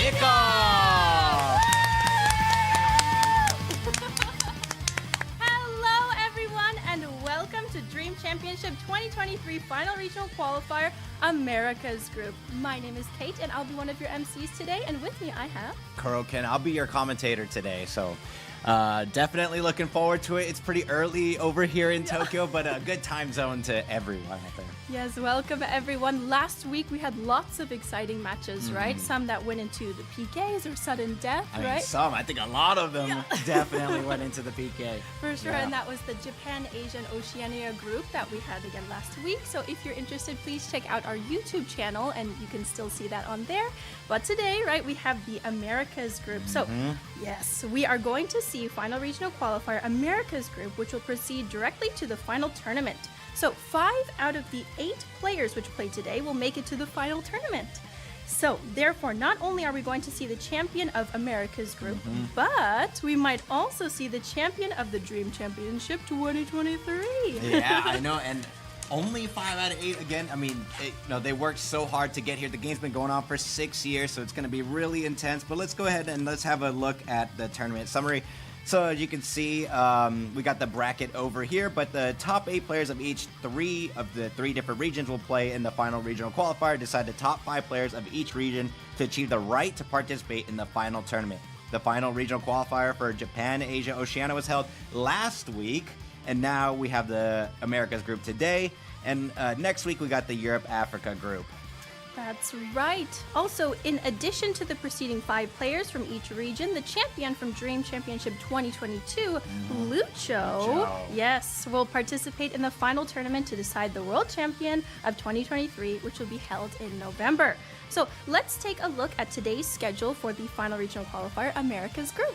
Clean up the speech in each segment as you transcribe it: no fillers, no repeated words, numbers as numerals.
kickoff! Hello, everyone, and welcome to Dream Championship 2023 Final Regional Qualifier America's Group. My name is Kate, and I'll be one of your MCs today, and with me I have... Kuroken, I'll be your commentator today, so definitely looking forward to it. It's pretty early over here in Tokyo, but a good time zone to everyone out there. Yes, welcome everyone. Last week we had lots of exciting matches, right? Some that went into the PKs or sudden death, right? I think a lot of them definitely went into the PK. For sure, and that was the Japan, Asia, and Oceania group that we had again last week. So if you're interested, please check out our YouTube channel, and you can still see that on there. But today, right, we have the Americas group. So yes, we are going to see Final Regional Qualifier America's group, which will proceed directly to the final tournament. So 5 out of the 8 players which played today will make it to the final tournament. So therefore, not only are we going to see the champion of America's group, but we might also see the champion of the Dream Championship 2023. Yeah, I know, and only 5 out of 8 again. I mean, they worked so hard to get here. The game's been going on for 6 years, so it's going to be really intense. But let's go ahead and let's have a look at the tournament summary. So as you can see, we got the bracket over here, but the top 8 players of each 3 of the 3 different regions will play in the final regional qualifier, decide the top 5 players of each region to achieve the right to participate in the final tournament. The final regional qualifier for Japan, Asia, Oceania was held last week, and now we have the Americas group today, and next week we got the Europe, Africa group. That's right. Also, in addition to the preceding 5 players from each region, the champion from Dream Championship 2022, Lucho, yes, will participate in the final tournament to decide the world champion of 2023, which will be held in November. So let's take a look at today's schedule for the final regional qualifier America's group.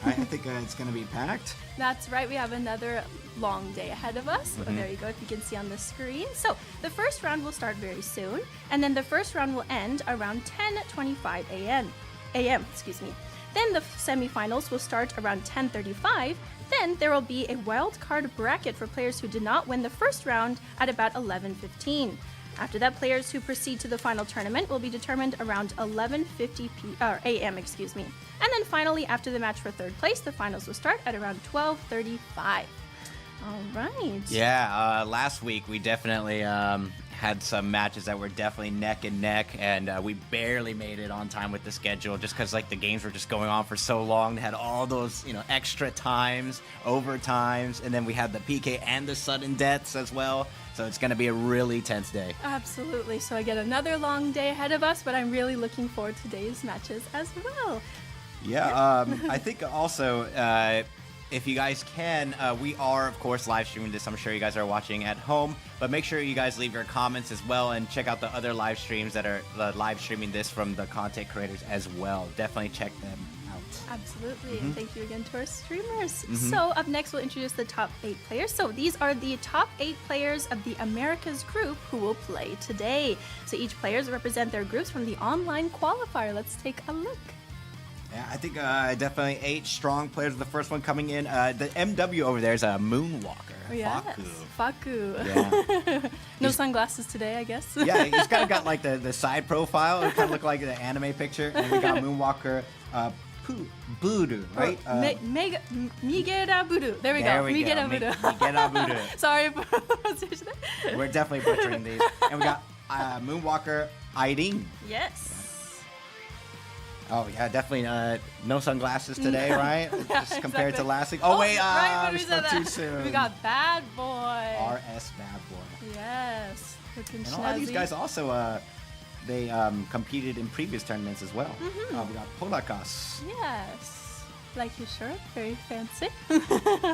I think it's going to be packed. That's right. We have another long day ahead of us. There you go, if you can see on the screen. So the first round will start very soon, and then the first round will end around 10:25 a.m. Then the semifinals will start around 10:35. Then there will be a wild card bracket for players who did not win the first round at about 11:15. After that, players who proceed to the final tournament will be determined around 11:50 a.m. And then finally, after the match for third place, the finals will start at around 12:35. All right. Yeah, last week we definitely had some matches that were definitely neck and neck, and we barely made it on time with the schedule just because the games were just going on for so long. They had all those extra times, overtimes, and then we had the PK and the sudden deaths as well. So it's going to be a really tense day. Absolutely. So I get another long day ahead of us, but I'm really looking forward to today's matches as well. Yeah, I think also, if you guys can, we are, of course, live streaming this. I'm sure you guys are watching at home, but make sure you guys leave your comments as well and check out the other live streams that are live streaming this from the content creators as well. Definitely check them out. Absolutely. And thank you again to our streamers. So up next, we'll introduce the top 8 players. So these are the top 8 players of the Americas group who will play today. So each players represent their groups from the online qualifier. Let's take a look. Yeah, I think definitely 8 strong players. The first one coming in, the MW over there is a Moonwalker. Yes, Faku. Yeah. No sunglasses today, I guess. Yeah, he's kind of got the side profile. It kind of looked like the anime picture. And we got Moonwalker, Purru, right? Migera Buru. There we go. Migera Buru. Migera Buru. Sorry for the pronunciation. We're definitely butchering these. And we got Moonwalker Irene. Yes. Oh, yeah, definitely no sunglasses today, right? Just compared to last week. Oh, wait, right, we spoke too soon. We got BaDboy. RS BaDboy. Yes. And a lot of these guys also, they competed in previous tournaments as well. We got Polakas. Yes. Like your shirt, very fancy.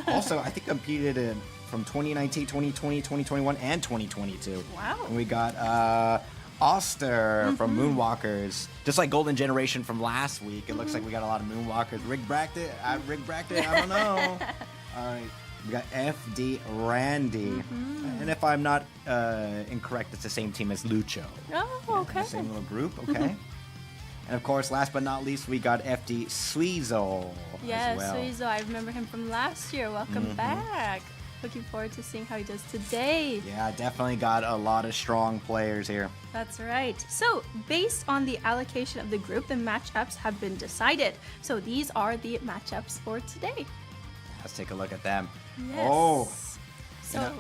Also, I think competed in from 2019, 2020, 2021, and 2022. Wow. And we got Oster from Moonwalkers, just like Golden Generation from last week. It looks like we got a lot of Moonwalkers. Rick Brackett, I don't know. All right, we got FD Randy, and if I'm not incorrect, it's the same team as Lucho. Oh, okay. The same little group, okay. And of course, last but not least, we got FD Suizo. Yes, as well. Suizo. I remember him from last year. Welcome back. Looking forward to seeing how he does today. Yeah, definitely got a lot of strong players here. That's right. So, based on the allocation of the group, the matchups have been decided. So, these are the matchups for today. Let's take a look at them. Yes. Oh. So,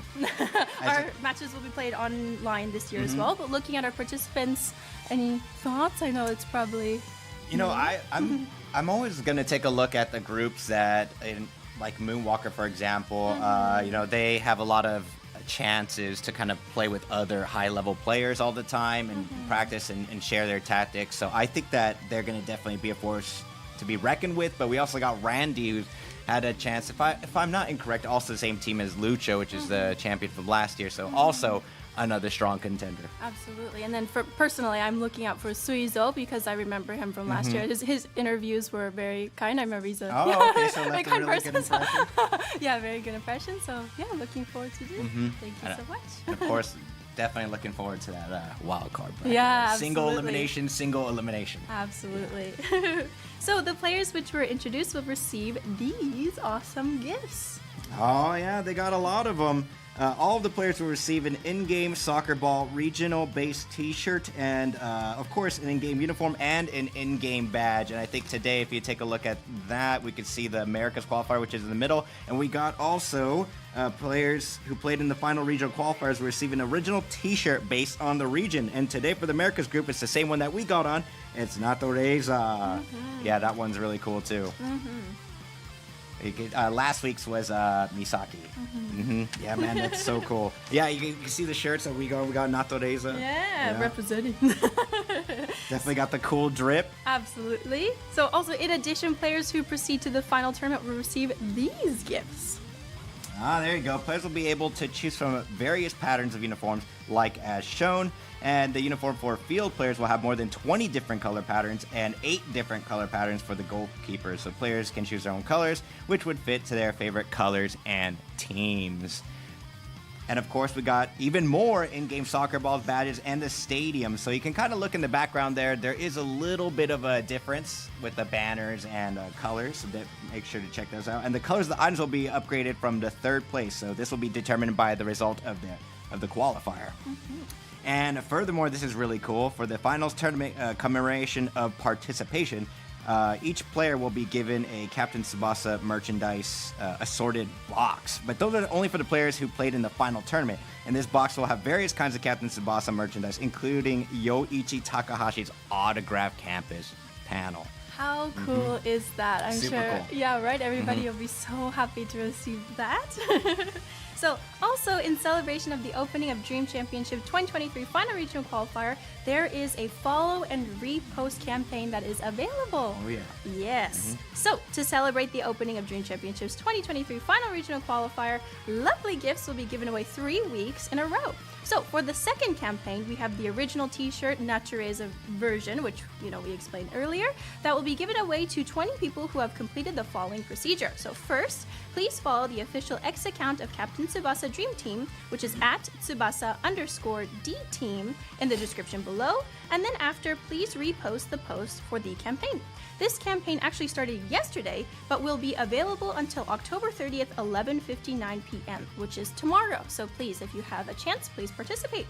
our matches will be played online this year as well. But looking at our participants, any thoughts? I know it's probably... I'm always going to take a look at the groups that, like Moonwalker, for example, they have a lot of chances to kind of play with other high-level players all the time and practice and share their tactics. So I think that they're going to definitely be a force to be reckoned with. But we also got Randy, who's had a chance, if I'm not incorrect, also the same team as Lucho, which is the champion from last year. So also another strong contender. Absolutely. And then personally, I'm looking out for Suizo because I remember him from last year. His interviews were very kind. I remember he's a okay, so very left a kind really person. good impression. Yeah, very good impression. So yeah, looking forward to it. Thank you so much. Of course, definitely looking forward to that wild card bracket. Yeah, Single absolutely. single elimination. Absolutely. So the players which were introduced will receive these awesome gifts. Oh, yeah, they got a lot of them. All of the players will receive an in-game soccer ball regional-based T-shirt and, of course, an in-game uniform and an in-game badge. And I think today, if you take a look at that, we could see the Americas qualifier, which is in the middle. And we got also players who played in the final regional qualifiers will receive an original T-shirt based on the region. And today for the Americas group, it's the same one that we got on. It's Natureza. Yeah, that one's really cool, too. Last week's was Misaki. Yeah, man, that's so cool. Yeah, you can see the shirts that we got Natureza. Yeah, representing. Definitely got the cool drip. Absolutely. So also, in addition, players who proceed to the final tournament will receive these gifts. There you go. Players will be able to choose from various patterns of uniforms, like as shown. And the uniform for field players will have more than 20 different color patterns and 8 different color patterns for the goalkeepers. So players can choose their own colors, which would fit to their favorite colors and teams. And of course, we got even more in-game soccer balls, badges, and the stadium. So you can kind of look in the background there. There is a little bit of a difference with the banners and colors. So make sure to check those out. And the colors of the items will be upgraded from the third place. So this will be determined by the result of the qualifier. And furthermore, this is really cool. For the finals tournament commemoration of participation, each player will be given a Captain Tsubasa merchandise assorted box. But those are only for the players who played in the final tournament. And this box will have various kinds of Captain Tsubasa merchandise, including Yoichi Takahashi's autograph campus panel. How cool is that? I'm Super sure. Cool. Yeah, right? Everybody will be so happy to receive that. So, also in celebration of the opening of Dream Championship 2023 Final Regional Qualifier, there is a follow and repost campaign that is available. Oh, yeah. Yes. So, to celebrate the opening of Dream Championships 2023 Final Regional Qualifier, lovely gifts will be given away 3 weeks in a row. So, for the second campaign, we have the original T-shirt Natureza version, which, we explained earlier, that will be given away to 20 people who have completed the following procedure. So, first, please follow the official X account of Captain Tsubasa Dream Team, which is at Tsubasa_D Team in the description below. And then after, please repost the post for the campaign. This campaign actually started yesterday, but will be available until October 30th, 11:59 p.m., which is tomorrow. So please, if you have a chance, please participate.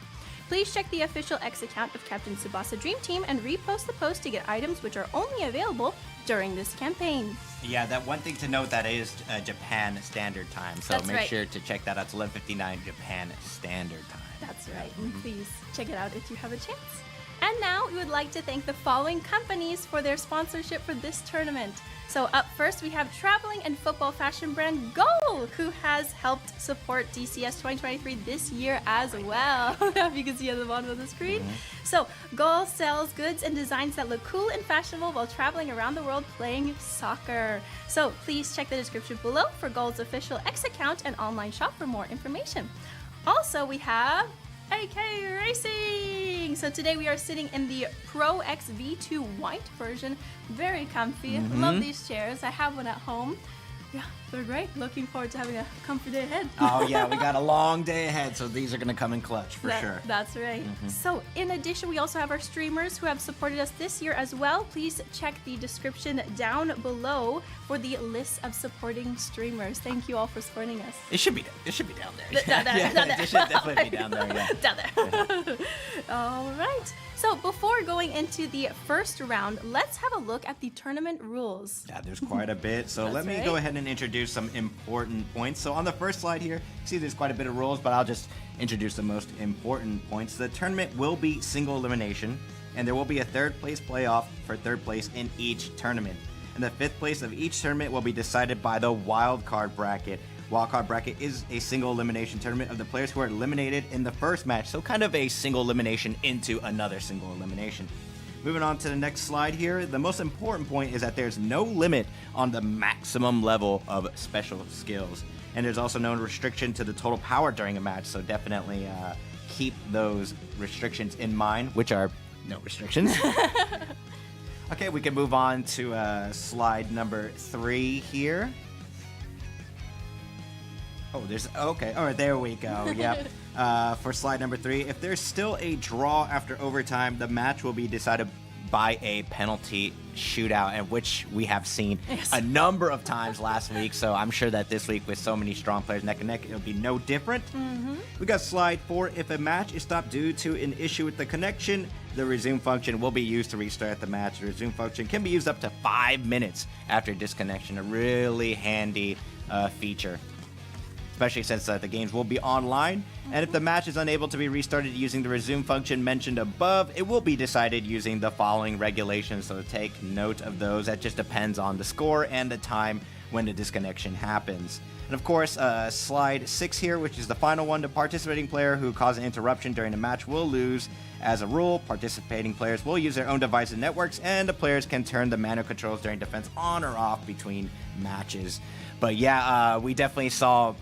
Please check the official X account of Captain Tsubasa Dream Team and repost the post to get items which are only available during this campaign. Yeah, that one thing to note, that is Japan Standard Time. So That's make right. sure to check that out. It's 11:59 Japan Standard Time. That's right. And please check it out if you have a chance. And now we would like to thank the following companies for their sponsorship for this tournament. So up first, we have traveling and football fashion brand Goal, who has helped support DCS 2023 this year as well. If you can see at the bottom of the screen. So Goal sells goods and designs that look cool and fashionable while traveling around the world playing soccer. So please check the description below for Goal's official X account and online shop for more information. Also, we have AK Racing! So today we are sitting in the Pro X V2 white version. Very comfy. Love these chairs. I have one at home. Yeah, they're great. Looking forward to having a comfy day ahead. Oh, yeah, we got a long day ahead, so these are going to come in clutch for sure. That's right. So, in addition, we also have our streamers who have supported us this year as well. Please check the description down below for the list of supporting streamers. Thank you all for supporting us. It should be down there. Down there. It should definitely be down there, yeah. Down there. All right. So before going into the first round, let's have a look at the tournament rules. Yeah, there's quite a bit. So let me right. go ahead and introduce some important points. So on the first slide here, you see there's quite a bit of rules, but I'll just introduce the most important points. The tournament will be single elimination, and there will be a third place playoff for third place in each tournament. And the fifth place of each tournament will be decided by the wild card bracket. Wildcard bracket is a single elimination tournament of the players who are eliminated in the first match, so kind of a single elimination into another single elimination. Moving on to the next slide here, the most important point is that there's no limit on the maximum level of special skills. And there's also no restriction to the total power during a match, so definitely keep those restrictions in mind, which are no restrictions. Okay, we can move on to slide number 3 here. Oh, okay. All right, there we go. Yep. For slide number 3, if there's still a draw after overtime, the match will be decided by a penalty shootout, and which we have seen a number of times last week. So I'm sure that this week, with so many strong players neck and neck, it'll be no different. We got slide 4. If a match is stopped due to an issue with the connection, the resume function will be used to restart the match. The resume function can be used up to 5 minutes after disconnection. A really handy feature, especially since the games will be online. And if the match is unable to be restarted using the resume function mentioned above, it will be decided using the following regulations. So take note of those. That just depends on the score and the time when the disconnection happens. And of course, slide 6 here, which is the final one. The participating player who caused an interruption during the match will lose. As a rule, participating players will use their own device and networks, and the players can turn the manual controls during defense on or off between matches. But yeah, we definitely saw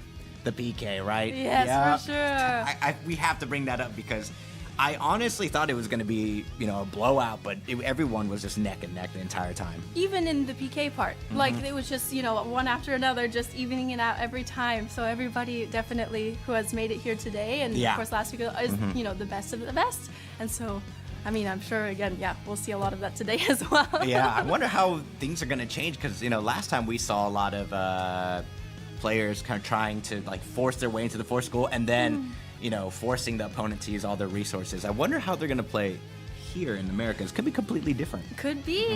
the PK, right? Yes, for sure. We have to bring that up because I honestly thought it was going to be, a blowout, but everyone was just neck and neck the entire time. Even in the PK part, like it was just, one after another, just evening it out every time. So everybody definitely who has made it here today, and of course last week is, the best of the best. And so, I'm sure, again, we'll see a lot of that today as well. Yeah, I wonder how things are going to change because, last time we saw a lot of players kind of trying to force their way into the force goal and then forcing the opponent to use all their resources. I wonder how they're going to play here in Americas. Could be completely different. Could be.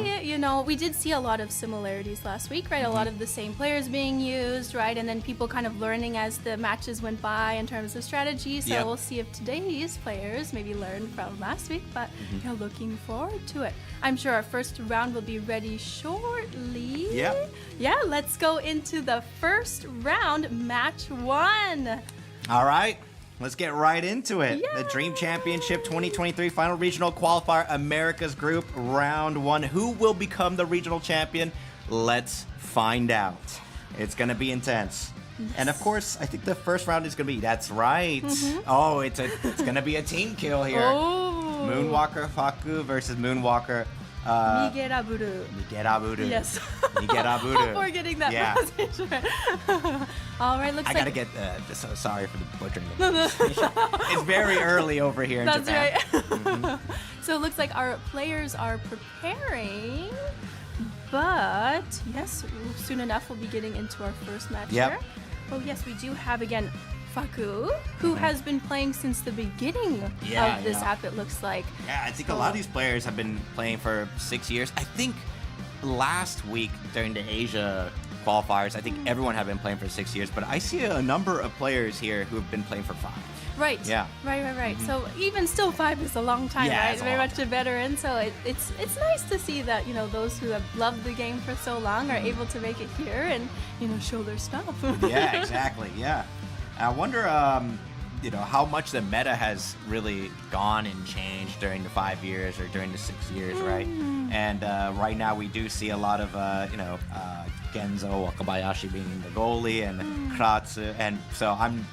We did see a lot of similarities last week, right? A lot of the same players being used, right? And then people kind of learning as the matches went by in terms of strategy. So we'll see if today's players maybe learned from last week, but looking forward to it. I'm sure our first round will be ready shortly. Yep. Yeah, let's go into the first round, match 1. All right. Let's get right into it. Yay! The Dream Championship 2023 Final Regional Qualifier Americas Group Round 1. Who will become the regional champion? Let's find out. It's going to be intense. Yes. And of course, I think the first round is going to be, that's right. Oh, it's going to be a team kill here. Oh. Moonwalker Faku versus Moonwalker Nigeraburu. Yes. Nigeraburu. For getting that pronunciation right. All right, looks I like... gotta get, so sorry for the butchering. It's very early over here in Japan. That's right. So it looks like our players are preparing, but yes, soon enough we'll be getting into our first match here. Oh yes, we do have, again, Faku, who has been playing since the beginning of this app, it looks like. Yeah, I think a lot of these players have been playing for 6 years. I think last week during the Asia qualifiers, I think everyone had been playing for 6 years, but I see a number of players here who have been playing for 5. Right. Yeah. Right. So even still 5 is a long time, right? Very much a veteran. So it's nice to see that, those who have loved the game for so long are able to make it here and, show their stuff. Yeah, exactly. Yeah. I wonder, how much the meta has really gone and changed during the 5 years or during the 6 years, right? And right now we do see a lot of, Genzo Wakabayashi being the goalie and Kratsu, and so I'm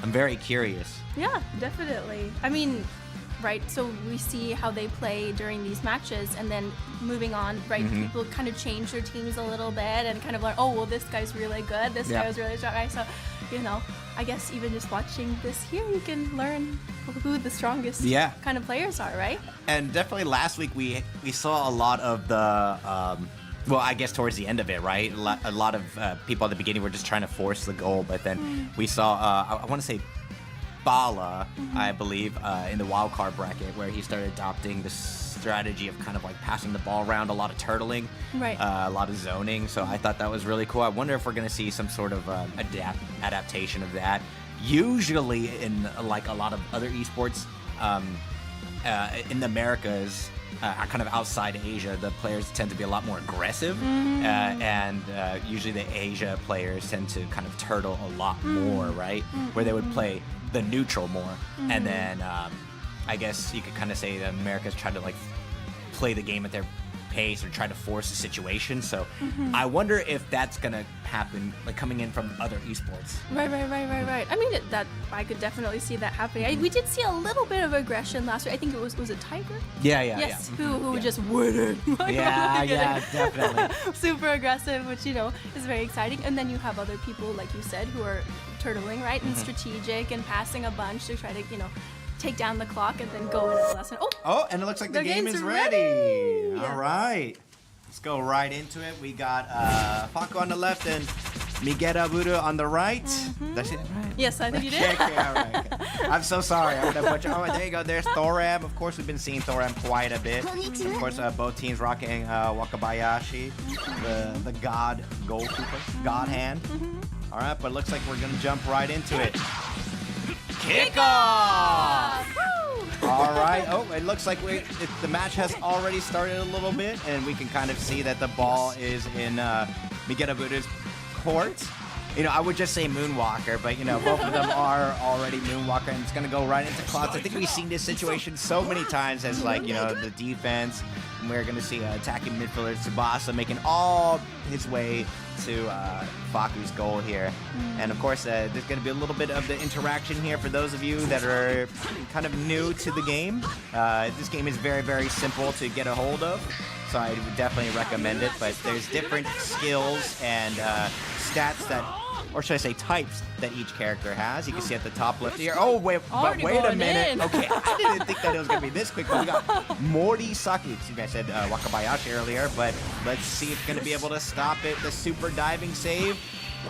very curious. Yeah, definitely. right? So we see how they play during these matches, and then moving on, right? People kind of change their teams a little bit and kind of learn, oh, well, this guy's really good, this guy was really strong, right? So, you know, I guess even just watching this here, you can learn who the strongest kind of players are, right? And definitely last week we saw a lot of the, well, I guess towards the end of it, right? A lot of people at the beginning were just trying to force the goal, but then we saw, I want to say, Bala, I believe, in the wild card bracket, where he started adopting the strategy of kind of like passing the ball around, a lot of turtling, a lot of zoning. So I thought that was really cool. I wonder if we're going to see some sort of adaptation of that. Usually in like a lot of other esports in the Americas, kind of outside Asia, the players tend to be a lot more aggressive, and usually the Asia players tend to kind of turtle a lot more, right? Where they would play the neutral more, and then I guess you could kind of say that America's trying to like play the game at their pace or try to force a situation. So I wonder if that's gonna happen, like coming in from other esports. Right. I mean, that I could definitely see that happening. We did see a little bit of aggression last week. I think it was a Tiger? Yes, who just wouldn't. Definitely. Super aggressive, which, you know, is very exciting. And then you have other people, like you said, who are turtling, right? And strategic and passing a bunch to try to, you know, take down the clock and then go in at the last one. Oh, and it looks like the game is ready. Yeah. All right. Let's go right into it. We got Faku on the left and BaDboy on the right. That's it, right? Yes, I think you did. Okay, all right. I'm so sorry. I'm gonna butcher. Oh, there you go. There's Thoram. Of course, we've been seeing Thoram quite a bit. Of course, both teams rocking Wakabayashi, the god goalkeeper, god hand. All right, but it looks like we're gonna jump right into it. Kickoff! All right. Oh, it looks like the match has already started a little bit, and we can kind of see that the ball is in BaDboy's court. You know, I would just say Moonwalker, but, you know, both of them are already Moonwalker, and it's going to go right into Clouds. I think we've seen this situation so many times as, like, you know, the defense. And we're going to see attacking midfielder Tsubasa making all his way to Faku's goal here. And of course, there's going to be a little bit of the interaction here for those of you that are kind of new to the game. This game is very, very simple to get a hold of, so I would definitely recommend it. But there's different skills and stats that, or should I say types, that each character has. You can see at the top left here. Oh, wait a minute. Okay, I didn't think that it was going to be this quick, but we got Morisaki. Excuse me, I said Wakabayashi earlier, but let's see if it's going to be able to stop it. The super diving save.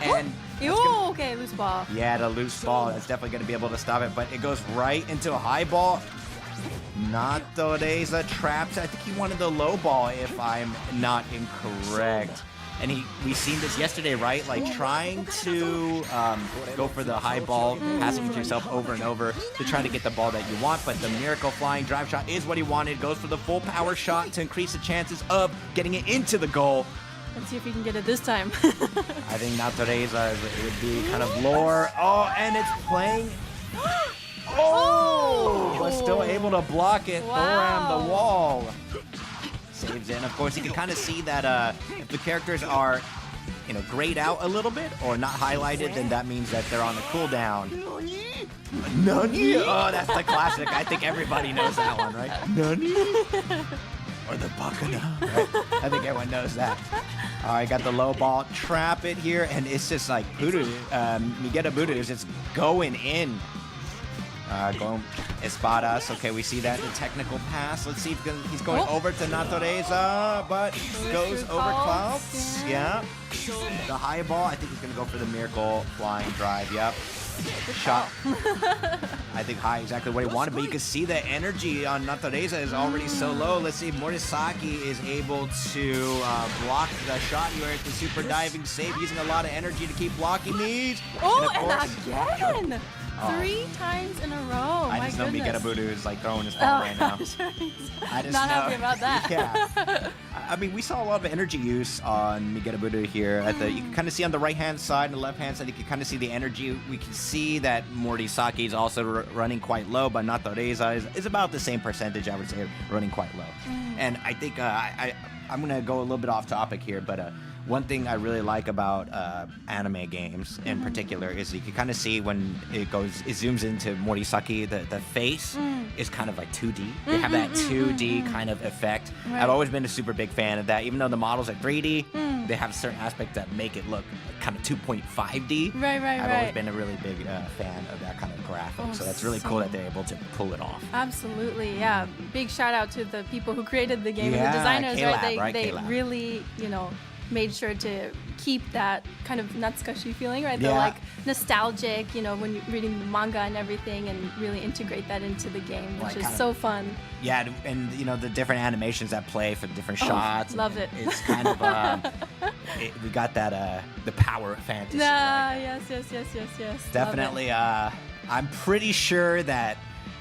And okay, loose ball. Yeah, the loose ball. That's definitely going to be able to stop it, but it goes right into a high ball. Natoreza traps. I think he wanted the low ball, if I'm not incorrect. And we seen this yesterday, right? Like trying to go for the high ball, passing it to yourself over and over to try to get the ball that you want. But the miracle flying drive shot is what he wanted. Goes for the full power shot to increase the chances of getting it into the goal. Let's see if we can get it this time. I think Natoreza would be kind of lore. Oh, and it's playing. Oh! Was still able to block it. Wow. Thoram the wall. Saves in. Of course, you can kind of see that if the characters are, you know, grayed out a little bit or not highlighted, then that means that they're on the cooldown. Nani? Oh, that's the classic. I think everybody knows that one, right? Nani? Or the Bakana. Right? I think everyone knows that. All right, got the low ball. Trap it here, and it's just like BaDboy is just going in. Going Espadas. Okay, we see that in the technical pass. Let's see if he's going over to Natoreza, but goes over Clouds. Yeah. The high ball. I think he's going to go for the miracle flying drive. Yep. Shot. I think high, exactly what he wanted, but you can see the energy on Natoreza is already so low. Let's see if Morisaki is able to block the shot here at the super diving save, using a lot of energy to keep blocking these. Oh, and again! 3 times in a row. I just know BaDboy is like throwing his phone right now. I just not happy about that. Yeah. I mean, we saw a lot of energy use on BaDboy here. You can kind of see on the right-hand side and the left-hand side, you can kind of see the energy. We can see that Morisaki is also running quite low, but Natoreza is about the same percentage, I would say, running quite low. And I think I'm going to go a little bit off topic here, but one thing I really like about anime games in particular is you can kind of see when it zooms into Morisaki, the face is kind of like 2D. They have that 2D kind of effect. Right. I've always been a super big fan of that. Even though the models are 3D, they have certain aspects that make it look kind of 2.5D. Right. I've always been a really big fan of that kind of graphic. So that's really cool that they're able to pull it off. Absolutely, yeah. Big shout out to the people who created the game and the designers, K-Lab, right? They K-Lab. really, made sure to keep that kind of natsukashi feeling, right? The Yeah. like nostalgic, when you're reading the manga and everything, and really integrate that into the game, which is so fun. Yeah, and the different animations that play for the different shots. Love it. It's kind of we got that the power of fantasy. Yes. Definitely. I'm pretty sure that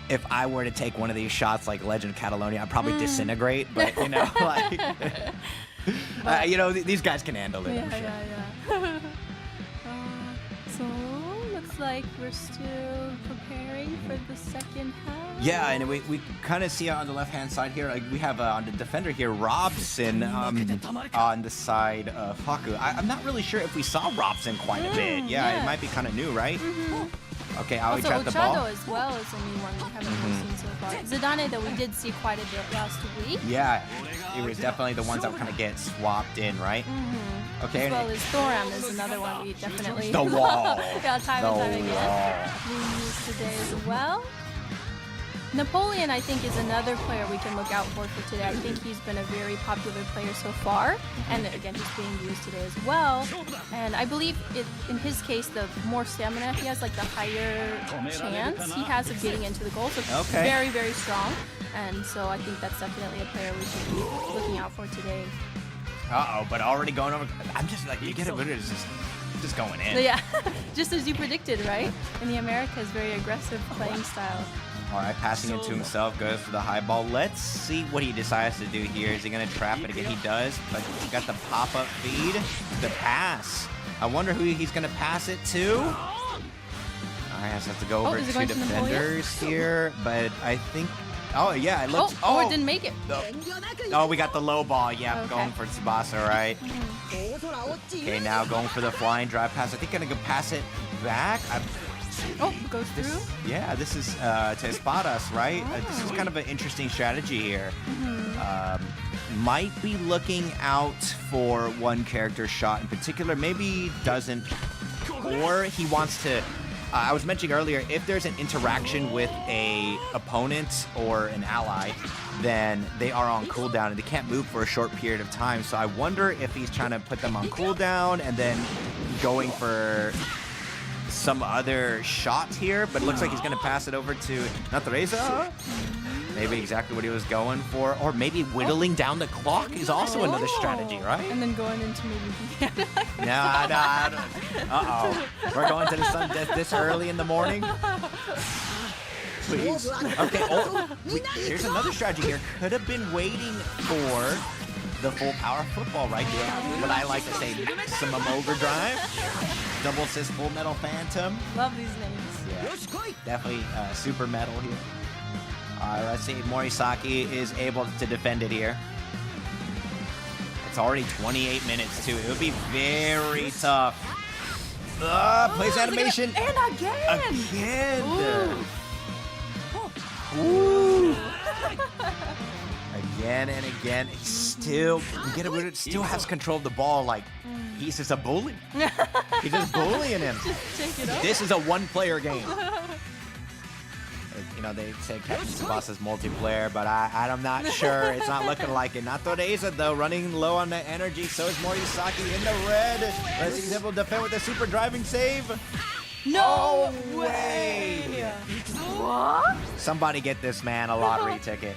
if I were to take one of these shots like Legend of Catalonia, I'd probably disintegrate. But these guys can handle it. I'm sure. Yeah. So looks like we're still preparing for the second half. Yeah, and we kind of see on the left-hand side here, like we have on the defender here, Robson on the side of Faku. I'm not really sure if we saw Robson quite a bit. Yeah, it might be kind of new, right? Okay, Aoi trapped the ball. Also, as well as a new one we haven't really seen so far. Zidane, though, we did see quite a bit last week. Yeah, it was definitely the ones that kind of get swapped in, right? Okay. As well as Thoram is another one we definitely... The wall. Yeah, time and time again. We used today as well. Napoleon, I think, is another player we can look out for today. I think he's been a very popular player so far. And again, he's being used today as well. And I believe in his case, the more stamina he has, like the higher chance he has of getting into the goal. So very, very strong. And so I think that's definitely a player we should be looking out for today. But already going over. I'm just like, you get a bit of just going in. Yeah, just as you predicted, right? In the Americas, very aggressive playing style. All right, passing it to himself, goes for the high ball. Let's see what he decides to do here. Is he going to trap it again? He does, but he got the pop-up feed, the pass. I wonder who he's going to pass it to. I have to go over to defenders here, but I think... Oh, yeah, it looks... Oh, it didn't make it. Oh, we got the low ball. Yeah, going for Tsubasa, right? Okay, now going for the flying drive pass. I think I'm going to pass it back. Goes through? Yeah, this is to Espadas, right? This is kind of an interesting strategy here. Might be looking out for one character shot in particular. Maybe doesn't, or he wants to... I was mentioning earlier, if there's an interaction with a opponent or an ally, then they are on cooldown and they can't move for a short period of time. So I wonder if he's trying to put them on cooldown and then going for some other shot here, but it looks like he's going to pass it over to Natureza. Maybe exactly what he was going for. Or maybe whittling down the clock is also another strategy, right? And then going into maybe... Uh-oh. We're going to the sun this early in the morning? Please. Okay, here's another strategy here. Could have been waiting for the full power football right here. But I like to say maximum overdrive. Double assist full metal phantom. Love these names. Yeah, definitely super metal here. Let's see, Morisaki is able to defend it here. It's already 28 minutes too. It would be very tough. Plays animation. And again. Again. Ooh. Again and again. He still has control of the ball. Like he's just a bully. He's just bullying him. Just take it over. This is a one-player game. They say Captain Tsubasa's multiplayer, but I'm not sure. It's not looking like it. Natureza, though, running low on the energy. So is Morisaki in the red. Let's see, he's able to defend with a super driving save. No way! What? Somebody get this man a lottery ticket.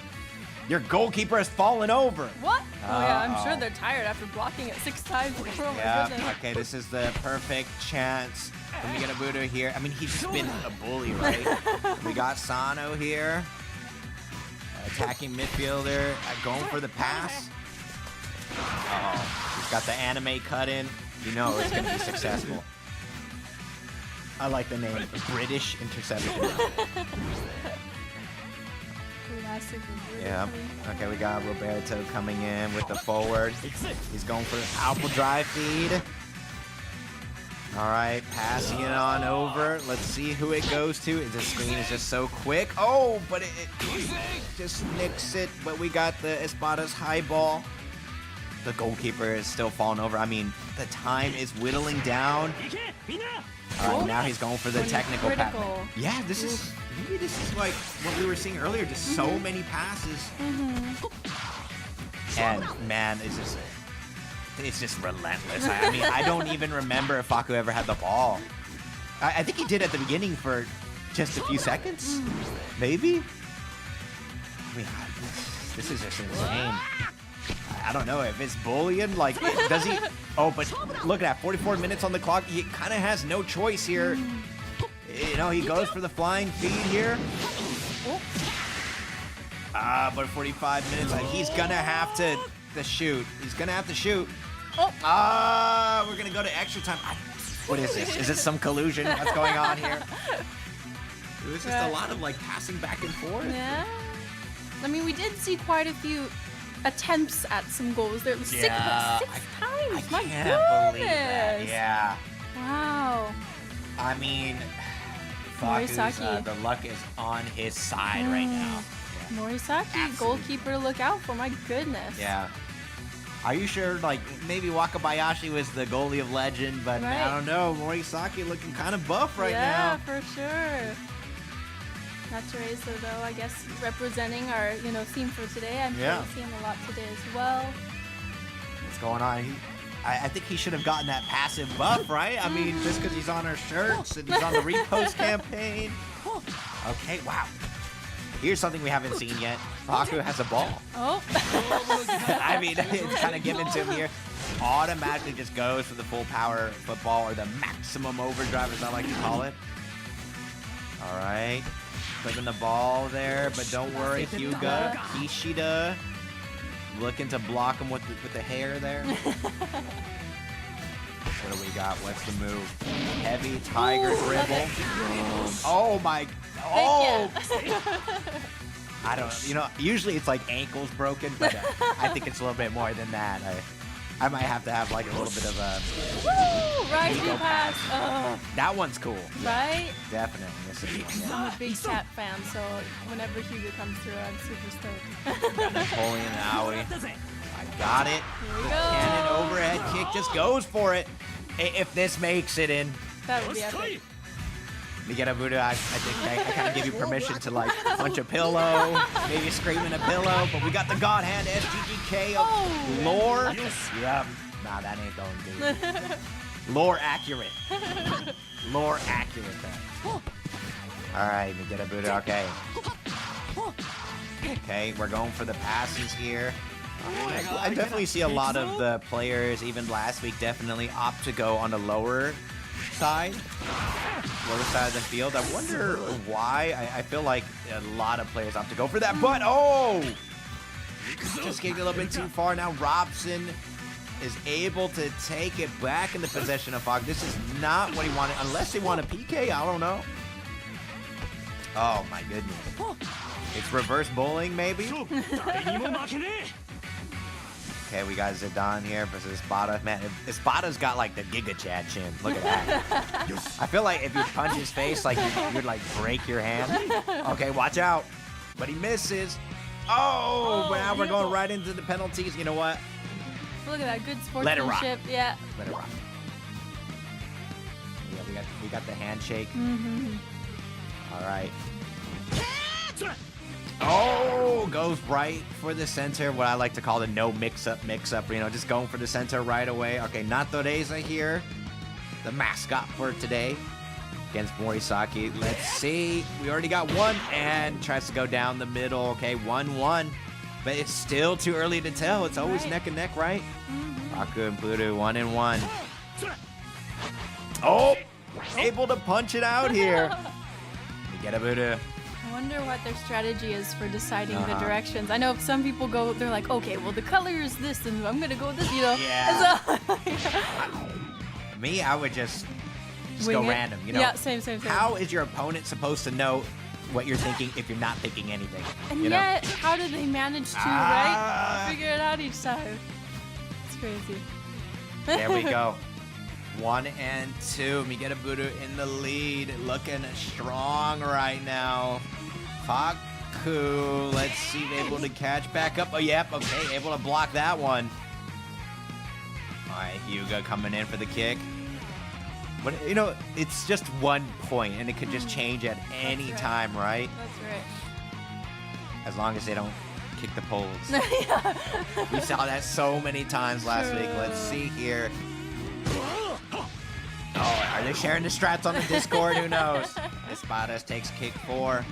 Your goalkeeper has fallen over. What? Oh, yeah, I'm sure they're tired after blocking it 6 times. Okay, this is the perfect chance. Let me get a Buddha here. I mean, he's just been a bully, right? We got Sano here. Attacking midfielder. Going for the pass. He's got the anime cut in. You know it's going to be successful. I like the name. British Interception. classic. Yeah. Okay, we got Roberto coming in with the forward. He's going for the alpha drive feed. All right, passing it on over. Let's see who it goes to. The screen is just so quick. Oh, but it just nicks it. But we got the Espada's high ball. The goalkeeper is still falling over. I mean, the time is whittling down. All right, now he's going for the technical pass. Yeah, maybe this is like what we were seeing earlier. Just so many passes. And man, it's just relentless. I mean, I don't even remember if Faku ever had the ball. I think he did at the beginning for just a few seconds, maybe. I mean, this is just insane. I don't know if it's bullying. Like, does he? Oh, but look at that, 44 minutes on the clock. He kind of has no choice here. You know, he goes for the flying feed here. But 45 minutes. He's gonna have to shoot. He's gonna have to shoot. We're gonna go to extra time. What is this? Is this some collusion? What's going on here? It was just a lot of like passing back and forth. Yeah. I mean, we did see quite a few attempts at some goals there. Six times. I can't believe that. Yeah. Wow. I mean, Faku's, the luck is on his side right now. Yeah. Morisaki, goalkeeper, look out for, my goodness. Yeah. Are you sure, like, maybe Wakabayashi was the goalie of legend, but I don't know. Morisaki looking kind of buff right now. Yeah, for sure. Natureza, though, I guess representing our, theme for today. I'm sure we'll see him a lot today as well. What's going on? I think he should have gotten that passive buff, right? I mean, just because he's on our shirts and he's on the repost campaign. Okay, wow. Here's something we haven't seen yet. Faku has a ball. Oh. I mean, it's kind of given to him here. Automatically just goes for the full power football, or the maximum overdrive, as I like to call it. All right. Flipping the ball there, but don't worry, Hyuga, Kishida, looking to block him with the hair there. What do we got? What's the move? Heavy tiger dribble. Oh my! Oh! I don't. Usually it's like ankles broken, but I think it's a little bit more than that. I might have to have like a little bit of a rising pass. Oh. That one's cool. Right? Definitely. This is one, yeah. I'm a big cat fan, so whenever Hugo comes through, I'm super stoked. Napoleon Aoi. I got it. Here we The go. cannon overhead kick just goes for it. If this makes it in. That would be epic. Miguel Buddha, I think I kind of give you permission to like punch a pillow, maybe scream in a pillow, but we got the God Hand SGGK of lore. Yep. Nah, that ain't going good. Lore accurate. Lore accurate then. All right, Miguel Buddha, okay. Okay, we're going for the passes here. I definitely see a lot of the players, even last week, definitely opt to go on the lower side of the field. I wonder why. I feel like a lot of players opt to go for that, but just getting a little bit too far now. Robson is able to take it back in the possession of Fog. This is not what he wanted, unless they want a PK. I don't know. Oh my goodness. It's reverse bowling, maybe? Okay, we got Zidane here versus Espada. Man, Espada's got like the Giga Chad chin. Look at that. I feel like if you punch his face, like you'd like break your hand. Okay, watch out. But he misses. Oh, but now we're going right into the penalties. You know what? Look at that, good sportsmanship. Let it rock. Yeah. Let it rock. Yeah, we got the handshake. All right. Oh, goes right for the center. What I like to call the no mix-up. Just going for the center right away. Okay, Natureza here. The mascot for today against Morisaki. Let's see. We already got one and tries to go down the middle. Okay, 1-1. But it's still too early to tell. It's always neck and neck, right? Faku and Purru 1-1. Oh, able to punch it out here. You get a Purru. I wonder what their strategy is for deciding the directions. I know if some people go, they're like, okay, well, the color is this, and I'm going to go with this, Yeah. So, Me, I would just Wing go it. random, Yeah, same. How is your opponent supposed to know what you're thinking if you're not thinking anything. And you yet, how do they manage to, right? Figure it out each time. It's crazy. There we go. 1 and 2. Miguel Purru in the lead. Looking strong right now. Faku. Let's see if able to catch back up. Oh, yep. Okay. Able to block that one. All right. Hyuga coming in for the kick. But, you know, it's just 1 point, and it could just change at any time, right? That's right. As long as they don't kick the poles. We saw that so many times last week. Let's see here. Oh, are they sharing the strats on the Discord? Who knows? Espadas takes kick 4.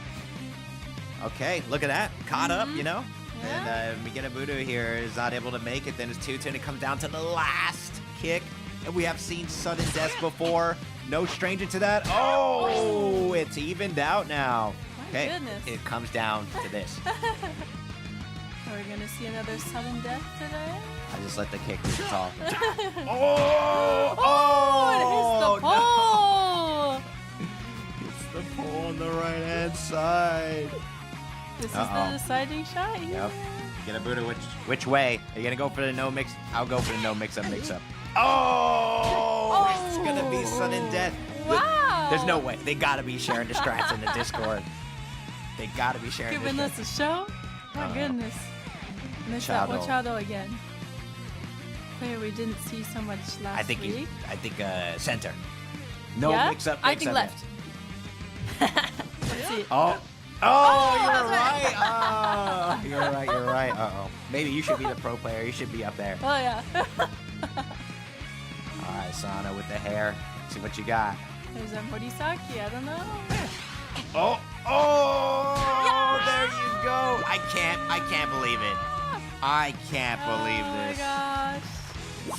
Okay, look at that. Caught up, you know? Yeah. And Miguel Purru here is not able to make it. Then it's 2-2, and it comes down to the last kick. And we have seen sudden deaths before. No stranger to that. Oh, it's evened out now. Okay, goodness. it comes down to this. Are we going to see another sudden death today? I just let the kick do the talk. Oh, it hits the pole. It's the pole on the right-hand side. This is the deciding shot here. Yep. Get a Buddha which way? Are you going to go for the no mix? I'll go for the no mix-up. Oh, it's going to be sudden death. Wow. There's no way. They got to be sharing the strats in the Discord. They got to be sharing Giving the us a show? My goodness. Missed that Ochado again. Player we didn't see so much last week. I think center. No mix-up. I think left. Let's see. Oh, you're right. Oh, you're right. Uh-oh. Maybe you should be the pro player. You should be up there. Oh, yeah. All right, Sana with the hair. See what you got. There's a Morisaki. I don't know. There you go. I can't believe it. I can't believe this. Oh, my gosh.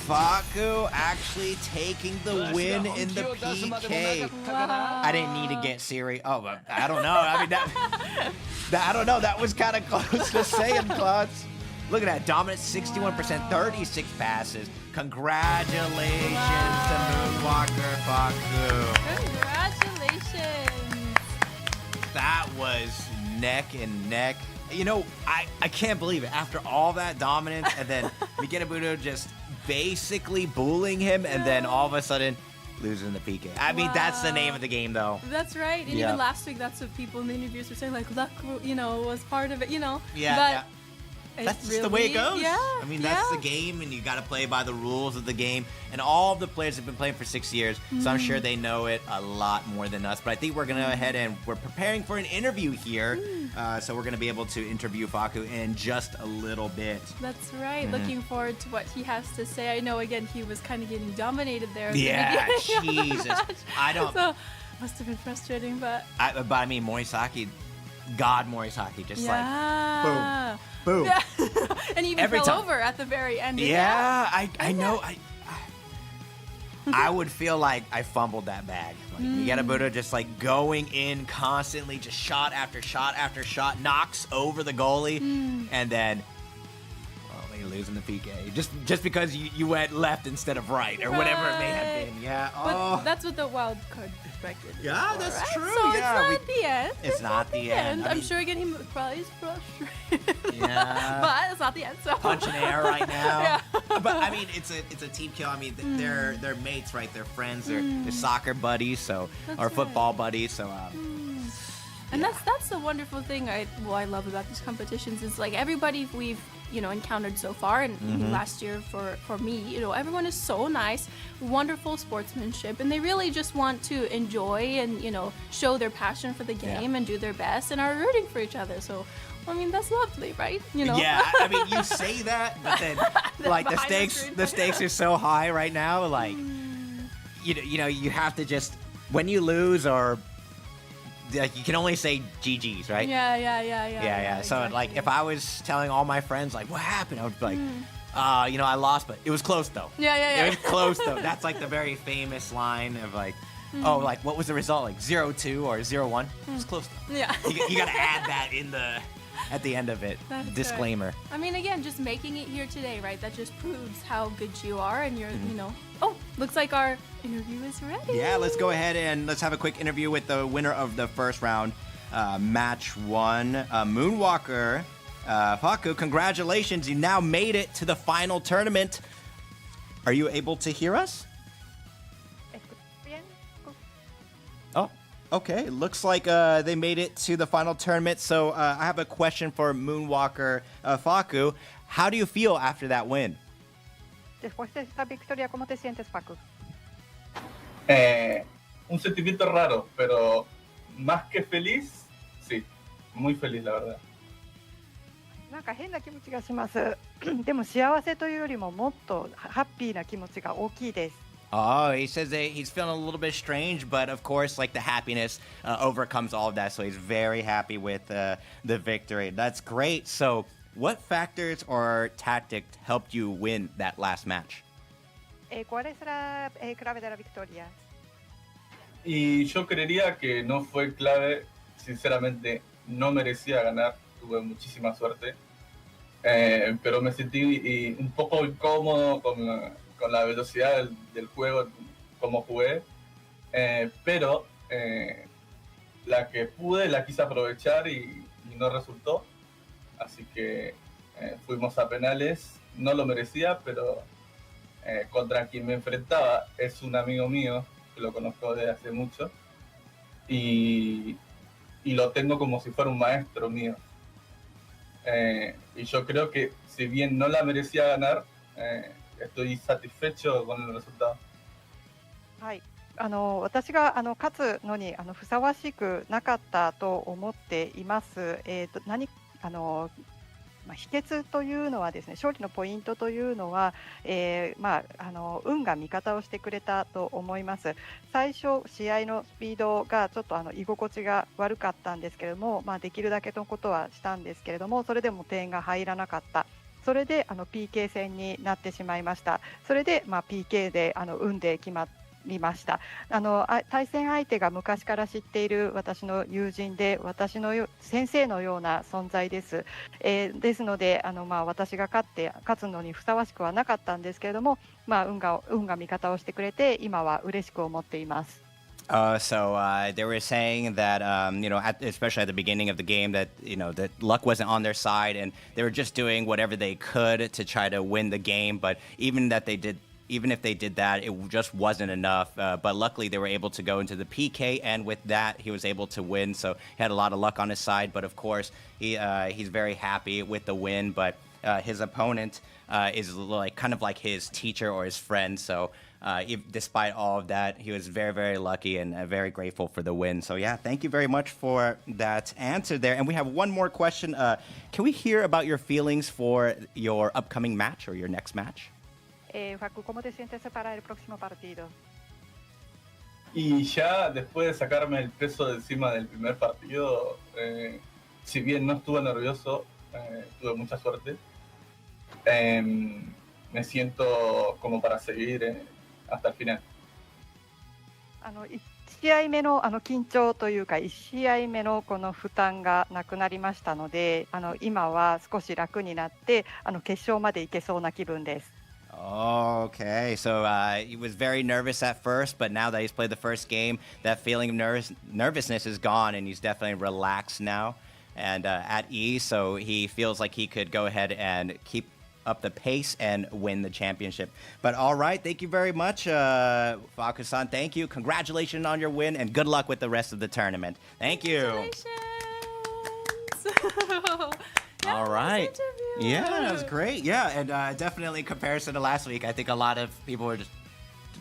Faku actually taking the win in the PK. Wow. I didn't need to get Siri. Oh, but I don't know. I mean, I don't know. That was kind of close to saying, Klutz. Look at that. Dominant 61%, 36 passes. Congratulations to Moonwalker Faku. Congratulations. That was neck and neck. You know, I can't believe it. After all that dominance, and then Miguel Purru just basically bullying him, and then all of a sudden losing the PK. I mean, that's the name of the game, though. That's right. And even last week, that's what people in the interviews were saying, like, luck, was part of it, Yeah. That's just the way it goes. Yeah, I mean, that's the game, and you got to play by the rules of the game. And all of the players have been playing for 6 years, so I'm sure they know it a lot more than us. But I think we're going to go ahead and we're preparing for an interview here. So we're going to be able to interview Faku in just a little bit. That's right. Looking forward to what he has to say. I know, again, he was kind of getting dominated there. Yeah, Jesus. I don't. So, must have been frustrating, but. I mean, Morisaki, God Morisaki, just like, boom. Boom. Yeah. And he even Every fell time. over at the very end. Yeah, I know. I would feel like I fumbled that bag. Like, Miguel Purru just like going in constantly, just shot after shot after shot, knocks over the goalie, and then you're losing the PK. Just because you went left instead of right, or whatever it may have been. Yeah. But that's what the wild card perspective is. Yeah, that's right? true. So yeah, it's not the end. It's not the end. I'm sure again he probably is frustrated. Yeah. But it's not the end. So punching air right now. Yeah. But I mean, it's a team kill. I mean, they're mates, right? They're friends. They're soccer buddies, or football buddies. So. And that's the wonderful thing I love about these competitions is like everybody we've encountered so far, and even last year for me, everyone is so nice, wonderful sportsmanship, and they really just want to enjoy and show their passion for the game and do their best and are rooting for each other. So I mean, that's lovely, right? Yeah, I mean, you say that, but then like the stakes are so high right now, like you have to just, when you lose, or like, you can only say GGs, right? Yeah. So exactly. like, if I was telling all my friends like what happened, I would be like, I lost, but it was close though. Yeah. It was close though. That's like the very famous line of like, oh, like what was the result? Like 0-2 or 0-1? It was close though. Yeah. You got to add that in at the end of it. That's disclaimer. Right. I mean, again, just making it here today, right? That just proves how good you are, and you're, Oh, looks like our interview is ready. Yeah, let's go ahead and let's have a quick interview with the winner of the first round. match one. Moonwalker, Faku, congratulations. You now made it to the final tournament. Are you able to hear us? Oh, okay. Looks like they made it to the final tournament. So I have a question for Moonwalker, Faku. How do you feel after that win? Después de esta victoria, ¿cómo te sientes, Faku? Un sentimiento raro, pero más que feliz, sí, muy feliz, la verdad. なんか変な気持ちがします。でも幸せというよりももっとハッピーな気持ちが大きいです。Oh, he says that he's feeling a little bit strange, but of course, like the happiness overcomes all of that. So he's very happy with the victory. That's great. So, what factors or tactics helped you win that last match? ¿Cuál es la clave de la victoria? Y yo creería que no fue clave, sinceramente, no merecía ganar, tuve muchísima suerte, pero me sentí un poco incómodo con la velocidad del juego, como jugué, pero la que pude la quise aprovechar y no resultó, así que fuimos a penales, no lo merecía, pero contra quien me enfrentaba es un amigo mío, que lo conozco desde hace mucho, y lo tengo como si fuera un maestro mío. Y yo creo que si bien no la merecía ganar, estoy satisfecho con el resultado. はい、私が勝つのにふさわしくなかったと思っています。秘訣というのはですね、勝利のポイントというのは、運が味方をしてくれたと思います。最初試合のスピードがちょっと居心地が悪かったんですけれども、できるだけのことはしたんですけれども、それでも点が入らなかった。それでPK 戦になってしまいました。それでPK で運で決まりました。対戦相手が昔から知っている私の友人で、私の先生のような存在です。ですので私が勝つのにふさわしくはなかったんですけれども、運が味方をしてくれて今は嬉しく思っています。So they were saying that, especially at the beginning of the game, that, that luck wasn't on their side and they were just doing whatever they could to try to win the game. But even if they did that, it just wasn't enough. But luckily, they were able to go into the PK, and with that, he was able to win. So he had a lot of luck on his side. But of course, he's very happy with the win. But his opponent is kind of like his teacher or his friend. So despite all of that, he was very, very lucky and very grateful for the win. So yeah, thank you very much for that answer there. And we have one more question. Can we hear about your feelings for your upcoming match or your next match? Facu, ¿cómo te sientes para el próximo partido? Y ya después de sacarme el peso de encima del primer partido, si bien no estuve nervioso, tuve mucha suerte, me siento como para seguir hasta el final. 1試合目の緊張というか1試合目のこの負担がなくなりましたので、今は少し楽になって決勝まで行けそうな気分です。Okay, so he was very nervous at first, but now that he's played the first game, that feeling of nervousness is gone, and he's definitely relaxed now and at ease. So he feels like he could go ahead and keep up the pace and win the championship. But all right, thank you very much, Faku-san. Thank you. Congratulations on your win, and good luck with the rest of the tournament. Thank you. All right. Yeah, that was great. Yeah, and definitely in comparison to last week, I think a lot of people were just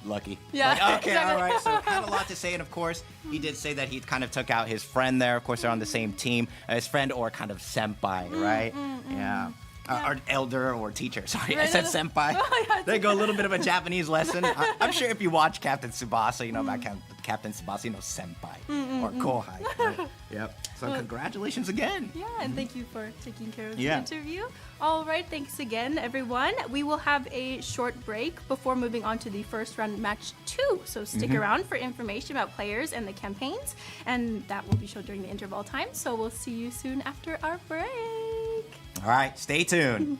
lucky. Yeah. Like, okay, all right. So had a lot to say, and of course, he did say that he kind of took out his friend there. Of course, they're on the same team. His friend or kind of senpai, right? Yeah. Or elder or teacher. Sorry, I said senpai. There you go, a little bit of a Japanese lesson. I'm sure if you watch Captain Tsubasa, you know about Captain Tsubasa, you know senpai or kohai. Right? Yep. So congratulations again. Yeah, and thank you for taking care of the interview. All right, thanks again, everyone. We will have a short break before moving on to the first round match 2. So stick around for information about players and the campaigns, and that will be shown during the interval time. So we'll see you soon after our break. All right, stay tuned.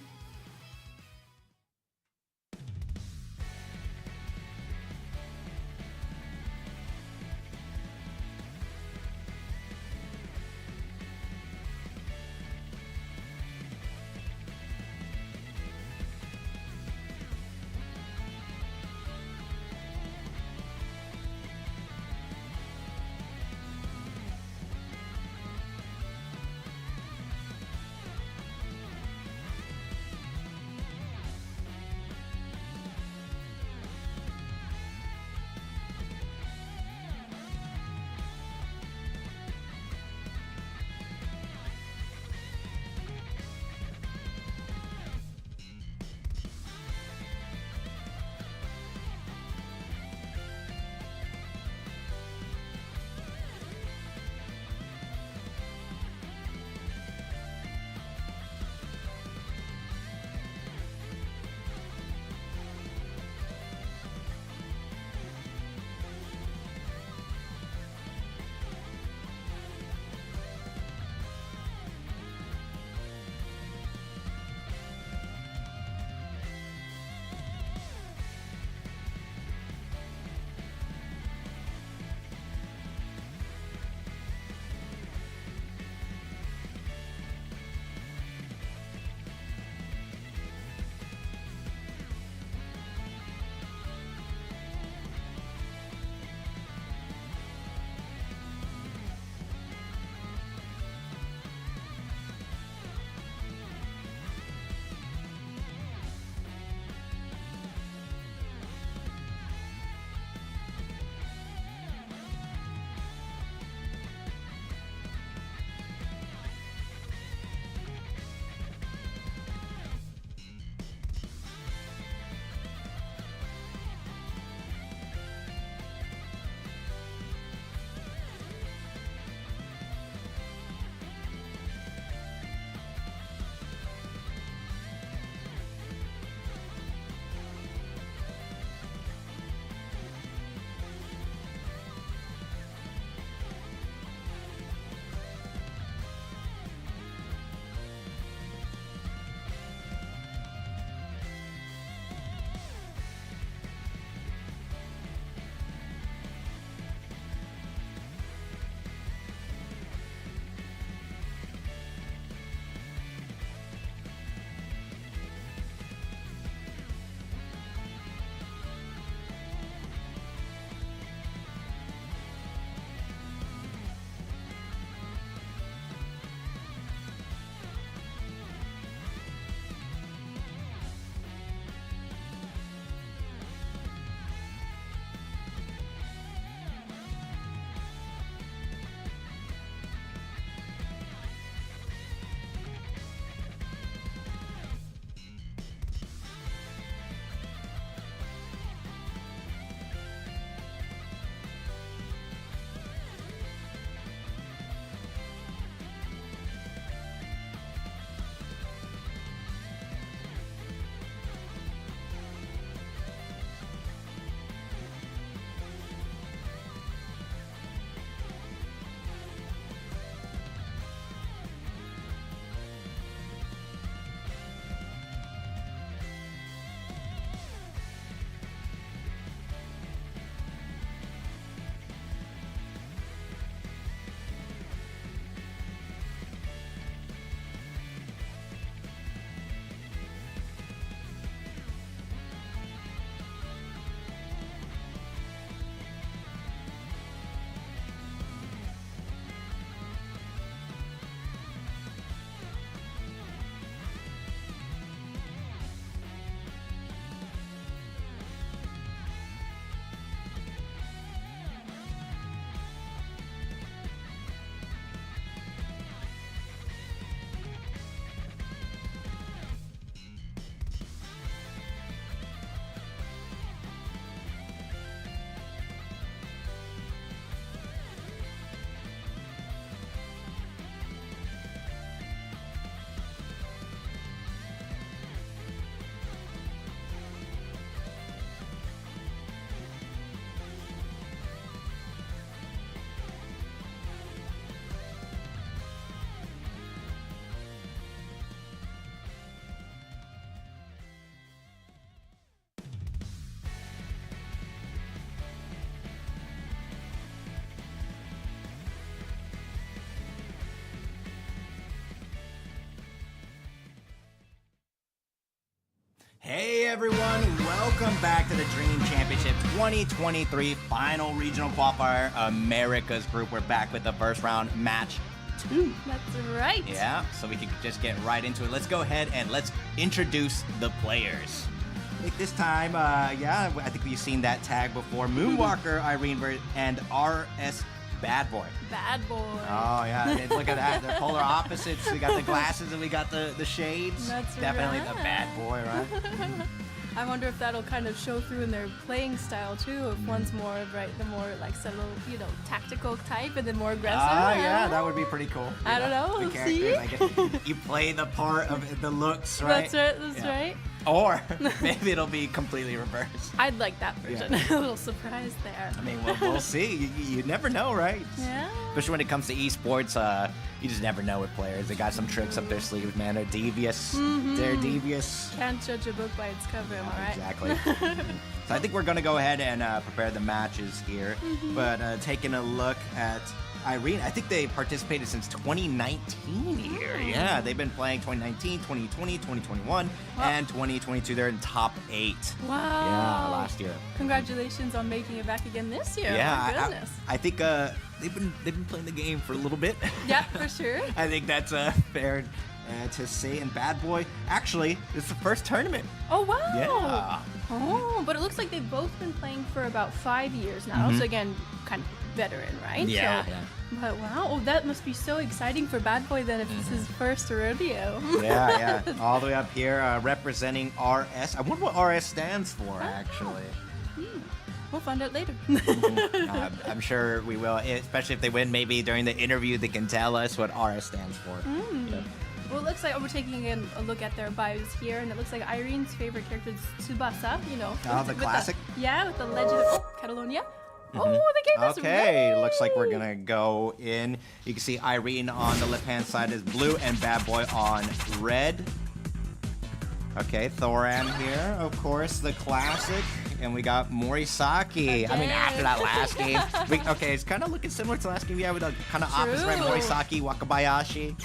Hey everyone, welcome back to the Dream Championship 2023 Final Regional Qualifier Americas Group. We're back with the first round match 2. That's right. Yeah, so we can just get right into it. Let's go ahead and let's introduce the players. Like this time, I think we've seen that tag before. Moonwalker, Irene, and RS BaDboy. BaDboy. Oh, yeah. And look at that. They're polar opposites. We got the glasses and we got the shades. That's Definitely right. the bad boy, right? I wonder if that'll kind of show through in their playing style too. If one's more the more like subtle, tactical type, and then more aggressive. Yeah, that would be pretty cool. I don't know. The We'll characters, see. I guess you play the part of the looks, right? That's right. Or maybe it'll be completely reversed. I'd like that version. A little surprise there. I mean, we'll see. You never know, right? Yeah. Especially when it comes to esports, you just never know with players. They got some tricks up their sleeves, man. They're devious. Mm-hmm. They're devious. Can't judge a book by its cover, am I right? Exactly. So I think we're going to go ahead and prepare the matches here. Mm-hmm. But taking a look at Irene, I think they participated since 2019 here. Yeah, they've been playing 2019, 2020, 2021, and 2022. They're in top 8. Wow. Yeah, last year. Congratulations on making it back again this year. Yeah, My goodness. I think they've been playing the game for a little bit. Yeah, for sure. I think that's fair to say. And BaDboy, actually, it's the first tournament. Oh, wow. Yeah. Oh, but it looks like they've both been playing for about 5 years now. So again, kind of veteran, right? Yeah. So, but wow, that must be so exciting for BaDboy then if this is his first rodeo. Yeah. All the way up here, representing RS. I wonder what RS stands for, actually. We'll find out later. I'm sure we will, especially if they win. Maybe during the interview they can tell us what RS stands for. Yeah. Well, it looks like we're taking a look at their bios here, and it looks like Irene's favorite character is Tsubasa, the classic? With the Legend of Catalonia. Oh, they gave us Okay, red. looks like we're gonna go in. You can see Irene on the left-hand side is blue and BaDboy on red. Okay, Thoran here, of course, the classic. And we got Morisaki. I mean, after that last game. It's kind of looking similar to the last game. Yeah, with the kind of opposite, right? Morisaki, Wakabayashi.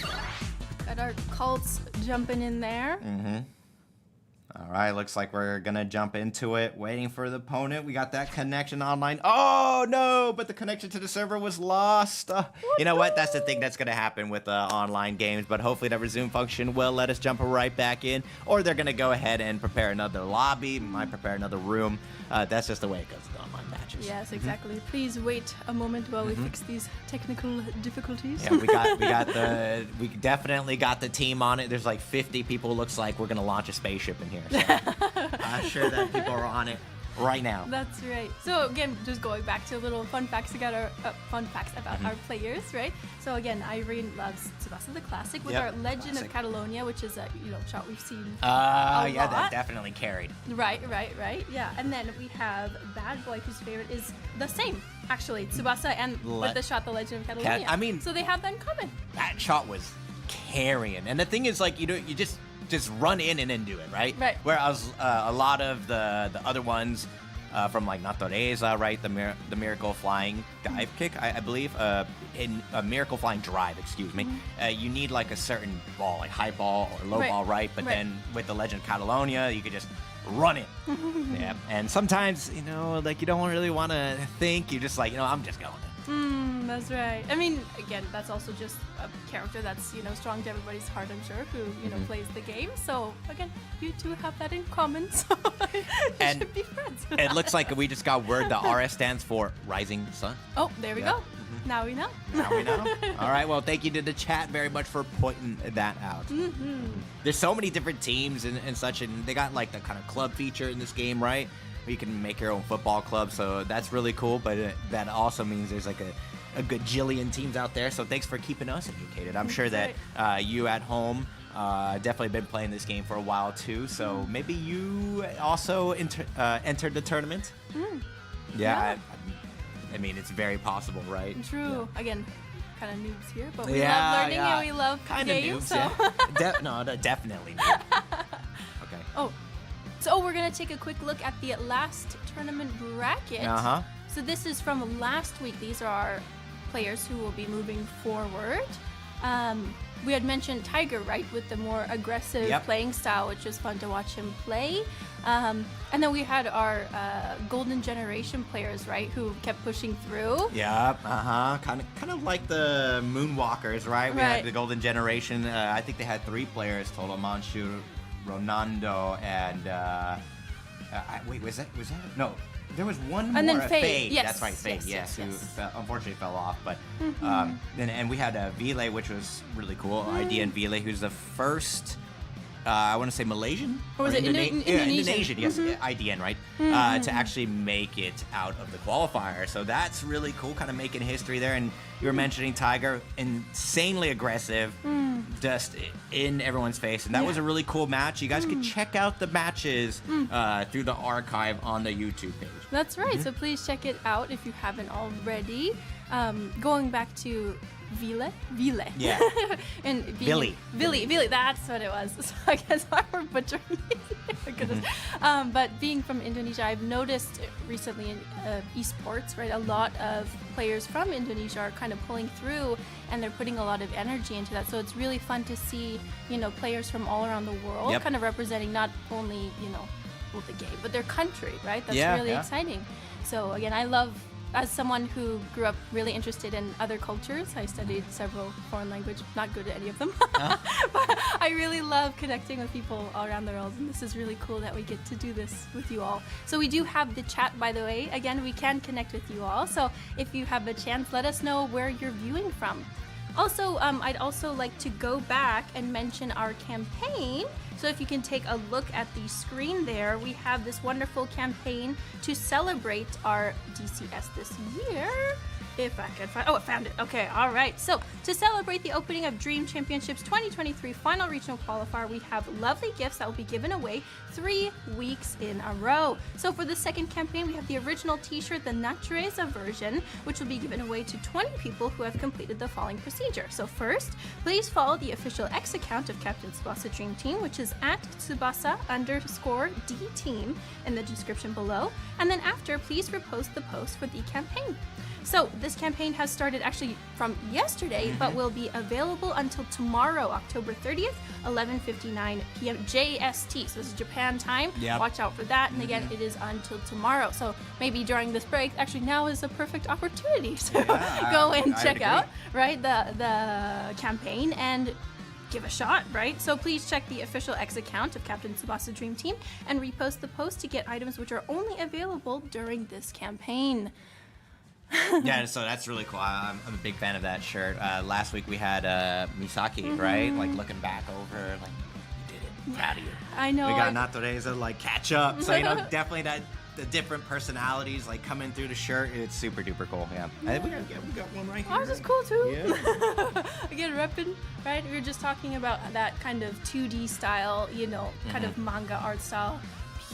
Got our cults jumping in there. All right, looks like we're going to jump into it. Waiting for the opponent. We got that connection online. Oh, no, but the connection to the server was lost. You know what? That's the thing that's going to happen with online games. But hopefully the resume function will let us jump right back in. Or they're going to go ahead and prepare another lobby. Might prepare another room. That's just the way it goes with online matches. Yes, exactly. Please wait a moment while we fix these technical difficulties. Yeah, we definitely got the team on it. There's like 50 people. Looks like we're gonna launch a spaceship in here. So I'm sure that people are on it right now. That's right. So again, just going back to little fun facts about our players, right? So again, Irene loves Tsubasa the Classic with our Legend of Catalonia, which is a shot we've seen. That definitely carried. Right. Yeah, and then we have BaDboy, whose favorite is the same, actually, Tsubasa, and with the shot, the Legend of Catalonia. So they have that in common. That shot was carrying, and the thing is, like, you just run in and then do it, right? Right. Whereas a lot of the other ones from like Natoreza, right? The Miracle Flying Dive Kick, I believe, in a Miracle Flying Drive, excuse me. You need like a certain ball, like high ball or low ball, right? But then with the Legend of Catalonia, you could just run it. Yeah. And sometimes, like you don't really want to think. You're just like, I'm just going. That's right. I mean, again, that's also just a character that's, strong to everybody's heart, I'm sure, who, plays the game. So, again, you two have that in common, so you should be friends. It looks like we just got word that RS stands for Rising Sun. Oh, there we go. Now we know. All right, well, thank you to the chat very much for pointing that out. There's so many different teams and such, and they got like the kind of club feature in this game, right? Where you can make your own football club, so that's really cool, but that also means there's like a gajillion teams out there, so thanks for keeping us educated. I'm sure that you at home definitely been playing this game for a while too, so maybe you also entered the tournament? Yeah. I mean, it's very possible, right? True. Yeah. Again, kind of noobs here, but we love learning and we love kind games. Of noobs, no, definitely noob. Okay. So we're going to take a quick look at the last tournament bracket. So this is from last week. These are our players who will be moving forward. we had mentioned Tiger, right, with the more aggressive playing style, which was fun to watch him play. And then we had our golden generation players, right, who kept pushing through. Yep, kind of like the Moonwalkers, right? We had the golden generation. I think they had 3 players total: Manshu, Ronaldo, and wait, was that no? There was one and more. Then Faye. Yes. That's right, Faye. Yes. Who unfortunately fell off. But and we had Vile, which was really cool. Irene Vile, who's the first. I want to say Malaysian? Or was it Indonesian? Indonesian, yes. IDN, right? To actually make it out of the qualifier. So that's really cool, kind of making history there. And you were mentioning Tiger, insanely aggressive, just in everyone's face. And that was a really cool match. You guys can check out the matches through the archive on the YouTube page. That's right. So please check it out if you haven't already. Going back to Vile. Yeah. And Billy, that's what it was. So I guess we're butchering it. But being from Indonesia, I've noticed recently in esports, right, a lot of players from Indonesia are kind of pulling through, and they're putting a lot of energy into that. So it's really fun to see, players from all around the world kind of representing not only, the game, but their country, right? That's really exciting. So again, I love, as someone who grew up really interested in other cultures, I studied several foreign languages, not good at any of them, but I really love connecting with people all around the world, and this is really cool that we get to do this with you all. So we do have the chat, by the way. Again, we can connect with you all, so if you have a chance, let us know where you're viewing from. Also, I'd also like to go back and mention our campaign. So if you can take a look at the screen there, we have this wonderful campaign to celebrate our DCS this year. If I can find, I found it. Okay, all right. So to celebrate the opening of Dream Championships 2023 Final Regional Qualifier, we have lovely gifts that will be given away 3 weeks in a row. So for the second campaign, we have the original T-shirt, the Natureza version, which will be given away to 20 people who have completed the following procedure. So first, please follow the official X account of Captain Tsubasa Dream Team, which is at Tsubasa_D Team in the description below. And then after, please repost the post for the campaign. So this campaign has started actually from yesterday, but will be available until tomorrow, October 30th, 11:59 p.m. JST. So this is Japan time. Watch out for that. And again, it is until tomorrow. So maybe during this break, actually now is a perfect opportunity to go and check out, right, the campaign and give a shot, right? So please check the official X account of Captain Tsubasa Dream Team and repost the post to get items which are only available during this campain. Yeah, so that's really cool. I'm a big fan of that shirt. Last week we had Misaki, right? Like looking back over, like, you did it. Proud of you. I know. We got Natureza, like, catch up. So, definitely the different personalities, like, coming through the shirt. It's super duper cool, yeah. I think we got one right here. Ours is cool, too. Yeah. Again, repping, right? We were just talking about that kind of 2D style, kind of manga art style.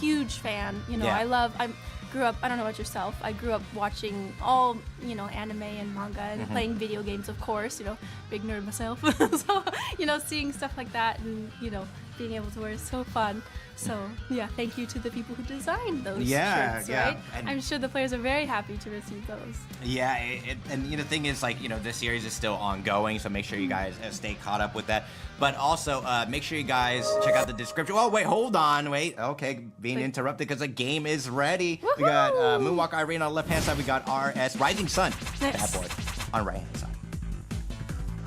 Huge fan. I grew up, I don't know about yourself, I grew up watching all, anime and manga and playing video games, of course, big nerd myself. So, seeing stuff like that and, being able to wear is so fun. So, yeah, thank you to the people who designed those shirts, right? And I'm sure the players are very happy to receive those. Yeah, and the thing is, like, this series is still ongoing, so make sure you guys stay caught up with that. But also, make sure you guys check out the description. Oh, wait, hold on, wait. Okay, being interrupted because the game is ready. Woohoo! We got Moonwalk Irene on the left-hand side. We got RS Rising Sun, BaDboy, on the right-hand side.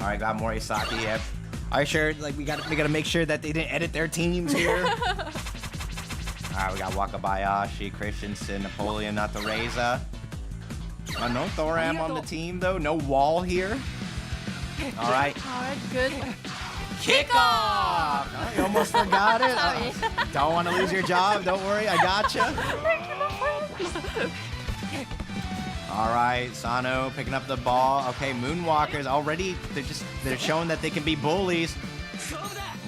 All right, got Morisaki. Yep. All right, sure. Like we gotta make sure that they didn't edit their teams here. All right, we got Wakabayashi, Christensen, Napoleon, Natureza. No Thoram on the team though. No Wall here. All right. All right, good. Kickoff! Oh, you almost forgot it. Sorry. Don't want to lose your job. Don't worry, I gotcha. All right, Sano picking up the ball. Okay, Moonwalkers already, they're showing that they can be bullies.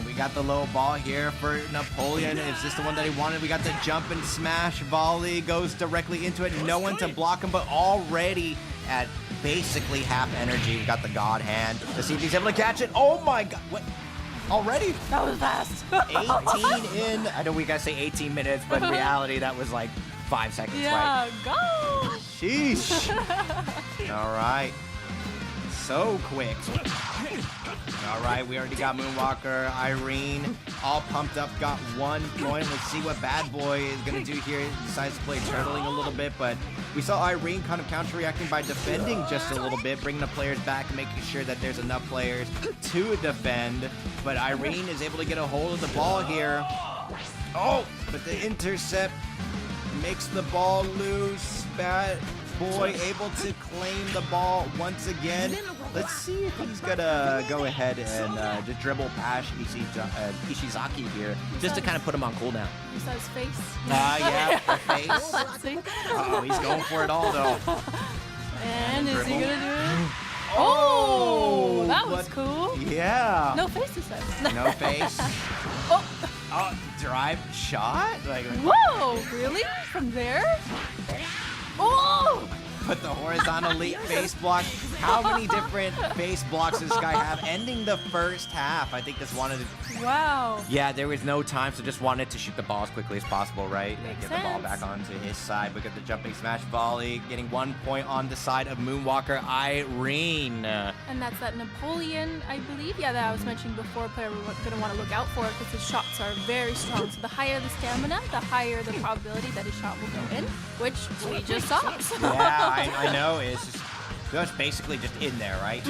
We got the low ball here for Napoleon. Is this the one that he wanted? We got the jump and smash volley, goes directly into it. No one to block him, but already at basically half energy. We got the God hand to see if he's able to catch it. Oh my God, what? Already? That was fast. 18 in. I know we gotta say 18 minutes, but in reality, that was like 5 seconds, right? Yeah, go! Sheesh. All right. so quick. All right, we already got Moonwalker, Irene, all pumped up, got 1 point. Let's see what BaDboy is going to do here. He decides to play turtling a little bit, but we saw Irene kind of counter-reacting by defending just a little bit, bringing the players back and making sure that there's enough players to defend. But Irene is able to get a hold of the ball here. Oh, but the intercept makes the ball loose. BaDboy able to claim the ball once again. Let's see if he's gonna go ahead and just dribble past Ishizaki here, just to kind of put him on cooldown. You saw his face? Yeah, the face. Let's see. Oh, he's going for it all though. And is he Dribble. gonna do it? Oh, that was but- cool. Yeah. No face this time. No face. Oh, Oh, drive shot? Like, whoa, really? From there? Oh! put the horizontal leap face block. How many different face blocks does this guy have? Ending the first half. I think this wanted to... Wow. Yeah, there was no time, so just wanted to shoot the ball as quickly as possible, right? And Makes get the ball sense. back onto his side. Look at the jumping smash volley, getting 1 point on the side of Moonwalker Irene. And that's that Napoleon, I believe. Yeah, that I was mentioning before, player we're going to want to look out for because his shots are very strong. So the higher the stamina, the higher the probability that his shot will go in, which we just saw. Yeah, I know. It's just basically just in there, right?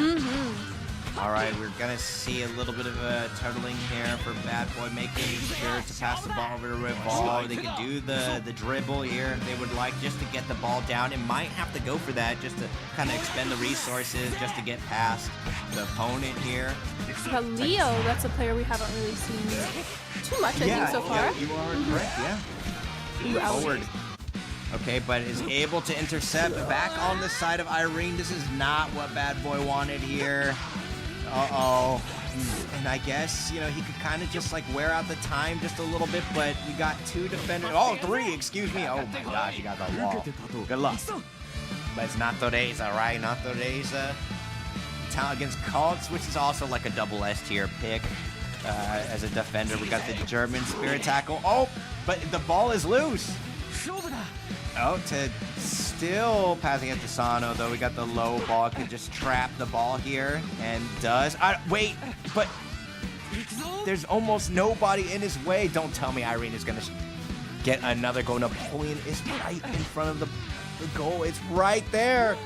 All right, we're gonna see a little bit of a turtling here for BaDboy, making sure to pass the ball over to Revolve. They can do the dribble here if they would like, just to get the ball down. It might have to go for that just to kind of expend the resources just to get past the opponent here. But Leo, that's a player we haven't really seen too much, I think, so far. Yeah, you are correct, yeah. Moving forward. Okay, but is able to intercept back on the side of Irene. This is not what BaDboy wanted here. Uh-oh. And I guess, you know, he could kind of just like wear out the time just a little bit, but we got 2 defenders. Oh, 3, excuse me. Oh my gosh, you got the wall. Good luck. But it's not Toreza, right? Not Toreza. Talent against Cults, which is also like a double S tier pick. As a defender, we got the German Spirit Tackle. Oh, but the ball is loose. Oh, to still passing it to Sano, though. We got the low ball. Could just trap the ball here, and does. Wait, but there's almost nobody in his way. Don't tell me Irene is going to get another goal. Napoleon is right in front of the goal. It's right there.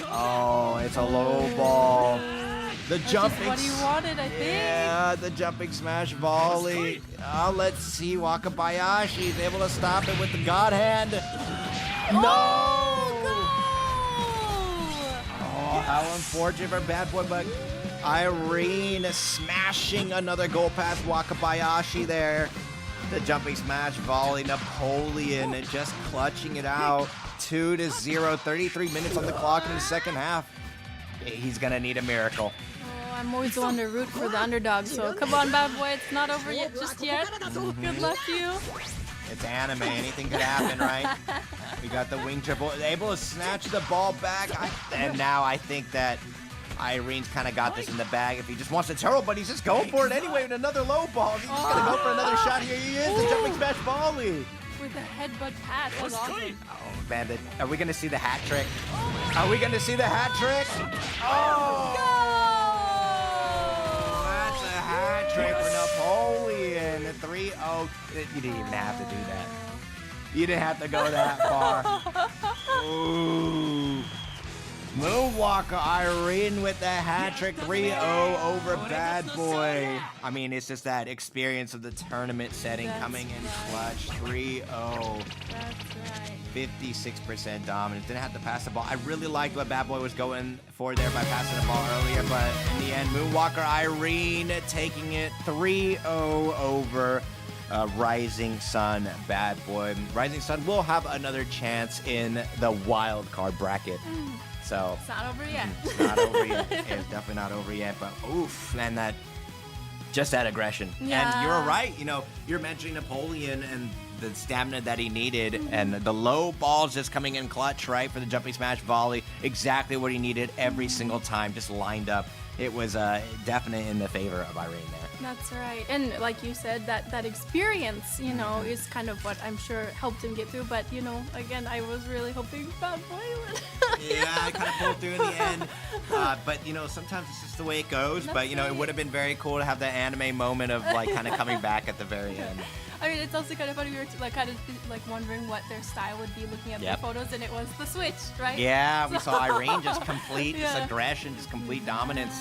Oh, it's a low ball. The jumping. That's just what he wanted, I think. Yeah, the jumping smash volley. Let's see. Wakabayashi is able to stop it with the God Hand. No! Oh, how unfortunate for BaDboy, but Irene smashing another goal past Wakabayashi there. The jumping smash volley. Napoleon just clutching it out. 2-0. 33 minutes on the clock in the second half. He's gonna need a miracle. I'm always the one to root for the underdog, so come on, BaDboy, it's not over yet, just yet. Good luck to you. It's anime. Anything could happen, right? We got the wing triple. Able to snatch the ball back. And now I think that Irene's kind of got this in the bag if he just wants to turtle, but he's just going for it anyway with another low ball. He's just going to go for another shot. Here he is, the jumping smash volley. With a headbutt pass, that was awesome. Oh, man. Are we going to see the hat trick? Are we going to see the hat trick? Oh! That's a hat trick for Napoleon. 3-0. You didn't even have to do that. You didn't have to go that far. Ooh. Moonwalker Irene with the hat trick. 3-0 over BaDboy. I mean, it's just that experience of the tournament setting coming in clutch. 3-0. That's right. 56% dominance. Didn't have to pass the ball. I really liked what BaDboy was going for there by passing the ball earlier, but in the end, Moonwalker Irene taking it 3-0 over Rising Sun BaDboy. Rising Sun will have another chance in the wild card bracket. So It's not over yet. it's not over yet. It's definitely not over yet, but oof, man, that aggression. Yeah. And you're right, you know, you're mentioning Napoleon and the stamina that he needed, and the low balls just coming in clutch, right, for the jumping smash volley. Exactly what he needed every single time, just lined up it was definite in the favor of Irene there. That's right. And like you said, that experience, is kind of what I'm sure helped him get through. But, again, I was really hoping BaDboy would. Yeah, I kind of pulled through in the end. But, sometimes it's just the way it goes. That's but, right. it would have been very cool to have that anime moment of, like, kind of coming back at the very end. I mean, it's also kind of funny. We were wondering what their style would be looking at their photos, and it was the switch, right? Yeah, we saw Irene just complete this aggression, just complete dominance.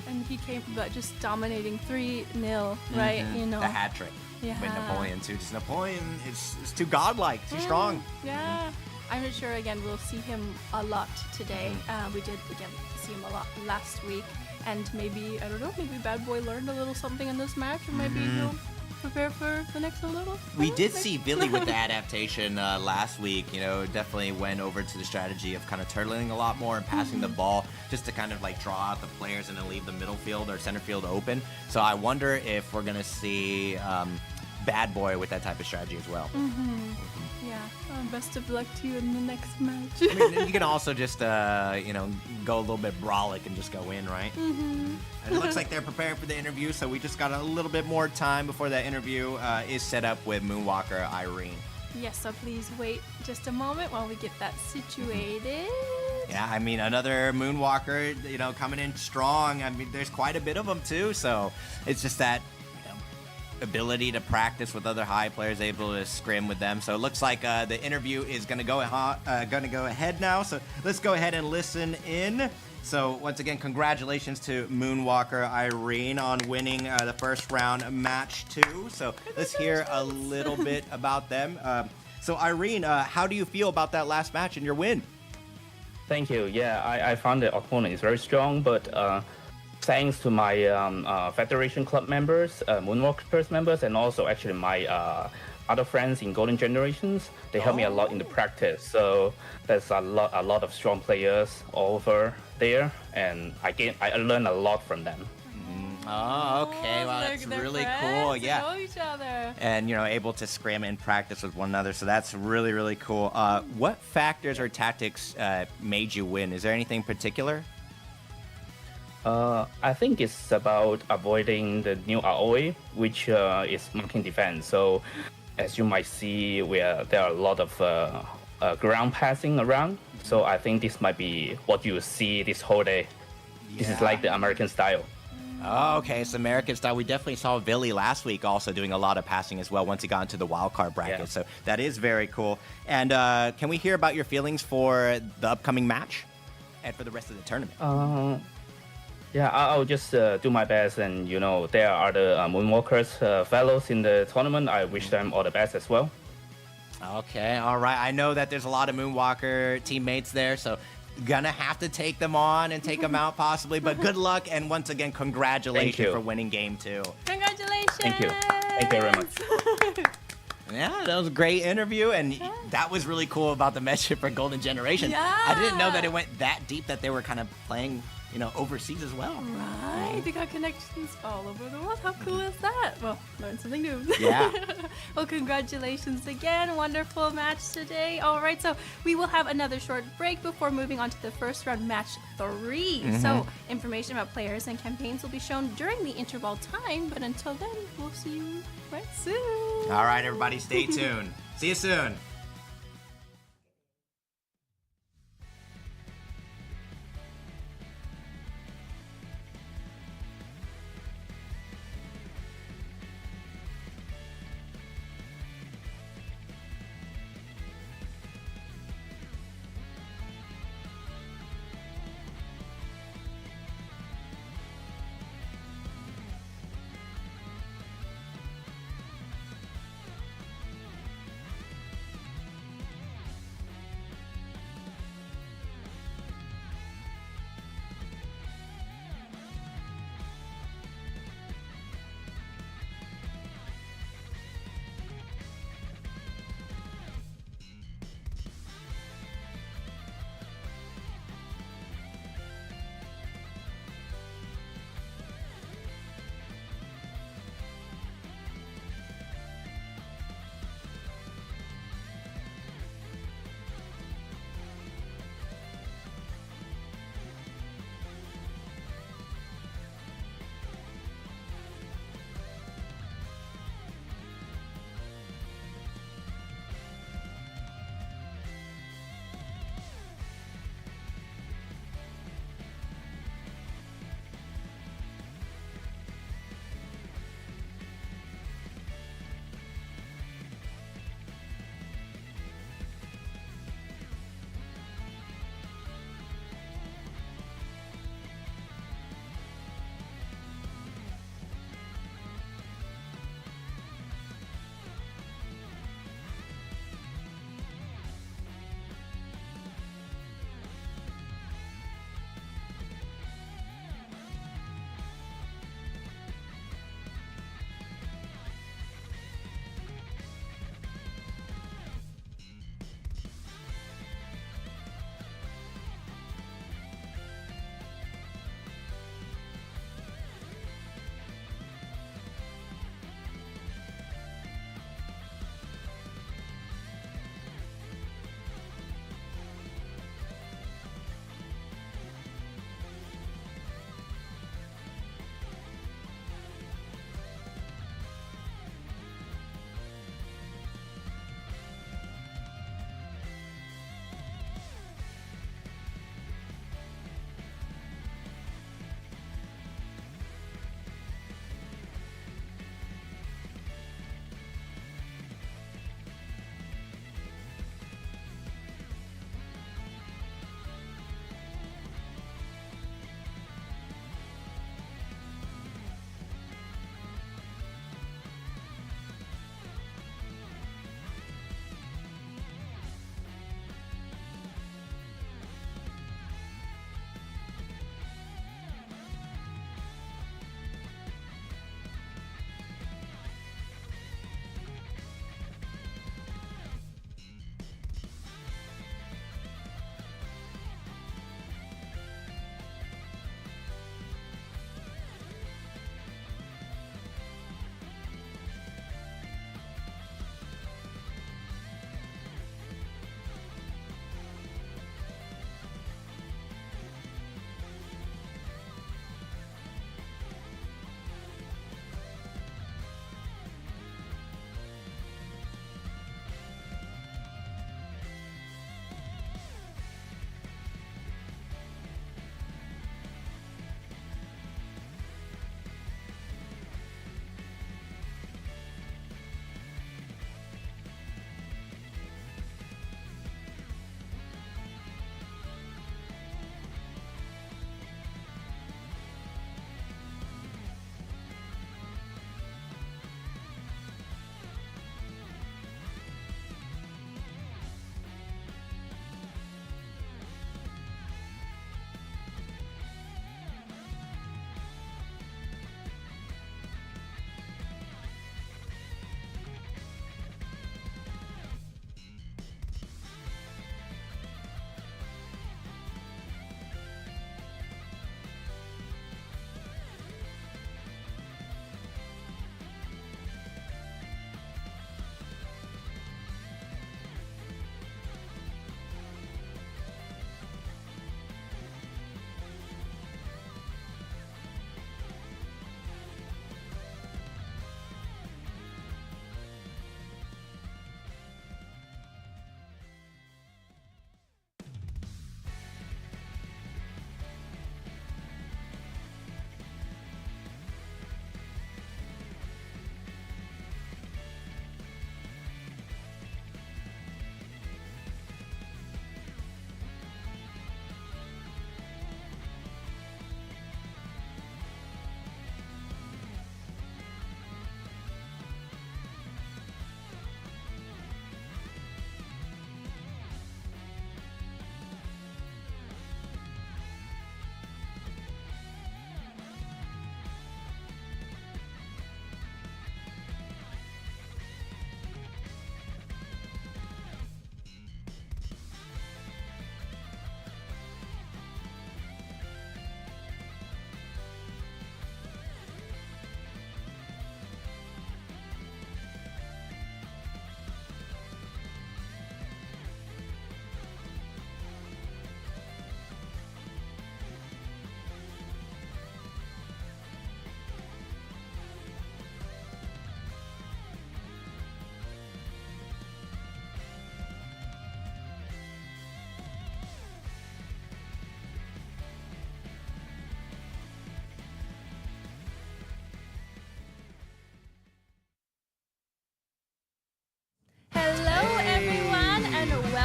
And he came just dominating 3-0, right? The hat trick Yeah. with Napoleon too. Just Napoleon is too godlike, too strong. Yeah. I'm sure again we'll see him a lot today. We did again see him a lot last week, and maybe I don't know, maybe BaDboy learned a little something in this match, or maybe he'll prepare for the next one a little. We did see Billy with the adaptation last week. Definitely went over to the strategy of kind of turtling a lot more and passing the ball just to kind of like draw out the players and then leave the middle field or center field open. So I wonder if we're going to see BaDboy with that type of strategy as well. Yeah. Best of luck to you in the next match. I mean, you can also just, go a little bit brolic and just go in, right? And it looks like they're preparing for the interview, so we just got a little bit more time before that interview is set up with Moonwalker Irene. Yes, so please wait just a moment while we get that situated. Yeah, I mean, another Moonwalker, coming in strong. I mean, there's quite a bit of them, too, so it's just that ability to practice with other high players, able to scrim with them. So it looks like the interview is going to go ahead now. So let's go ahead and listen in. So once again, congratulations to Moonwalker Irene on winning the first round match 2. So let's hear a little bit about them. So Irene, how do you feel about that last match and your win? Thank you. Yeah, I found the opponent is very strong, but thanks to my Federation Club members, Moonwalkers members, and also actually my other friends in Golden Generations, they helped me a lot in the practice. So there's a lot of strong players over there, and I learned a lot from them. Oh, okay. Wow, that's they're really friends, cool. they Yeah. know each other. And, able to scrim and practice with one another. So that's really, really cool. What factors or tactics made you win? Is there anything particular? I think it's about avoiding the new ROA, which is marking defense. So as you might see, there are a lot of ground passing around. So I think this might be what you see this whole day. This is like the American style. Oh, okay, it's American style. We definitely saw Billy last week also doing a lot of passing as well once he got into the wild card bracket. Yeah. So that is very cool. And can we hear about your feelings for the upcoming match and for the rest of the tournament? Yeah, I'll just do my best, and there are the Moonwalkers fellows in the tournament. I wish them all the best as well. Okay, all right. I know that there's a lot of Moonwalker teammates there, so gonna have to take them on and take them out possibly. But good luck, and once again, congratulations for winning game 2. Congratulations! Thank you. Thank you very much. Yeah, that was a great interview, and that was really cool about the matchup for Golden Generation. Yeah. I didn't know that it went that deep, that they were kind of playing, overseas as well. Right, they got connections all over the world. How cool is that? Well, learned something new. Yeah. Well, congratulations again. Wonderful match today. All right, so we will have another short break before moving on to the first round, match 3. So information about players and campaigns will be shown during the interval time, but until then, we'll see you right soon. All right, everybody, stay tuned. See you soon.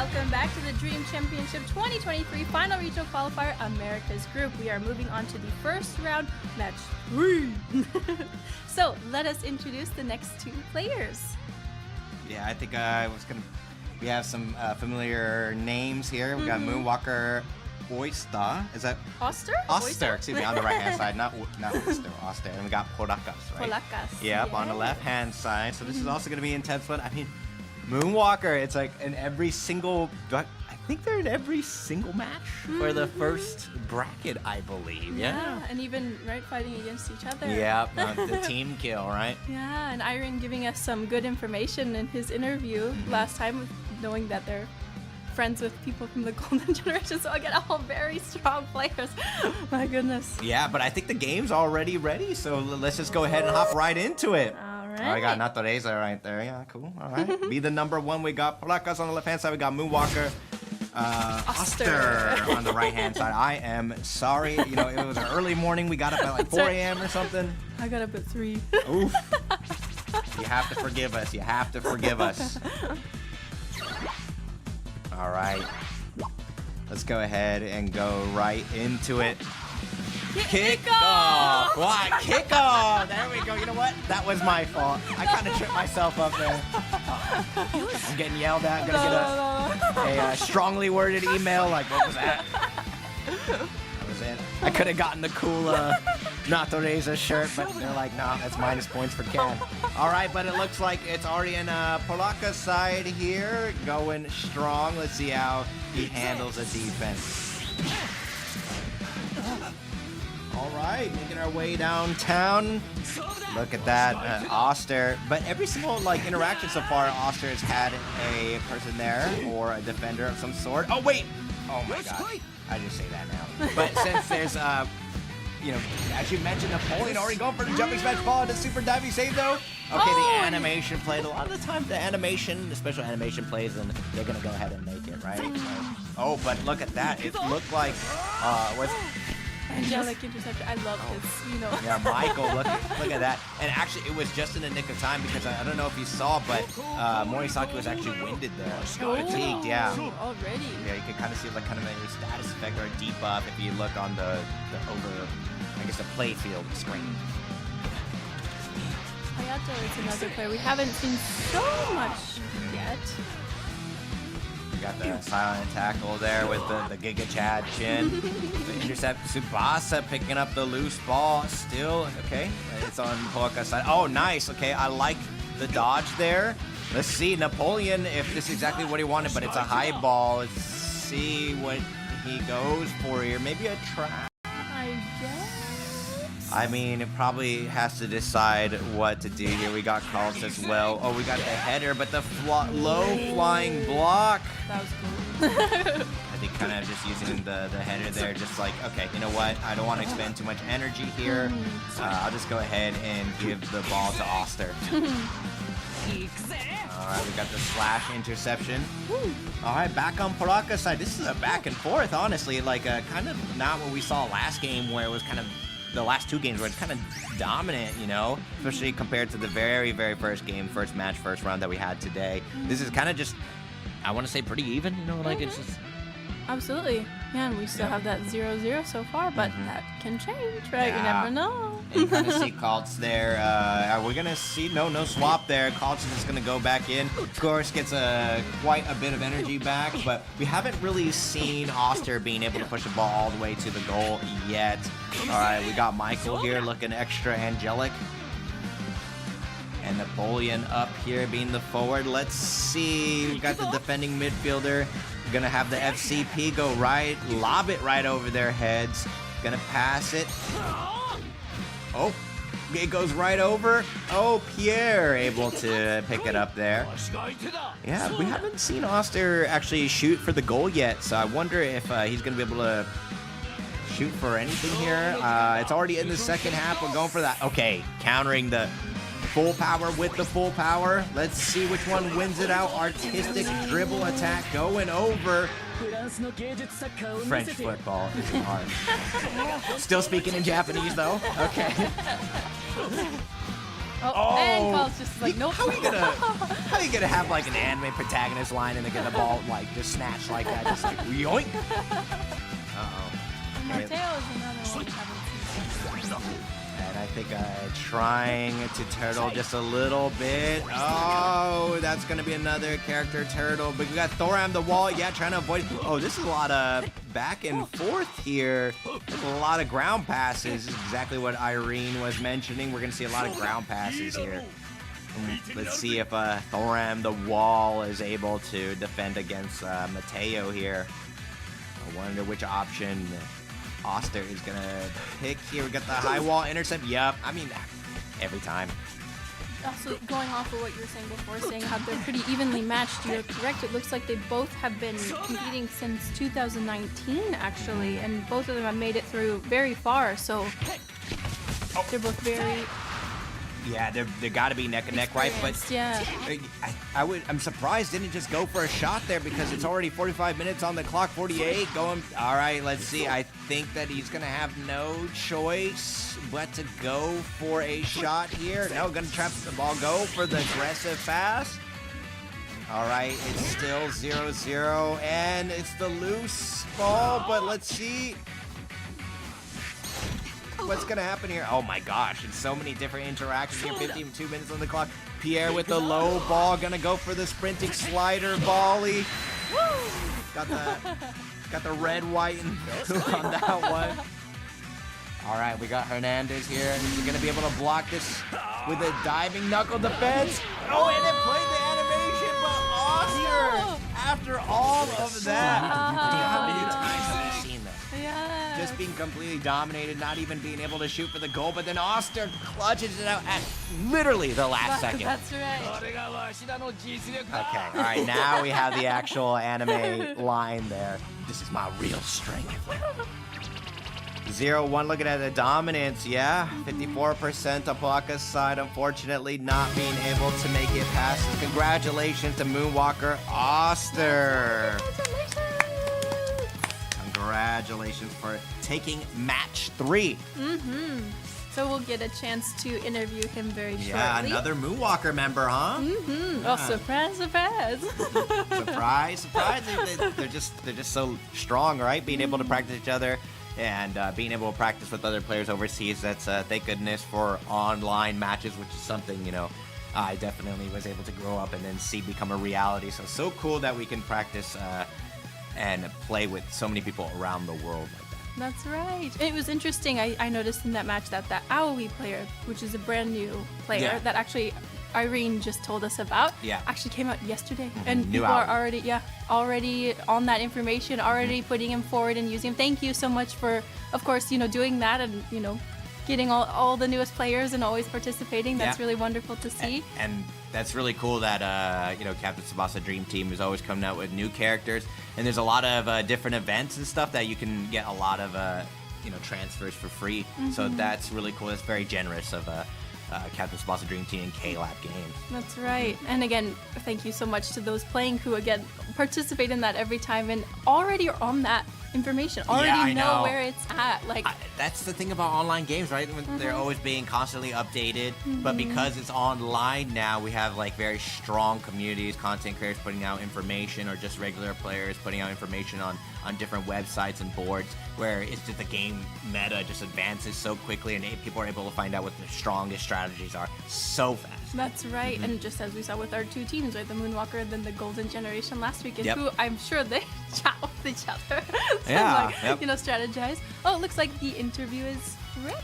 Welcome back to the Dream Championship 2023 Final Regional Qualifier Americas Group. We are moving on to the first round, match 3. So let us introduce the next 2 players. Yeah, I think we have some familiar names here. We got Moonwalker Oster. Is that Oster? Oster? Excuse me, on the right hand side, not Oster, Oster. And we got Polakas, right? Polakas. Yep, on the left hand side. So this is also going to be intense one. I mean, Moonwalker, it's like in every single. I think they're in every single match for the first bracket, I believe. Yeah. And even fighting against each other. Yep, the team kill, right? Yeah, and Irene giving us some good information in his interview last time, knowing that they're friends with people from the golden generation, so again, all very strong players. My goodness. Yeah, but I think the game's already ready, so let's just go ahead and hop right into it. All right. I got Natoreza right there. Yeah, cool. All right. Be the number 1. We got Polakas on the left hand side. We got Moonwalker. Oster on the right hand side. I am sorry. You know, it was an early morning. We got up at like 4 a.m. or something. I got up at 3. Oof. You have to forgive us. You have to forgive us. All right. Let's go ahead and go right into it. Kick off! What? Kick off! There we go. You know what? That was my fault. I kind of tripped myself up there. I'm getting yelled at. I'm gonna get a strongly worded email. Like, what was that? That was it. I could have gotten the cool Natoreza shirt, but they're like, nah, that's minus points for Ken. All right, but it looks like it's already in Polaka's side here, going strong. Let's see how he handles the defense. All right, making our way downtown. Look at that, Oster. But every single interaction so far, Oster has had a person there or a defender of some sort. Oh wait! Oh my god! I just say that now. But since there's as you mentioned, Napoleon already going for the jumping smash ball. The super diving save though. Okay, the animation played. A lot of the time, the special animation plays, and they're gonna go ahead and make it right. So, but look at that! It looked like Angelic interception. I love this, Yeah, Michael, look at that. And actually, it was just in the nick of time because I don't know if you saw, but Morisaki was actually winded there. Fatigued, yeah. Already. Yeah, you can kind of see kind of a status effect or a debuff if you look on the play field screen. Hayato is another player we haven't seen so much yet. Got the silent tackle there with the Giga Chad chin. The intercept. Tsubasa picking up the loose ball. Still, okay. It's on Polaka's side. Oh, nice. Okay, I like the dodge there. Let's see, Napoleon, if this is exactly what he wanted, but it's a high ball. Let's see what he goes for here. Maybe a trap. I guess. I mean, it probably has to decide what to do here. We got calls as well. Oh, we got the header, but the low flying block. That was cool. I think kind of just using the header there, just like, okay, you know what? I don't want to expend too much energy here. I'll just go ahead and give the ball to Oster. All right, we got the slash interception. All right, back on Polaka's side. This is a back and forth, honestly. Like, kind of not what we saw last game where it was kind of the last 2 games where it's kind of dominant, especially compared to the very, very first match, first round that we had today. This is kind of just, I want to say pretty even, it's just... Absolutely. Yeah, and we still have that 0-0 so far, but that can change, right? Yeah. You never know. And you kind of see Kaltz there. We're going to see, no swap there. Kaltz is just going to go back in. Of course, gets quite a bit of energy back, but we haven't really seen Oster being able to push the ball all the way to the goal yet. All right, we got Michael here looking extra angelic. And Napoleon up here being the forward. Let's see. We've got the defending midfielder. Gonna have the FCP go right, lob it right over their heads. Gonna pass it. Oh, it goes right over. Oh, Pierre able to pick it up there. Yeah, we haven't seen Oster actually shoot for the goal yet, so I wonder if he's gonna be able to shoot for anything here. It's already in the second half. We're going for that. Okay, countering the full power with the full power. Let's see which one wins it out. Artistic dribble attack going over. French football isn't hard. Still speaking in Japanese though. Okay. And Carl's just like, nope. How are you gonna have like an anime protagonist line and they get the ball like just snatched like that, just like yoink? Mateo is another one we haven't seen. And I think trying to turtle just a little bit. Oh, that's gonna be another character turtle. But we got Thoram the wall. Yeah, trying to avoid. Oh, this is a lot of back and forth here. A lot of ground passes. This is exactly what Irene was mentioning. We're gonna see a lot of ground passes here. Let's see if Thoram the wall is able to defend against Mateo here. I wonder which option Oster is gonna pick here. We got the high wall intercept. Yep. I mean, every time. Also, going off of what you were saying before, saying how they're pretty evenly matched, you're correct. It looks like they both have been competing since 2019, actually, and both of them have made it through very far. So they're both very. Yeah, they got to be neck and neck, right? But yeah, I'm surprised didn't just go for a shot there because it's already 45 minutes on the clock. 48 going. All right, let's see. I think that he's gonna have no choice but to go for a shot here. No, gonna trap the ball. Go for the aggressive pass. All right, it's still 0-0, and it's the loose ball. But let's see what's gonna happen here. Oh my gosh, it's so many different interactions here. 52 minutes on the clock. Pierre with the low ball, gonna go for the sprinting slider volley. Got the red, white, and blue on that one. All right, we got Hernandez here, and he's gonna be able to block this with a diving knuckle defense. Oh, and it played the animation, but Oster, after all of that, how many times have we seen that? yeah. Just being completely dominated, not even being able to shoot for the goal, but then Oster clutches it out at literally the last second. That's right. Okay, all right, now we have the actual anime line there. This is my real strength. 0-1 looking at the dominance, yeah. 54% on Polakas' side, unfortunately not being able to make it past. Congratulations to Moonwalker Oster. Congratulations for taking match 3. So we'll get a chance to interview him very shortly. Yeah, another Moonwalker member, huh? Oh, surprise, surprise. Surprise, surprise. They're just so strong, right? Being able to practice each other and being able to practice with other players overseas. That's thank goodness for online matches, which is something, you know, I definitely was able to grow up and then see become a reality. So cool that we can practice and play with so many people around the world like that. That's right. It was interesting. I noticed in that match that Aoi player, which is a brand new player that actually Irene just told us about, actually came out yesterday. And New people are Aoi. already on that information, already putting him forward and using him. Thank you so much for, of course, you know, doing that and, you know, getting all the newest players and always participating. That's really wonderful to see. And that's really cool that, you know, Captain Tsubasa Dream Team is always coming out with new characters. And there's a lot of different events and stuff that you can get a lot of, you know, transfers for free. So that's really cool. That's very generous of Captain Tsubasa Dream Team and K-Lab Games. That's right. And again, thank you so much to those playing who, again, participate in that every time and already are on that information, already know where it's at. Like that's the thing about online games, right? They're always being constantly updated, but because it's online now, we have like very strong communities, content creators putting out information, or just regular players putting out information on different websites and boards, where it's just the game meta just advances so quickly, and people are able to find out what the strongest strategies are so fast. That's right. And just as we saw with our two teams, right, the Moonwalker and then the Golden Generation last weekend, who I'm sure they chat with each other. So you know, strategize. Oh, it looks like the interview is ready.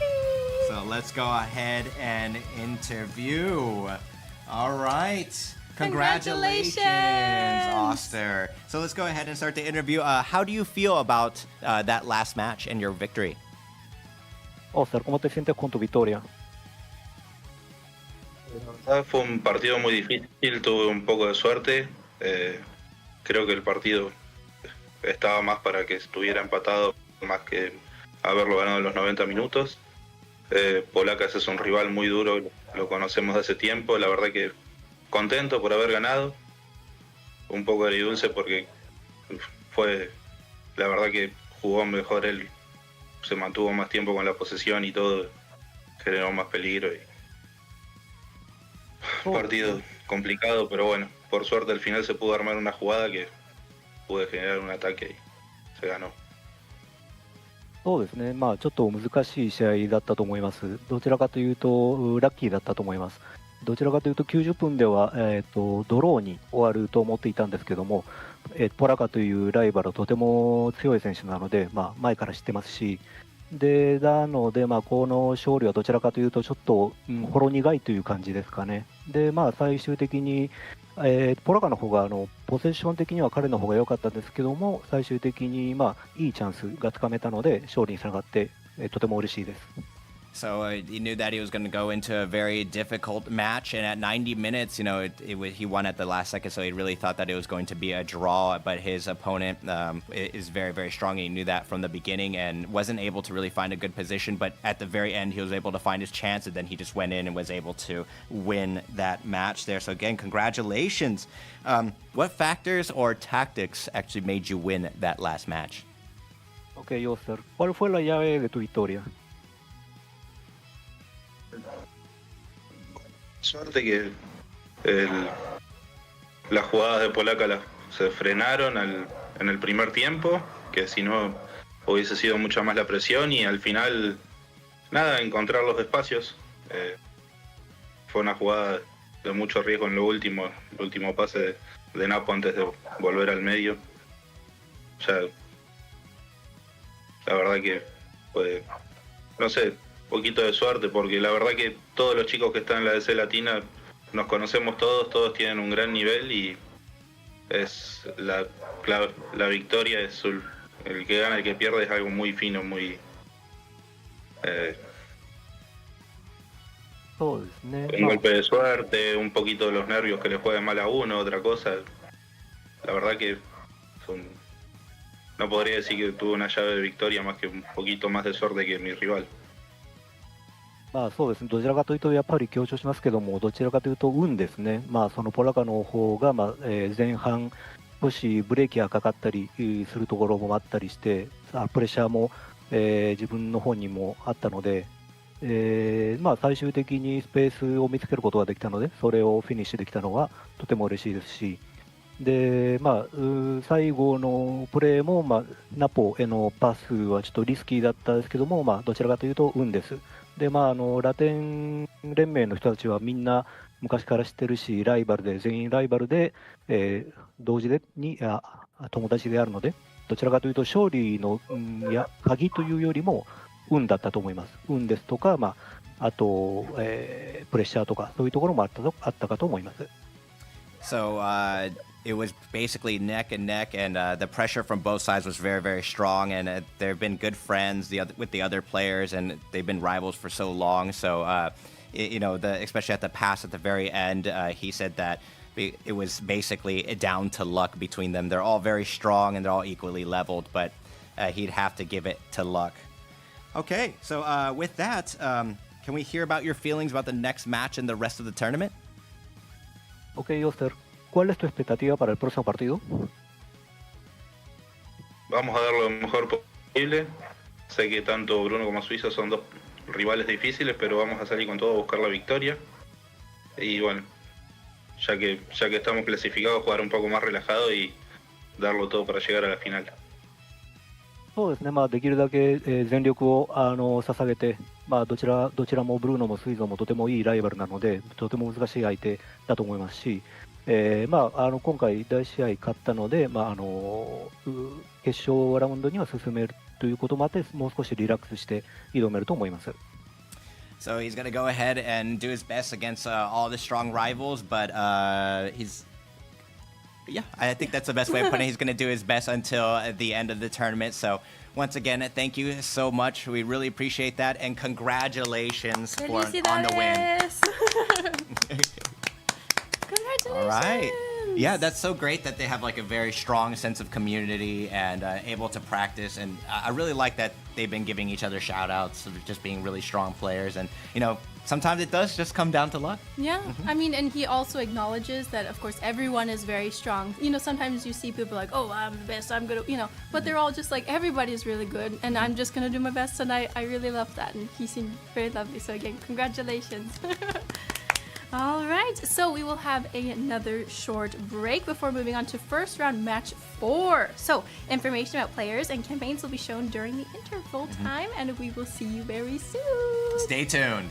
So let's go ahead and interview. All right. Congratulations, Oster. So let's go ahead and start the interview. How do you feel about that last match and your victory? Oster, ¿cómo te sientes con tu victoria? La verdad fue un partido muy difícil, tuve un poco de suerte. Creo que el partido estaba más para que estuviera empatado más que haberlo ganado en los 90 minutos. Polakas es un rival muy duro, lo conocemos de hace tiempo. La verdad que contento por haber ganado. Un poco agridulce porque fue, la verdad que jugó mejor él, se mantuvo más tiempo con la posesión y todo, generó más peligro. partido complicado, pero bueno, por suerte al final se pudo armar una jugada que pude generar un ataque y se ganó. そうですね、ちょっと難しい試合だったと思います。どちらかというと、ラッキーだったと思います。どちらかというと、90分では、ドローに終わると思っていたんですけども、ポラカというライバルはとても強い選手なので、前から知ってますし、なので、この勝利はどちらかというと、ちょっと、ほろ苦いという感じですかね。で、最終的に、ポラカの方がポゼッション的には彼の方が良かったんですけども、最終的に、いいチャンスがつかめたので、勝利につながって、とても嬉しいです。So he knew that he was going to go into a very difficult match, and at 90 minutes, he won at the last second, so he really thought that it was going to be a draw, but his opponent is very, very strong. He knew that from the beginning and wasn't able to really find a good position, but at the very end, he was able to find his chance, and then he just went in and was able to win that match there. So again, congratulations. What factors or tactics actually made you win that last match? Okay, Oster, ¿cuál fue la llave de tu victoria? Suerte que las jugadas de Polakas se frenaron en el primer tiempo, que si no hubiese sido mucha más la presión, y al final, nada, encontrar los espacios. Fue una jugada de mucho riesgo en el último pase de Napo antes de volver al medio. Ya, la verdad que fue, no sé, poquito de suerte, porque la verdad que todos los chicos que están en la DC Latina nos conocemos todos tienen un gran nivel, y es la victoria es el que gana, el que pierde es algo muy fino, muy そうですね。un golpe de suerte, un poquito de los nervios que le juegan mal a uno, otra cosa. La verdad que no podría decir que tuve una llave de victoria más que un poquito más de suerte que mi rival. そうですね、どちらかというと、やっぱり強調しますけども、どちらかというと、運ですね、そのポラカの方が、前半、少しブレーキがかかったりするところもあったりして、プレッシャーも、自分の方にもあったので、最終的にスペースを見つけることができたので、それをフィニッシュできたのはとても嬉しいですし、で最後のプレーも、ナポへのパスはちょっとリスキーだったんですけども、どちらかというと運です。でラテン連盟の人たちはみんな昔から知ってるし、ライバルで、全員ライバルで、同時に友達であるので、どちらかというと勝利の鍵というよりも運だったと思います。運ですとか、あと、プレッシャーとかそういうところもあったかと思います。So it was basically neck and neck, and the pressure from both sides was very, very strong, and they've been good friends with the other players, and they've been rivals for so long. So, especially at the pass at the very end, he said that it was basically down to luck between them. They're all very strong, and they're all equally leveled, but he'd have to give it to luck. Okay, so with that, can we hear about your feelings about the next match and the rest of the tournament? Okay, Oster, ¿cuál es tu expectativa para el próximo partido? Vamos a dar lo mejor posible. Sé que tanto Bruno como Suizo son dos rivales difíciles, pero vamos a salir con todo a buscar la victoria. Y bueno, ya que estamos clasificados, jugar un poco más relajado y darlo todo para llegar a la final. そうですね、できるだけ、全力を捧げて、どちらもブルーノもスイゾもとてもいいライバルなので、とても難しい相手だと思いますし、今回、第1試合勝ったので、決勝ラウンドには進めるということもあって、もう少しリラックスして挑めると思います。So he's going to go ahead and do his best against all the strong rivals, but yeah, I think that's the best way of putting it. He's going to do his best until the end of the tournament. So once again, thank you so much. We really appreciate that, and congratulations on the win. Congratulations. All right. Yeah, that's so great that they have like a very strong sense of community and able to practice. And I really like that they've been giving each other shout outs of just being really strong players. And, sometimes it does just come down to luck. Yeah, I mean, and he also acknowledges that, of course, everyone is very strong. Sometimes you see people like, oh, I'm the best, I'm good, but they're all just like, everybody's really good, and I'm just going to do my best, and I really love that, and he seemed very lovely. So again, congratulations. All right, so we will have another short break before moving on to first round match 4. So information about players and campaigns will be shown during the interval time, and we will see you very soon. Stay tuned.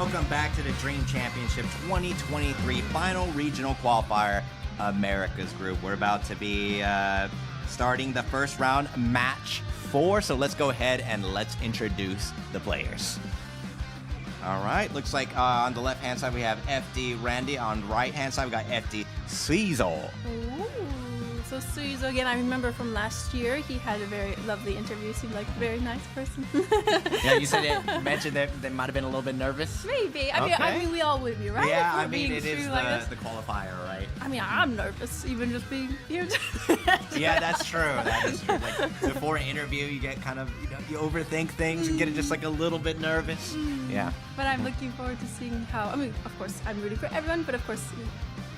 welcome back to the Dream Championship 2023 Final Regional Qualifier Americas Group. We're about to be starting the first round, match 4. So let's go ahead and let's introduce the players. All right, looks like on the left-hand side we have FD Randy. On the right-hand side we got FD Suizo. Ooh, so Suizo again, I remember from last year, he had a very lovely interview. Seemed like a very nice person. Yeah, you mentioned that they might have been a little bit nervous. Maybe. I mean, we all would be, right? Yeah, If we're I mean, being it is true like this. the qualifier, right? I mean, I'm nervous, even just being here. Yeah, that's true. That is true. Like before an interview, you get kind of, you overthink things and get just like a little bit nervous. Yeah. But I'm looking forward to seeing how. I mean, of course, I'm rooting for everyone, but of course,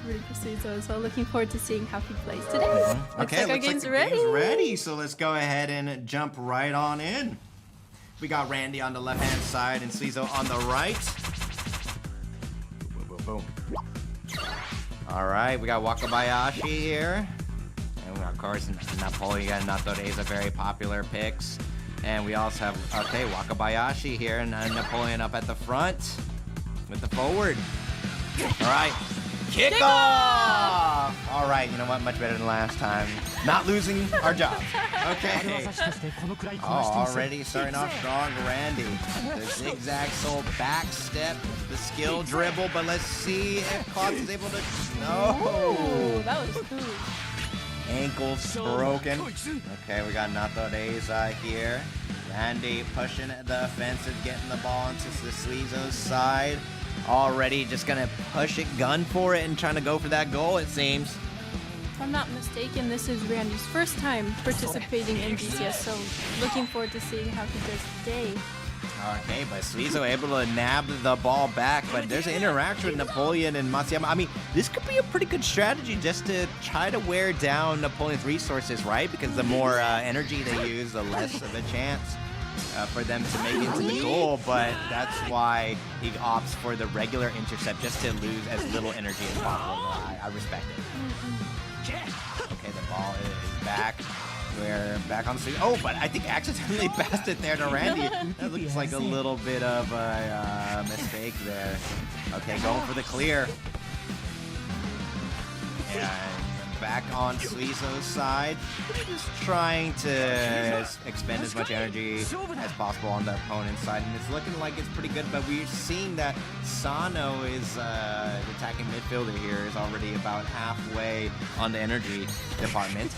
rooting for Suizo as well. Looking forward to seeing how he plays today. Looks like our game's ready. Game's ready. So let's go ahead and jump right on in. We got Randy on the left-hand side and Suizo on the right. Boom, boom, boom. All right, we got Wakabayashi here. And of course, Napoleon and Natoreza, very popular picks. And we also have, Wakabayashi here and Napoleon up at the front with the forward. All right, kick off! All right, you know what? Much better than last time. Not losing our job. Okay. Oh, already starting off strong, Randy. The zigzag soul back step, the skill dribble, but let's see if Klox is able to. No. Ooh, that was cool. Ankles broken. Okay, we got Natoreza here. Randy pushing the offensive, getting the ball into the Suizo's side. Already just gonna push it, gun for it, and trying to go for that goal, it seems. If I'm not mistaken, this is Randy's first time participating in GCS, so looking forward to seeing how he does today. Okay, but Suizo able to nab the ball back, but there's an interaction with Napoleon and Matsuyama. I mean, this could be a pretty good strategy just to try to wear down Napoleon's resources, right? Because the more energy they use, the less of a chance for them to make it to the goal, but that's why he opts for the regular intercept just to lose as little energy as possible. I respect it. Okay, the ball is back. We're back on the street. Oh, but I think accidentally passed it there to Randy. That looks like a little bit of a mistake there. Okay, going for the clear. And back on Suizo's side. Just trying to expend as much energy as possible on the opponent's side. And it's looking like it's pretty good, but we're seeing that Sano is, the attacking midfielder here, is already about halfway on the energy department.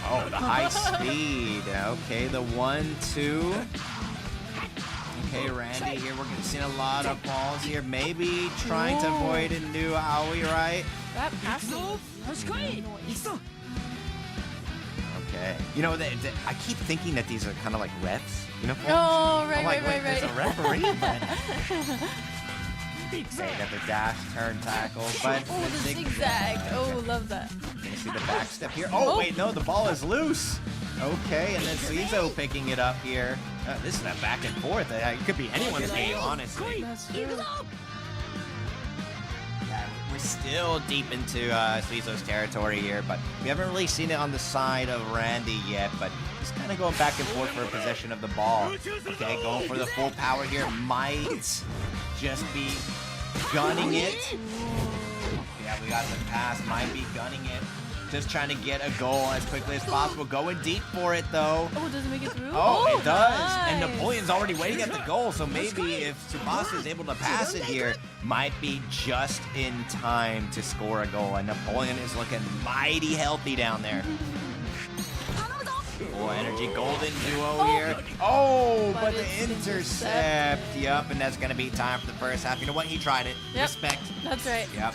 Oh, the high speed. Okay, the 1-2. Okay, Randy here. We're seeing a lot of balls here. Maybe trying to avoid a new Aoi, right? That passing was noise. Okay. You know, I keep thinking that these are kind of like refs. You know? Oh, right, I'm like, right. There's a referee. Okay, got the dash turn tackle, but Oh, the zigzag. Oh, love that. You see the back step here. Oh, wait, no, the ball is loose. Okay, and then Suizo picking it up here. This is a back and forth. It could be anyone's game, honestly. That's true. Yeah, we're still deep into Suizo's territory here, but we haven't really seen it on the side of Randy yet, but just kind of going back and forth for possession of the ball. Okay, going for the full power here. Might just be gunning it. Yeah, we got the pass. Might be gunning it. Just trying to get a goal as quickly as possible. Going deep for it, though. Oh, does it make it through? Oh, it does. Nice. And Napoleon's already waiting at the goal, so maybe if Tsubasa is able to pass it here, might be just in time to score a goal. And Napoleon is looking mighty healthy down there. Oh, energy golden duo here. Oh, but the intercept. Yep, and that's going to be time for the first half. You know what? He tried it. Yep. Respect. That's right. Yep.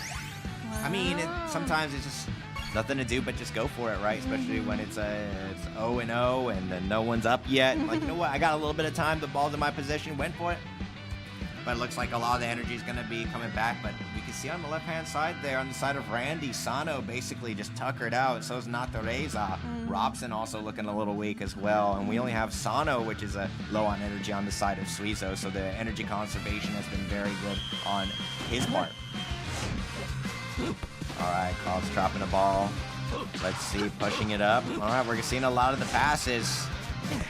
I mean, sometimes it's just nothing to do but just go for it, right? Especially when it's 0-0 and then no one's up yet. Like, you know what? I got a little bit of time. The ball's in my possession. Went for it. But it looks like a lot of the energy is going to be coming back. But we can see on the left-hand side there, on the side of Randy, Sano basically just tuckered out. So is Natoreza. Robson also looking a little weak as well. And we only have Sano, which is low on energy on the side of Suizo. So the energy conservation has been very good on his part. All right, Carl's dropping the ball. Let's see, pushing it up. All right, we're seeing a lot of the passes.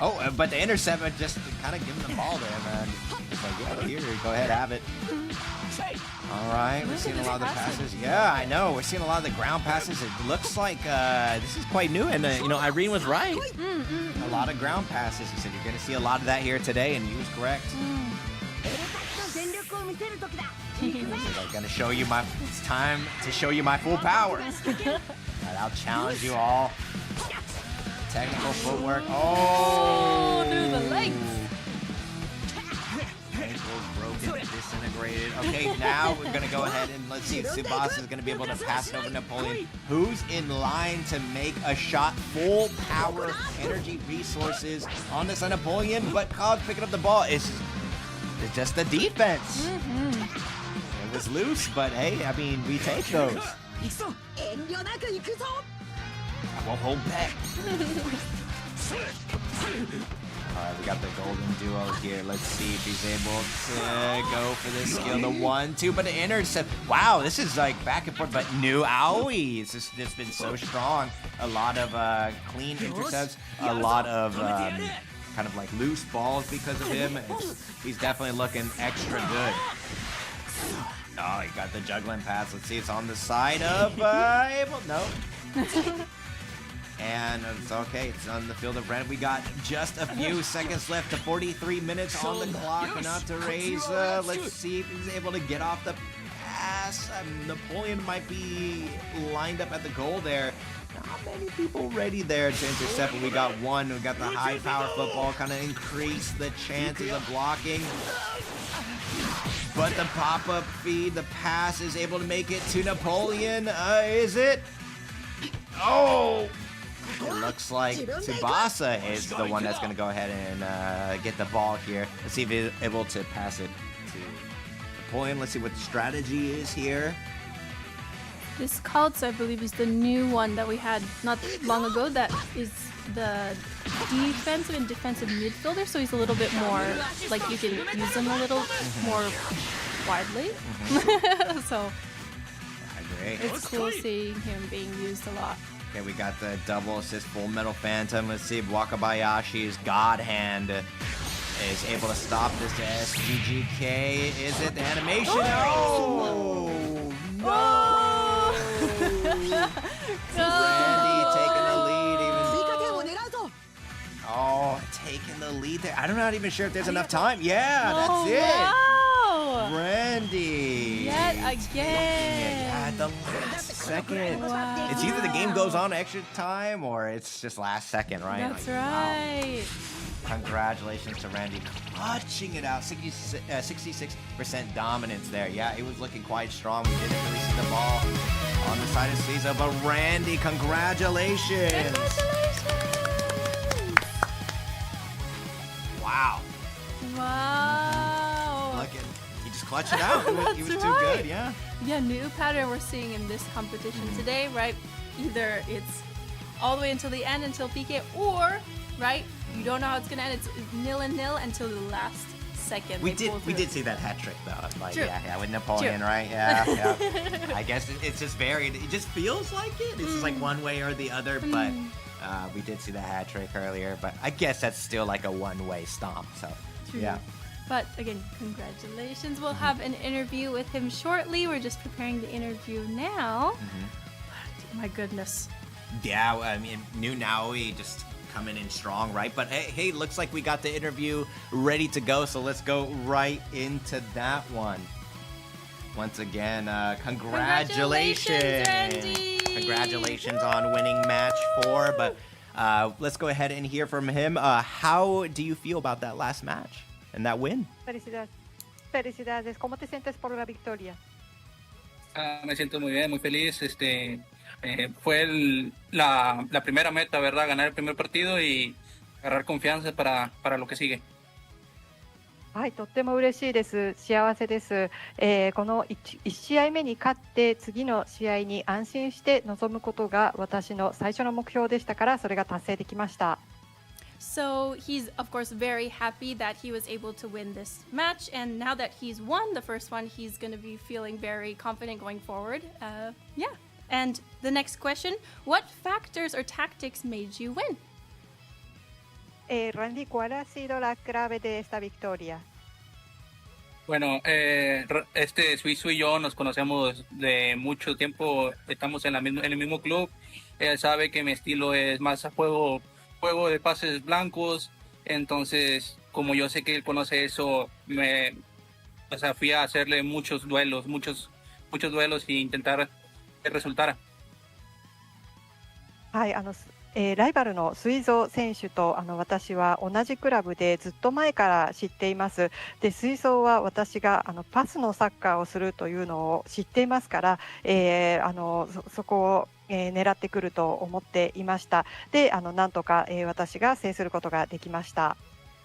Oh, but the intercept just kind of give him the ball there, man. It's like, yeah, here, go ahead, have it. All right, we're seeing a lot of the passes. Yeah, I know. We're seeing a lot of the ground passes. It looks like this is quite new, and Irene was right. A lot of ground passes. He said you're going to see a lot of that here today, and he was correct. I'm going to show you it's time to show you my full power. All right, I'll challenge you all. Technical footwork. Oh, through the legs. Ankles broken, disintegrated. Okay, now we're going to go ahead and let's see if Tsubasa is going to be able to pass it over Napoleon. Who's in line to make a shot? Full power, energy, resources on this Napoleon, but Cobb picking up the ball. It's just the defense. It was loose, but hey, I mean, we take those. I won't hold back. All right, we got the golden duo here. Let's see if he's able to go for this skill. The 1-2, but the intercept. Wow, this is like back and forth, but new Aoi. It's just been so strong. A lot of clean intercepts, a lot of kind of like loose balls because of him. He's definitely looking extra good. Oh, he got the juggling pass. Let's see, it's on the side of no. And it's okay, it's on the field of Ren. We got just a few seconds left to 43 minutes on the clock. And out to raise. Let's see if he's able to get off the pass. Napoleon might be lined up at the goal there. Not many people ready there to intercept, but we got one. We got the high power football, kind of increase the chances of blocking. But the pop-up feed, the pass is able to make it to Napoleon. Is it? Oh! It looks like Tsubasa is the one that's going to go ahead and get the ball here. Let's see if he's able to pass it to Napoleon. Let's see what the strategy is here. This Kaltz, I believe, is the new one that we had not long ago. That is the defensive and defensive midfielder, so he's a little bit more, like you can use him a little more widely. So I agree. it's cool seeing him being used a lot. Okay, we got the double assist Full Metal Phantom. Let's see if Wakabayashi's God Hand is able to stop this SGGK. Is it the animation? Oh! No! Randy taking the lead. Oh, taking the lead there. I'm not even sure if there's enough time. Yeah, that's it. Wow! Randy. Yet again. Yeah, at the last second. Wow. It's either the game goes on extra time or it's just last second, right? That's Like, wow. right. Congratulations to Randy clutching it out. 66% dominance there. Yeah, it was looking quite strong. We didn't really see the ball on the side of suizo, but Randy, congratulations. Wow. Wow. Look at, he just clutched it out. He was too right. good, yeah. Yeah, new pattern we're seeing in this competition today, right? Either it's all the way until the end, until PK, or, right, you don't know how it's going to end. It's 0-0 until the last second. We did see that hat trick though. Like, True. yeah, with Napoleon, True. right? Yeah. I guess it's just varied. It just feels like it. It's just like one way or the other, but we did see the hat trick earlier. But I guess that's still like a one-way stomp. So, True. yeah. But again, congratulations. We'll have an interview with him shortly. We're just preparing the interview now. But, my goodness. Yeah, I mean, new Naoi just coming in strong, right? But hey, looks like we got the interview ready to go, so let's go right into that one. Once again, congratulations. Randy! Congratulations on winning match 4, but let's go ahead and hear from him. How do you feel about that last match and that win? Felicidades. ¿Cómo te sientes por la victoria? Me siento muy bien, muy feliz. Fue la primera meta, ¿verdad? Ganar el primer partido y agarrar confianza para lo que sigue. はい、とっても嬉しいです。幸せです。この 1試合目に勝って次の試合に安心して臨むことが私の最初の目標でしたから、それが達成できました。So he's, of course, very happy that he was able to win this match. And now that he's won the first one, he's going to be feeling very confident going forward. Yeah. And the next question, what factors or tactics made you win? Randy, ¿cuál ha sido la clave de esta victoria? Bueno, Suizo y yo nos conocemos de mucho tiempo, estamos en el mismo club. Él sabe que mi estilo es más a juego de pases blancos, entonces como yo sé que él conoce eso, fui a hacerle muchos duelos y intentar que resultara. はい、ライバルのsuizo選手と私は同じクラブでずっと前から知っています。で、suizoは私がパスのサッカーをするというのを知っていますから、そこを、狙ってくると思っていました。で、なんとか、私が制することができました。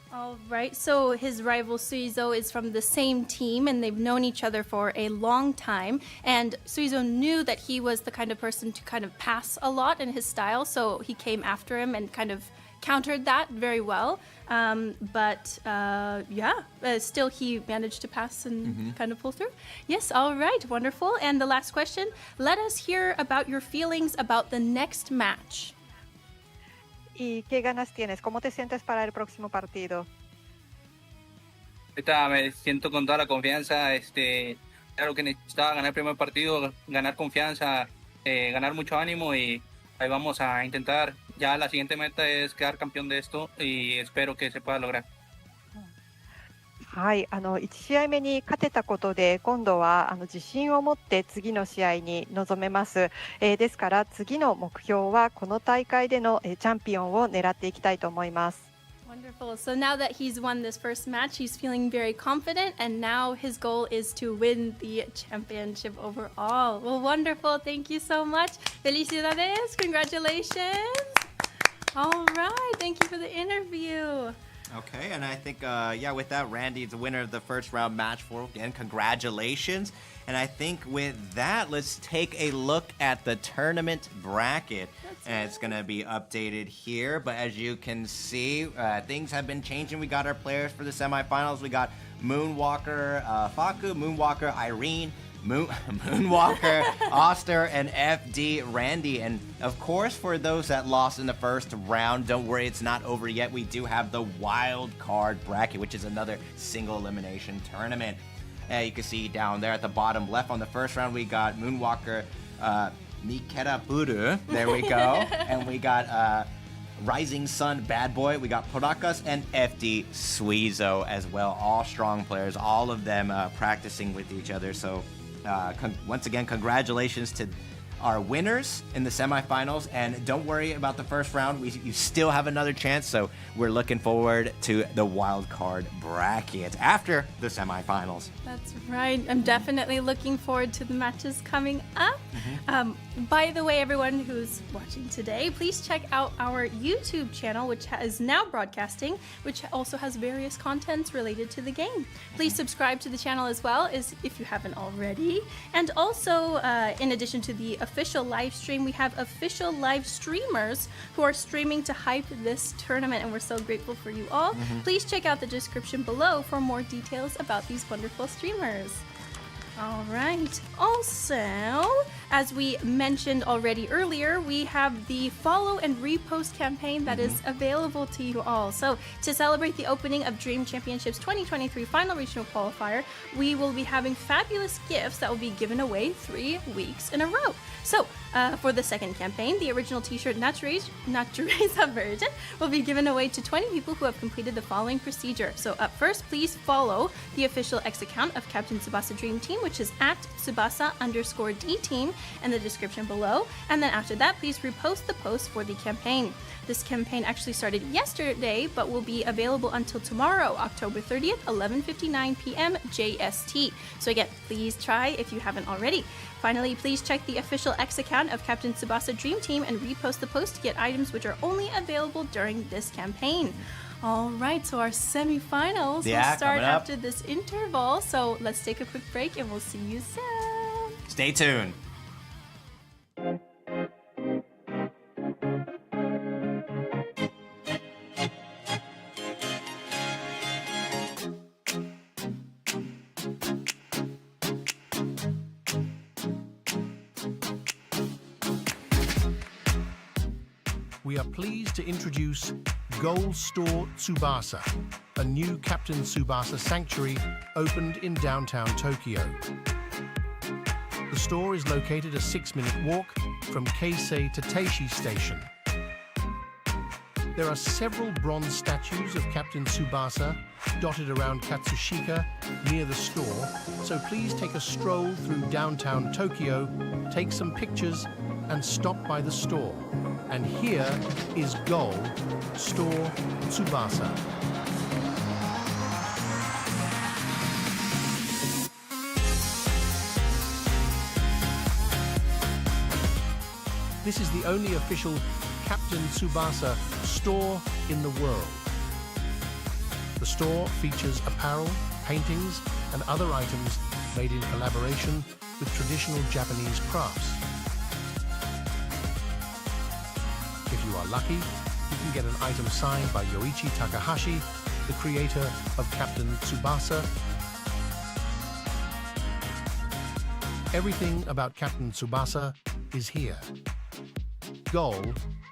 All right, so his rival Suizo is from the same team and they've known each other for a long time. And Suizo knew that he was the kind of person to kind of pass a lot in his style, so he came after him and kind of countered that very well. Still he managed to pass and kind of pull through. Yes, all right, wonderful. And the last question, let us hear about your feelings about the next match. ¿Y qué ganas tienes? ¿Cómo te sientes para el próximo partido? Ahorita me siento con toda la confianza, claro que necesitaba ganar el primer partido, ganar confianza, ganar mucho ánimo y ahí vamos a intentar. Ya la siguiente meta es quedar campeón de esto y espero que se pueda lograr. はい、1試合目に勝てたことで今度は自信を持って次の試合に臨めます。ですから次の目標はこの大会でのチャンピオンを狙っていきたいと思います。Wonderful. So now that he's won this first match, he's feeling very confident, and now his goal is to win the championship overall. Well, wonderful. Thank you so much. Felicidades. Congratulations. All right. Thank you for the interview. Okay, and I think, with that, Randy is the winner of the first round match for again. Congratulations. And I think with that, let's take a look at the tournament bracket. And it's going to be updated here. But as you can see, things have been changing. We got our players for the semifinals. We got Moonwalker, Faku, Moonwalker, Irene, Moonwalker, Oster, and FD Randy. And of course, for those that lost in the first round, don't worry, it's not over yet. We do have the wild card bracket, which is another single elimination tournament. You can see down there at the bottom left on the first round, we got Moonwalker, Miketa Purru. There we go. And we got Rising Sun BaDboy. We got Polakas and FD suizo as well. All strong players, all of them practicing with each other. So once again, congratulations to our winners in the semifinals, and don't worry about the first round. You still have another chance, so we're looking forward to the wild card bracket after the semifinals. That's right. I'm definitely looking forward to the matches coming up. By the way, everyone who's watching today, please check out our YouTube channel, which is now broadcasting, which also has various contents related to the game. Please subscribe to the channel as well, if you haven't already. And also, in addition to the official live stream, we have official live streamers who are streaming to hype this tournament, and we're so grateful for you all. Please check out the description below for more details about these wonderful streamers. All right. Also, as we mentioned already earlier, we have the follow and repost campaign that is available to you all. So, to celebrate the opening of Dream Championships 2023 Final Regional Qualifier, we will be having fabulous gifts that will be given away 3 weeks in a row. So, for the second campaign, the original T-shirt Natureza version will be given away to 20 people who have completed the following procedure. So, up first, please follow the official X account of Captain Tsubasa Dream Team, which is at Tsubasa_D Team in the description below. And then after that, please repost the post for the campaign. This campaign actually started yesterday, but will be available until tomorrow, October 30th, 11:59 p.m. JST. So again, please try if you haven't already. Finally, please check the official X account of Captain Tsubasa Dream Team and repost the post to get items which are only available during this campaign. All right, so our semifinals will start after this interval. So let's take a quick break and we'll see you soon. Stay tuned. We are pleased to introduce Goal Store Tsubasa, a new Captain Tsubasa sanctuary opened in downtown Tokyo. The store is located a 6-minute walk from Keisei to Teishi Station. There are several bronze statues of Captain Tsubasa dotted around Katsushika near the store, so please take a stroll through downtown Tokyo, take some pictures, and stop by the store. And here is Goal Store Tsubasa. This is the only official Captain Tsubasa store in the world. The store features apparel, paintings, and other items made in collaboration with traditional Japanese crafts. If you are lucky, you can get an item signed by Yoichi Takahashi, the creator of Captain Tsubasa. Everything about Captain Tsubasa is here. Goal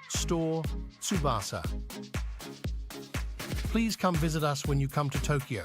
Store Tsubasa. Please come visit us when you come to Tokyo.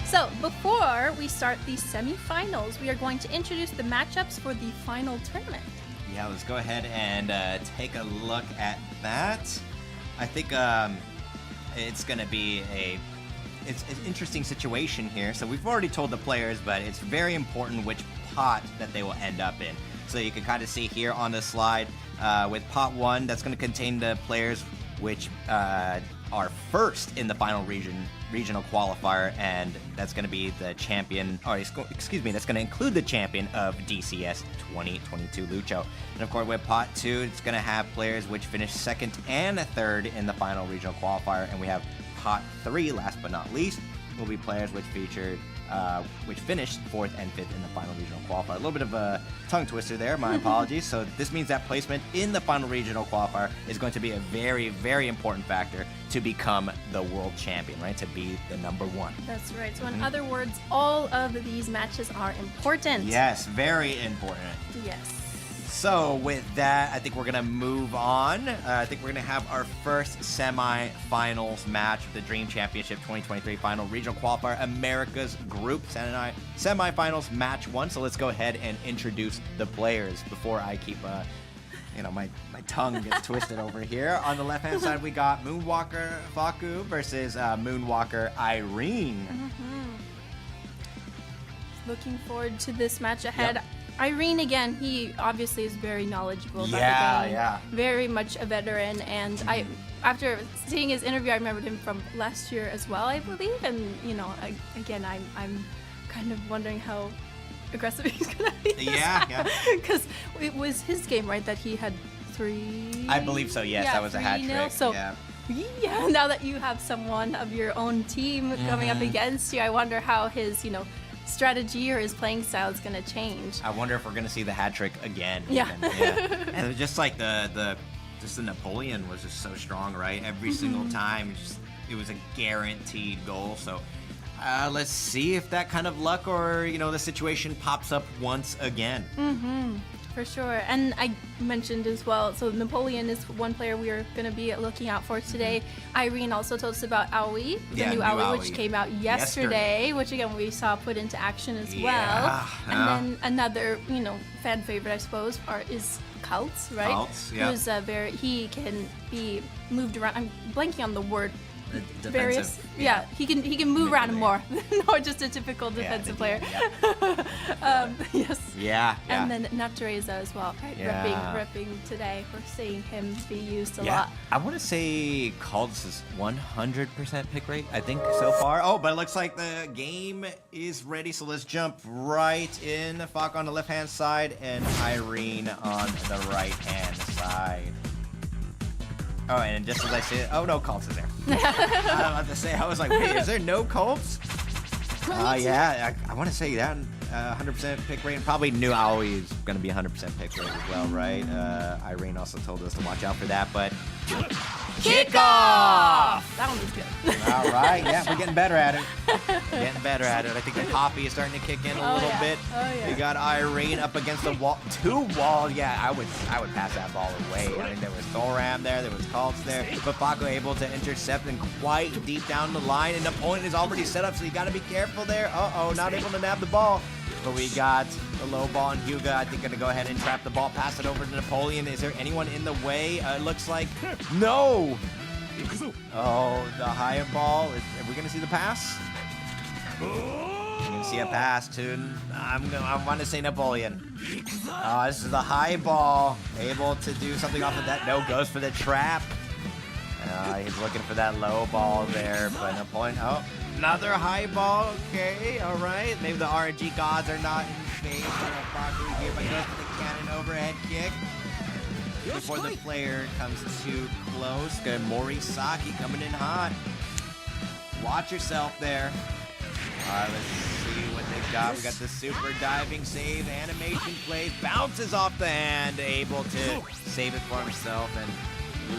So, before we start the semifinals, we are going to introduce the matchups for the final tournament. Yeah, let's go ahead and take a look at that. I think it's going to be it's an interesting situation here. So we've already told the players, but it's very important which pot that they will end up in. So you can kind of see here on the slide with pot 1, that's going to contain the players which are first in the final regional qualifier, and that's going to be the champion, or excuse me, that's going to include the champion of DCS 2022 Lucho. And of course with pot 2, it's going to have players which finish second and third in the final regional qualifier, and we have pot 3, last but not least, will be players which finished 4th and 5th in the final regional qualifier. A little bit of a tongue twister there, my apologies. So this means that placement in the final regional qualifier is going to be a very, very important factor to become the world champion, right? To be the number 1. That's right. So in other words, all of these matches are important. Yes, very important. Yes. So with that, I think we're going to move on. I think we're going to have our first semi-finals match of the Dream Championship 2023 Final Regional Qualifier America's Group Semi-Finals Match 1. So let's go ahead and introduce the players before I keep, my tongue gets twisted over here. On the left-hand side, we got Moonwalker Faku versus Moonwalker Irene. Looking forward to this match ahead. Yep. Irene, again, he obviously is very knowledgeable about the game. Yeah. Very much a veteran, and after seeing his interview, I remembered him from last year as well, I believe. And again, I'm kind of wondering how aggressive he's gonna be. Yeah. Because it was his game, right? That he had 3. I believe so. Yes, that was a hat 3-0. trick. So yeah. Now that you have someone of your own team coming up against you, I wonder how his strategy or his playing style is going to change. I wonder if we're going to see the hat trick again. Yeah. And just like the Napoleon was just so strong, right? Every single time, it was a guaranteed goal. So let's see if that kind of luck or the situation pops up once again. For sure. And I mentioned as well, so Napoleon is one player we are going to be looking out for today. Irene also told us about Aoi, the new Aoi, which came out yesterday, which again we saw put into action as well. And then another, fan favorite, I suppose, is Kultz, right? Kultz, yeah. Who's he can be moved around. I'm blanking on the word. Various, he can move around more than just a typical defensive player. Yes. Yeah. And then Natureza as well, right? Repping today. We're seeing him be used a lot. I want to say Kultz is 100% pick rate, I think, so far. Oh, but it looks like the game is ready, so let's jump right in. Faku on the left-hand side and Irene on the right-hand side. Oh, and just as I say it, oh no, Kultz is there. I was about to say, I was like, wait, is there no Kultz? Yeah, I want to say that 100% pick rate, and probably new Aoi is going to be 100% pick rate as well, right? Irene also told us to watch out for that, but kickoff! That one was good. All right, yeah, we're getting better at it. I think the coffee is starting to kick in a little bit. Oh, yeah. We got Irene up against the wall, 2 walls. Yeah, I would pass that ball away. I mean, there was Thoram there was Kultz there, but Faku able to intercept and quite deep down the line, and the point is already set up, so you got to be careful there. Not able to nab the ball. But we got the low ball, and Hyuga, I think, going to go ahead and trap the ball, pass it over to Napoleon. Is there anyone in the way? Looks like no. Oh, the high ball. Are we going to see the pass? We're going to see a pass to, I want to say Napoleon. This is the high ball. Able to do something off of that. No, goes for the trap. He's looking for that low ball there, but Napoleon, another high ball. Okay, all right. Maybe the RNG gods are not in favor of Faku here, but goes for the cannon overhead kick. Before the player comes too close, good Morisaki coming in hot. Watch yourself there. All right, let's see what they've got. We got the super diving save, animation plays, bounces off the hand, able to save it for himself, and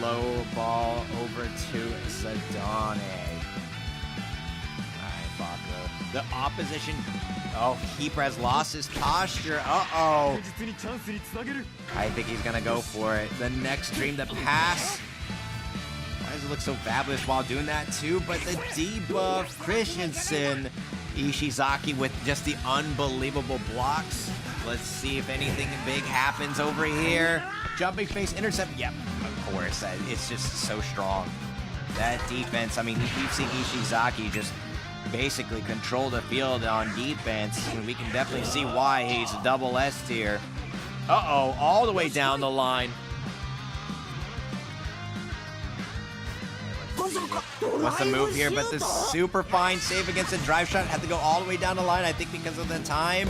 low ball over to Sadane. Alright, Faku. The opposition. Keeper has lost his posture. I think he's gonna go for it. The next dream, the pass. Is look so fabulous while doing that too. But the debuff, Christensen, Ishizaki with just the unbelievable blocks. Let's see if anything big happens over here. Jumping face intercept. Yep, of course. It's just so strong. That defense, I mean, we've seen Ishizaki just basically control the field on defense. And we can definitely see why he's a double S tier. Uh-oh, all the way down the line. What's the move here? But the super fine save against the drive shot had to go all the way down the line, I think because of the time.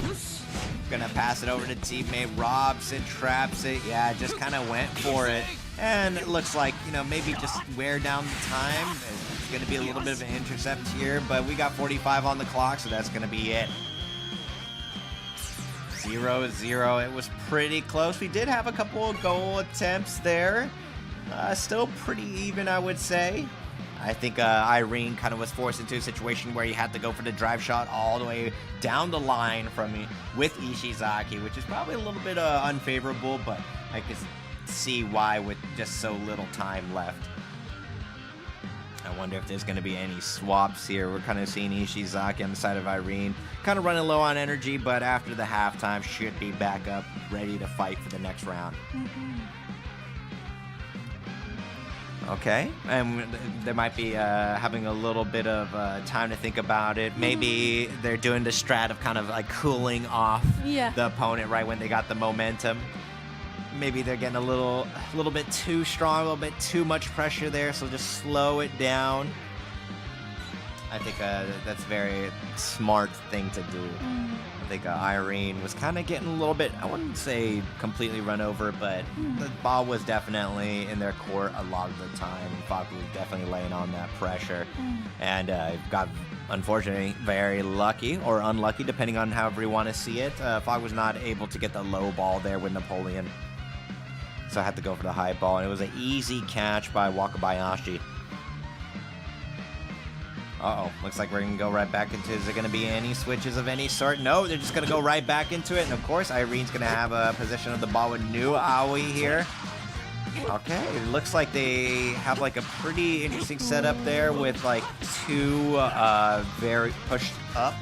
Gonna pass it over to teammate. Robs it, traps it. Yeah, just kind of went for it. And it looks like, you know, maybe just wear down the time. It's gonna be a little bit of an intercept here, but we got 45 on the clock, so that's gonna be it. 0-0. It was pretty close. We did have a couple of goal attempts there. Still pretty even, I would say. I think Irene kind of was forced into a situation where he had to go for the drive shot all the way down the line with Ishizaki, which is probably a little bit unfavorable, but I can see why with just so little time left. I wonder if there's going to be any swaps here. We're kind of seeing Ishizaki on the side of Irene, kind of running low on energy, but after the halftime should be back up, ready to fight for the next round. Okay, and they might be having a little bit of time to think about it. Maybe they're doing the strat of kind of like cooling off the opponent right when they got the momentum. Maybe they're getting a little bit too strong, a little bit too much pressure there, so just slow it down. I think that's a very smart thing to do. I think Irene was kind of getting a little bit, I wouldn't say completely run over, but the ball was definitely in their court a lot of the time. Faku was definitely laying on that pressure. And got, unfortunately, very lucky or unlucky, depending on however you want to see it. Faku was not able to get the low ball there with Napoleon. So I had to go for the high ball, and it was an easy catch by Wakabayashi. Uh-oh, looks like we're going to go right back into, is there going to be any switches of any sort? No, they're just going to go right back into it. And of course, Irene's going to have a possession of the ball with new Aoi here. Okay, it looks like they have like a pretty interesting setup there with like two very pushed up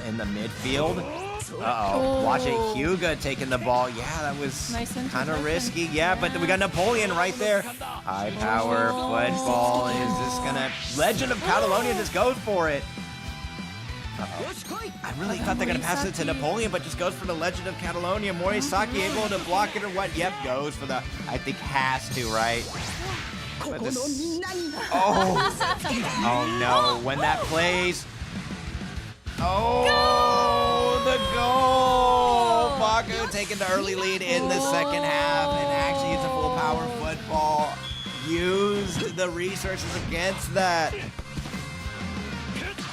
in the midfield. Uh-oh, watch it, Hyuga taking the ball. Yeah, that was nice kind of risky. Yeah, but we got Napoleon right there. High power football. Is this gonna... Legend of Catalonia just goes for it. Uh-oh. I really thought they're gonna pass it to Napoleon, but just goes for the Legend of Catalonia. Morisaki able to block it or what? Yep, goes for the... I think has to, right? But this... Oh no, when that plays... Oh, the goal! Faku taking the early lead in the second half and actually used a full power football. Used the resources against that.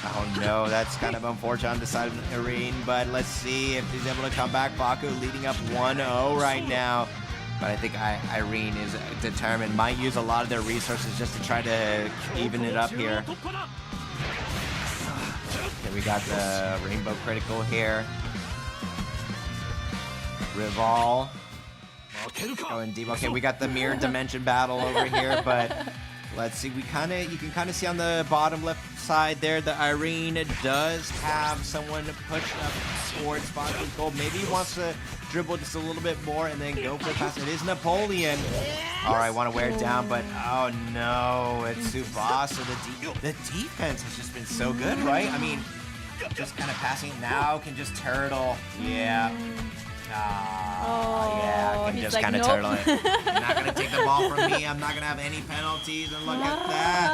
Oh no, that's kind of unfortunate on the side of Irene, but let's see if he's able to come back. Faku leading up 1-0 right now. But I think Irene is determined, might use a lot of their resources just to try to even it up here. Okay, we got the Rainbow Critical here. Rival. Going deep. Okay, we got the Mirror Dimension battle over here, but let's see. You can kind of see on the bottom left side there that Irene does have someone pushed up towards Faku's goal. Maybe he wants to dribble just a little bit more and then go for the pass. It is Napoleon. All right, want to wear it down, but oh no, it's Tsubasa. The defense has just been so good, right? I mean, just kind of passing now can just turtle. Yeah. Yeah, I can just kind of turtle it. You're not going to take the ball from me. I'm not going to have any penalties, and look at that.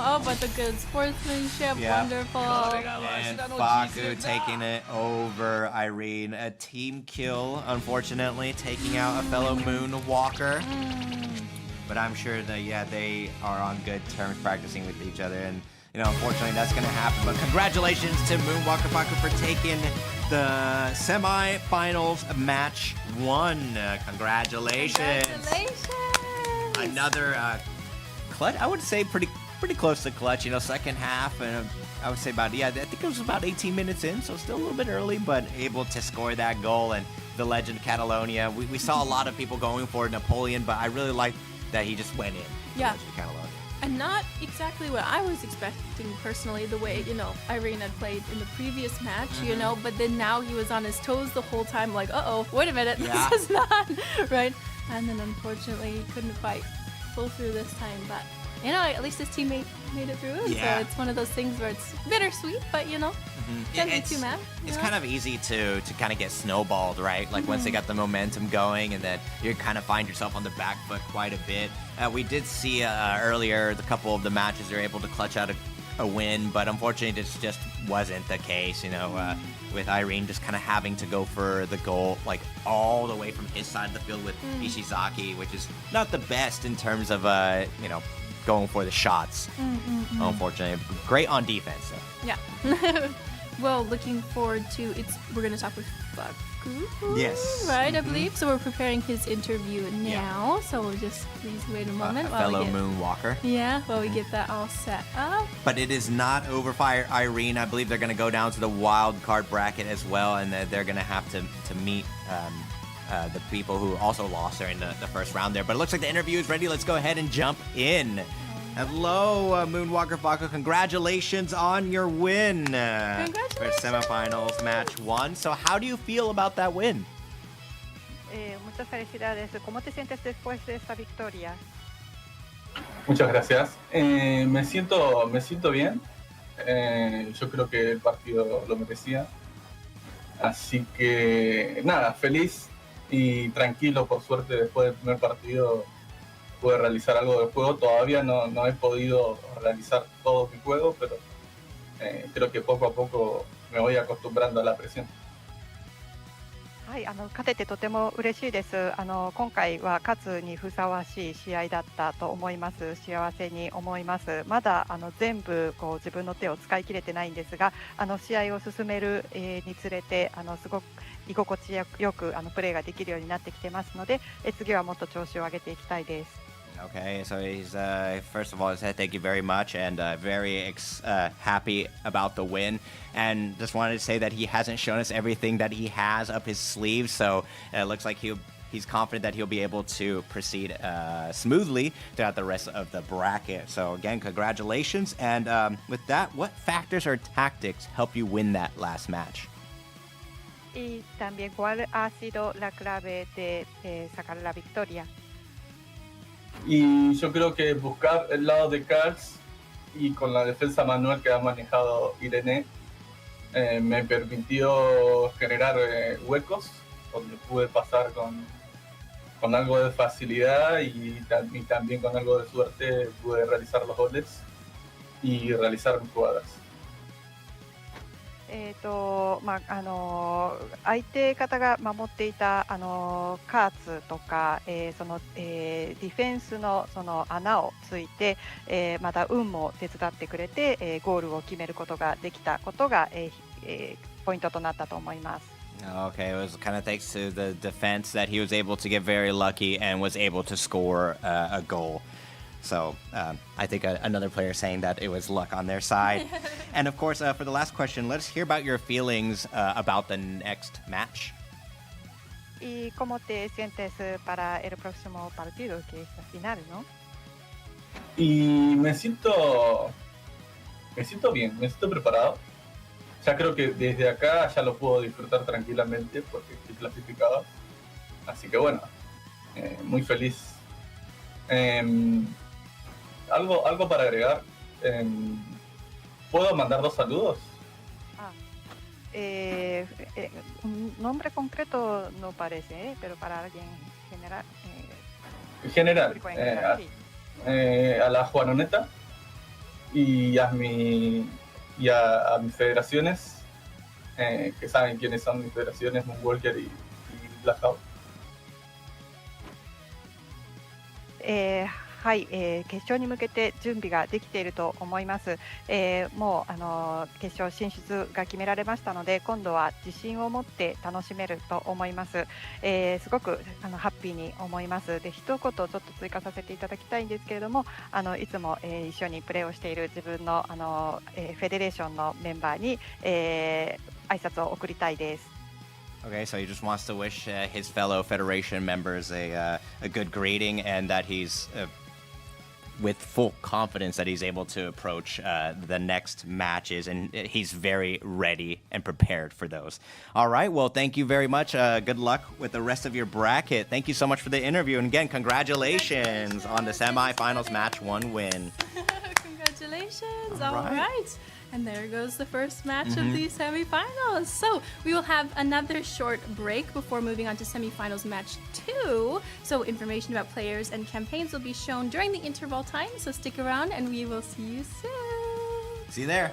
Oh, but the good sportsmanship, wonderful. And Faku taking it over Irene. A team kill, unfortunately, taking out a fellow Moonwalker. But I'm sure that, they are on good terms practicing with each other. And, unfortunately, that's going to happen. But congratulations to Moonwalker Faku for taking the semifinals match 1. Congratulations. Another clutch. I would say pretty close to clutch. Second half, and I would say I think it was about 18 minutes in, so still a little bit early, but able to score that goal. And the Legend of Catalonia. We saw a lot of people going for Napoleon, but I really liked that he just went in. Yeah. Legend of Catalonia. And not exactly what I was expecting personally, the way, Irene had played in the previous match, but then now he was on his toes the whole time, like, uh-oh, wait a minute, Yeah. this is not right. And then unfortunately he couldn't quite pull through this time, but, at least his teammate made it through. Yeah. So it's one of those things where it's bittersweet, but, can't be too mad. It's kind of easy to kind of get snowballed, right? Like once they got the momentum going, and then you kind of find yourself on the back foot quite a bit. We did see earlier the couple of the matches they're able to clutch out a win, but unfortunately this just wasn't the case. With Irene just kind of having to go for the goal like all the way from his side of the field with Ishizaki, which is not the best in terms of going for the shots. Unfortunately, great on defense though. Yeah. Well, looking forward to we're going to talk with Faku. Yes. Right, I believe. So we're preparing his interview now. So we'll just please wait a moment. while Fellow we get, Moonwalker. Yeah, while we get that all set up. But it is not over for Irene. I believe they're going to go down to the wild card bracket as well, and they're going to have to meet the people who also lost during the first round there. But it looks like the interview is ready. Let's go ahead and jump in. Hello, Moonwalker Faku. Congratulations on your win for Semifinals Match 1. So how do you feel about that win? Muchas felicidades. ¿Cómo te sientes después de esta victoria? Muchas gracias. Me siento bien. Yo creo que el partido lo merecía. Así que nada, feliz y tranquilo. Por suerte, después del primer partido pude realizar algo del juego. Todavía no he podido realizar todo mi juego, pero creo que poco a poco me voy acostumbrando a la presión. はい、勝ててとても嬉しいです。今回は勝つにふさわしい試合だったと思います。幸せに思います。まだ全部自分の手を使い切れてないんですが、試合を進めるにつれてすごく居心地よくプレーができるようになってきてますので、次はもっと調子を上げていきたいです。Okay, so he's first of all, he said thank you very much and very happy about the win. And just wanted to say that he hasn't shown us everything that he has up his sleeve, so it looks like he's confident that he'll be able to proceed smoothly throughout the rest of the bracket. So again, congratulations. And with that, what factors or tactics help you win that last match? Y también, ¿cuál ha sido la clave de sacar la victoria? Y yo creo que buscar el lado de Cax y con la defensa manual que ha manejado Irene me permitió generar huecos donde pude pasar con algo de facilidad y también con algo de suerte pude realizar los goles y realizar mis jugadas. 相手方が守っていたカーツとか、そのディフェンスのその穴をついて、また運も手伝ってくれて、ゴールを決めることができたことが、ポイントとなったと思います。Okay, it was kind of thanks to the defense that he was able to get very lucky and was able to score a goal. So I think another player saying that it was luck on their side. And of course, for the last question, let's hear about your feelings about the next match. ¿Y cómo te sientes para el próximo partido, que es la final, no? Y me siento bien, me siento preparado. Ya creo que desde acá ya lo puedo disfrutar tranquilamente porque estoy clasificado. Así que bueno, muy feliz. Algo para agregar. ¿Puedo mandar 2 saludos? Un nombre concreto no parece, pero para alguien general. Sí. A la Juanoneta y a mis federaciones, que saben quiénes son mis federaciones, Moonwalker y Blackout. はい、決勝に向けて準備ができていると思います。もう決勝進出が決められましたので、今度は自信を持って楽しめると思います。すごくハッピーに思います。で、一言ちょっと追加させていただきたいんですけれども、いつも、一緒にプレーをしている自分のフェデレーションのメンバーに、挨拶を送りたいです。Okay, so he just wants to wish his fellow Federation members a good greeting and that he's with full confidence that he's able to approach the next matches, and he's very ready and prepared for those. All right, well, thank you very much. Good luck with the rest of your bracket. Thank you so much for the interview, and again, congratulations on the semifinals match 1 win. Congratulations. All All right. right. And there goes the first match of the semifinals. So we will have another short break before moving on to semifinals match 2. So information about players and campaigns will be shown during the interval time. So stick around and we will see you soon. See you there.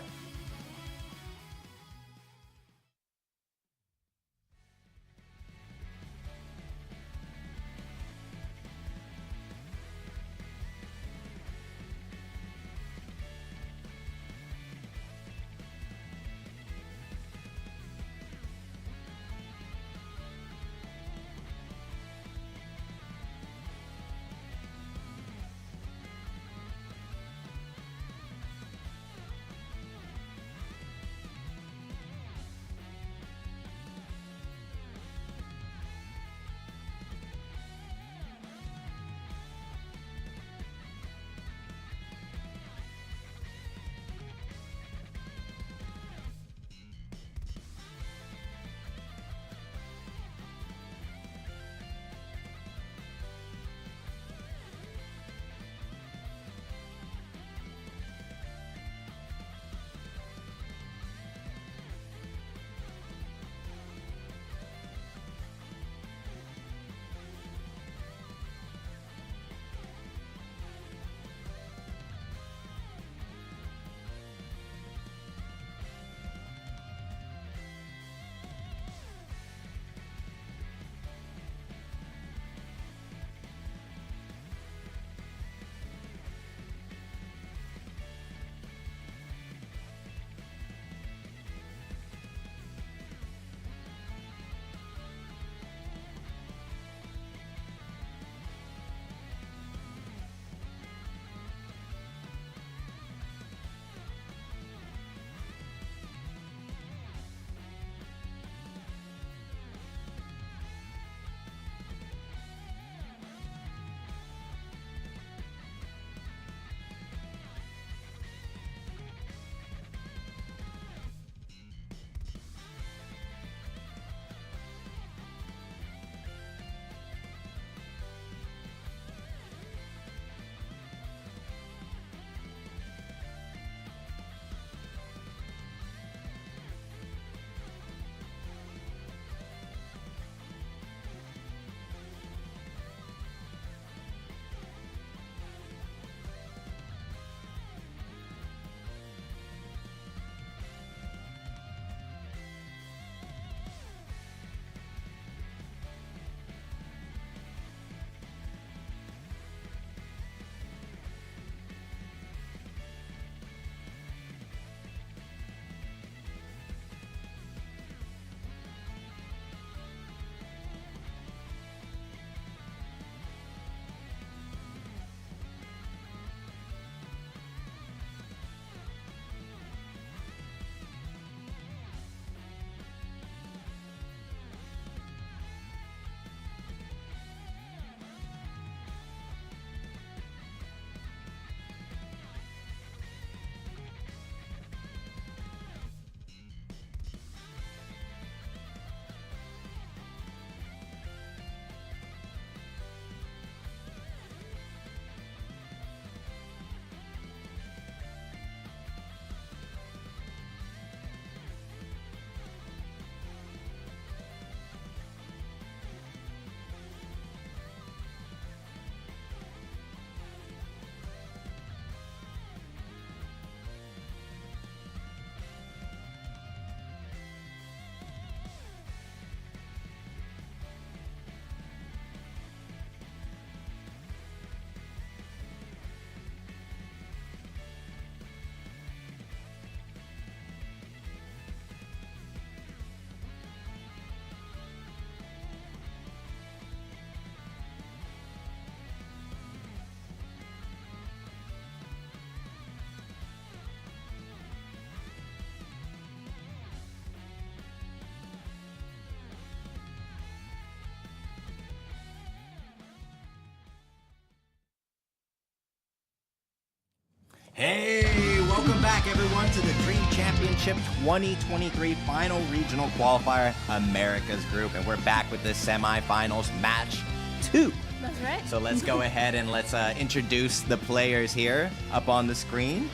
Hey, welcome back everyone to the Dream Championship 2023 Final Regional Qualifier Americas Group. And we're back with the semifinals match 2. That's right. So let's go ahead and let's introduce the players here up on the screen.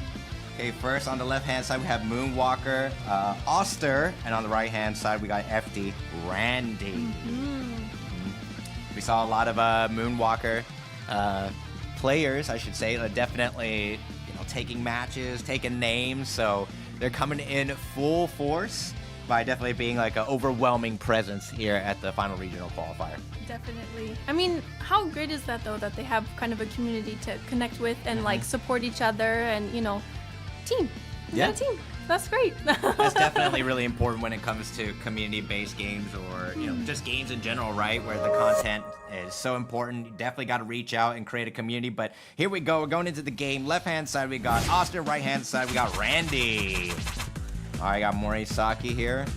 Okay, first on the left-hand side we have Moonwalker, Oster, and on the right-hand side we got FD, Randy. We saw a lot of Moonwalker players, I should say, definitely taking matches, taking names, so they're coming in full force by definitely being like an overwhelming presence here at the final regional qualifier. Definitely. I mean, how great is that though, that they have kind of a community to connect with and like support each other and, team. Yeah. Team. That's great. That's definitely really important when it comes to community-based games or, just games in general, right? Where the content is so important. You definitely got to reach out and create a community. But here we go. We're going into the game. Left-hand side, we got Oster. Right-hand side, we got Randy. All right, got Morisaki here.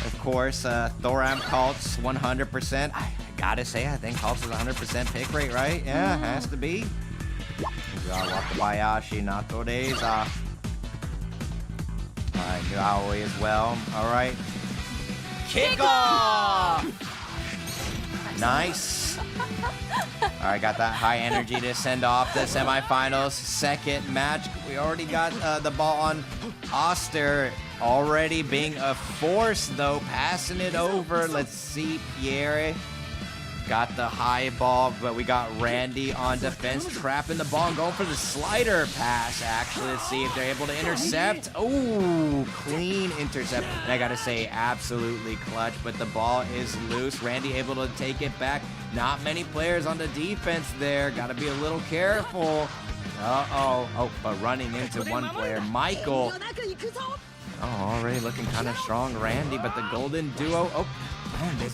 Of course, Thoram Cults, 100%. I gotta say, I think Cults is 100% pick rate, right? Yeah, has to be. We got Wakabayashi, Nato Deza. Alright, Aoi as well. Alright. Kickoff! Nice. Alright, got that high energy to send off the semifinals. Second match. We already got the ball on Oster. Already being a force, though. Passing it over. Let's see, Pierre. Got the high ball, but we got Randy on defense, trapping the ball and going for the slider pass, actually. Let's see if they're able to intercept. Oh, clean intercept. And I gotta say, absolutely clutch, but the ball is loose. Randy able to take it back. Not many players on the defense there. Gotta be a little careful. Uh-oh. Oh, but running into one player, Michael. Oh, already looking kind of strong, Randy, but the golden duo. Oh. Man, the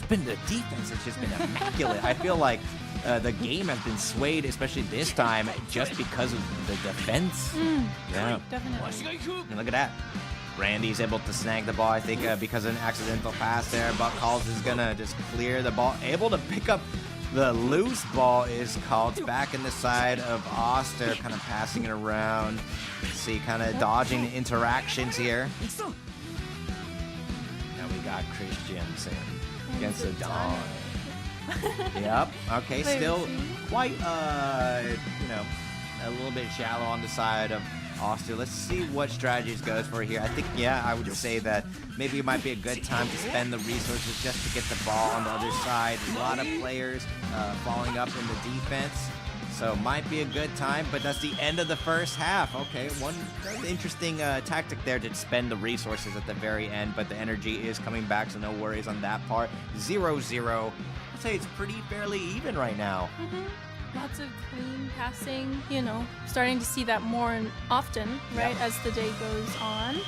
defense has just been immaculate. I feel like the game has been swayed, especially this time, just because of the defense. Yeah, Definitely. and look at that. Randy's able to snag the ball, I think, because of an accidental pass there. Buck Calls is gonna just clear the ball. Able to pick up the loose ball is called back in the side of Oster, kind of passing it around. Let's see, kind of dodging the interactions here. Now we got Christiansen against the Dawn. Yep. Okay, still quite, a little bit shallow on the side of Oster. Let's see what strategies goes for here. I think, I would say that maybe it might be a good time to spend the resources just to get the ball on the other side. A lot of players falling up in the defense. So might be a good time, but that's the end of the first half. Okay, one interesting tactic there to spend the resources at the very end, but the energy is coming back, so no worries on that part. 0-0. I'd say it's pretty fairly even right now. Lots of clean passing, starting to see that more and often, right, as the day goes on.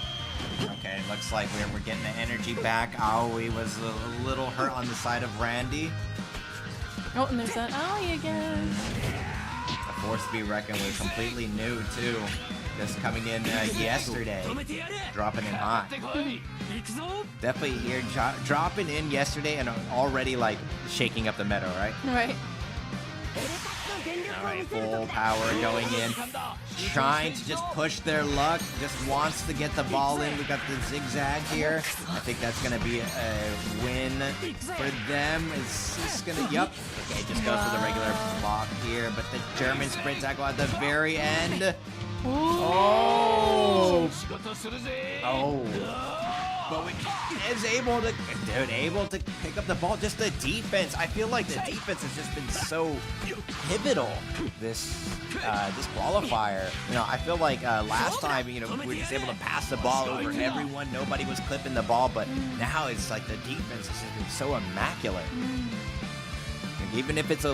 Okay, looks like we're getting the energy back. Aoi was a little hurt on the side of Randy. Oh, and there's that Aoi again. A force to be reckoned with, completely new too. Just coming in yesterday, dropping in hot. Definitely here, dropping in yesterday and already like shaking up the meta, right? Right. All right, full power going in, trying to just push their luck, just wants to get the ball in. We got the zigzag here. I think that's going to be a win for them. It's just going to, okay, just goes for the regular block here, but the German sprint tackle at the very end. Oh! But is able to pick up the ball. Just the defense. I feel like the defense has just been so pivotal this qualifier. I feel like last time, we were just able to pass the ball over everyone. Nobody was clipping the ball, but now it's like the defense has just been so immaculate. And even if it's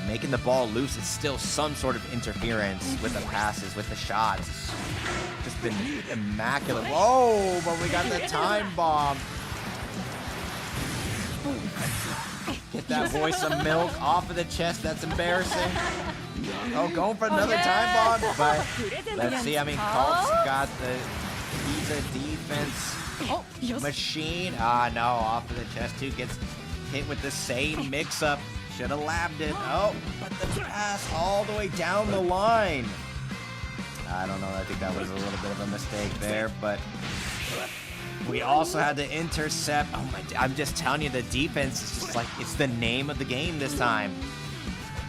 making the ball loose, it's still some sort of interference with the passes, with the shots. Just been immaculate. Whoa, but we got the time bomb. Get that boy some milk off of the chest. That's embarrassing. Oh, going for another time bomb. But let's see. Colt's got he's a defense machine. No, off of the chest too. Gets hit with the same mix-up. Should have labbed it. Oh, but the pass all the way down the line. I don't know. I think that was a little bit of a mistake there, but we also had to intercept. Oh my! I'm just telling you, the defense is just like it's the name of the game this time.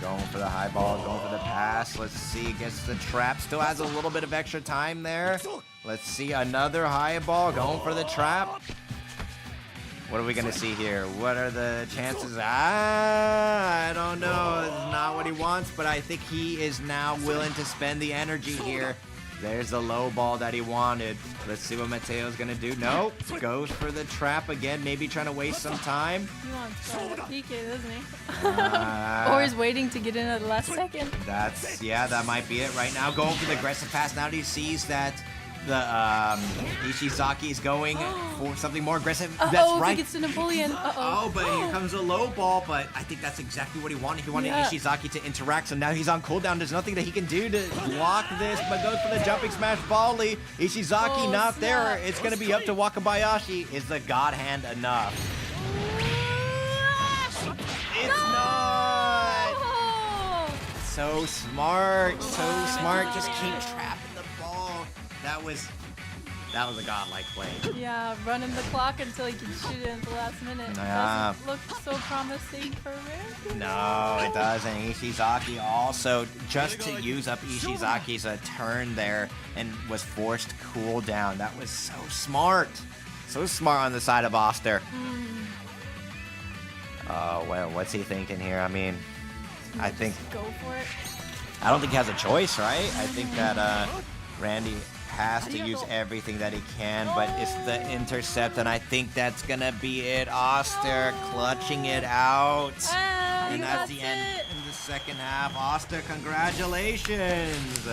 Going for the high ball, going for the pass. Let's see, gets the trap. Still has a little bit of extra time there. Let's see, another high ball, going for the trap. What are we going to see here? What are the chances? I don't know. It's not what he wants, but I think he is now willing to spend the energy here. There's the low ball that he wanted. Let's see what Mateo's going to do. Nope. Goes for the trap again, maybe trying to waste some time. He wants PK, doesn't he? Or he's waiting to get in at the last second. Yeah, that might be it right now. Going for the aggressive pass. Now he sees that the Ishizaki is going for something more aggressive. That's right. I think it's to Napoleon. Oh, but here comes a low ball, but I think that's exactly what he wanted. He wanted Ishizaki to interact, so now he's on cooldown. There's nothing that he can do to block this, but goes for the jumping smash volley. Ishizaki not there. It's going to be up to Wakabayashi. Is the God Hand enough? It's not! So smart, just keep trapping the ball. That was a godlike play. Yeah, running the clock until he can shoot it at the last minute. Yeah. Doesn't look so promising for Randy. No, it doesn't. Ishizaki also, just to use up Ishizaki's turn there and was forced to cool down. That was so smart. So smart on the side of Oster. Oh, well, what's he thinking here? I mean, I think... Go for it. I don't think he has a choice, right? I think that Randy has to use everything that he can, but it's the intercept, and I think that's gonna be it. Oster clutching it out. And that's the end in the second half. Oster, congratulations.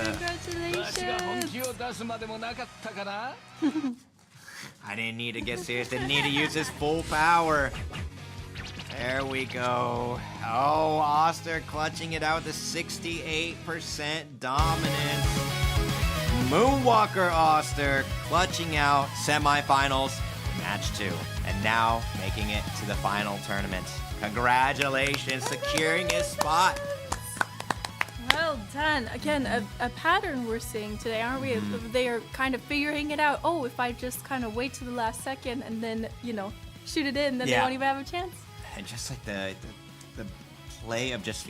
I didn't need to get serious. Didn't need to use his full power. There we go. Oh, Oster clutching it out with a 68% dominance. Moonwalker Oster clutching out semifinals, match 2, and now making it to the final tournament. Congratulations, securing his spot. Well done. Again, a pattern we're seeing today, aren't we? They are kind of figuring it out. Oh, if I just kind of wait to the last second and then, shoot it in, then they won't even have a chance. And just like the play of just,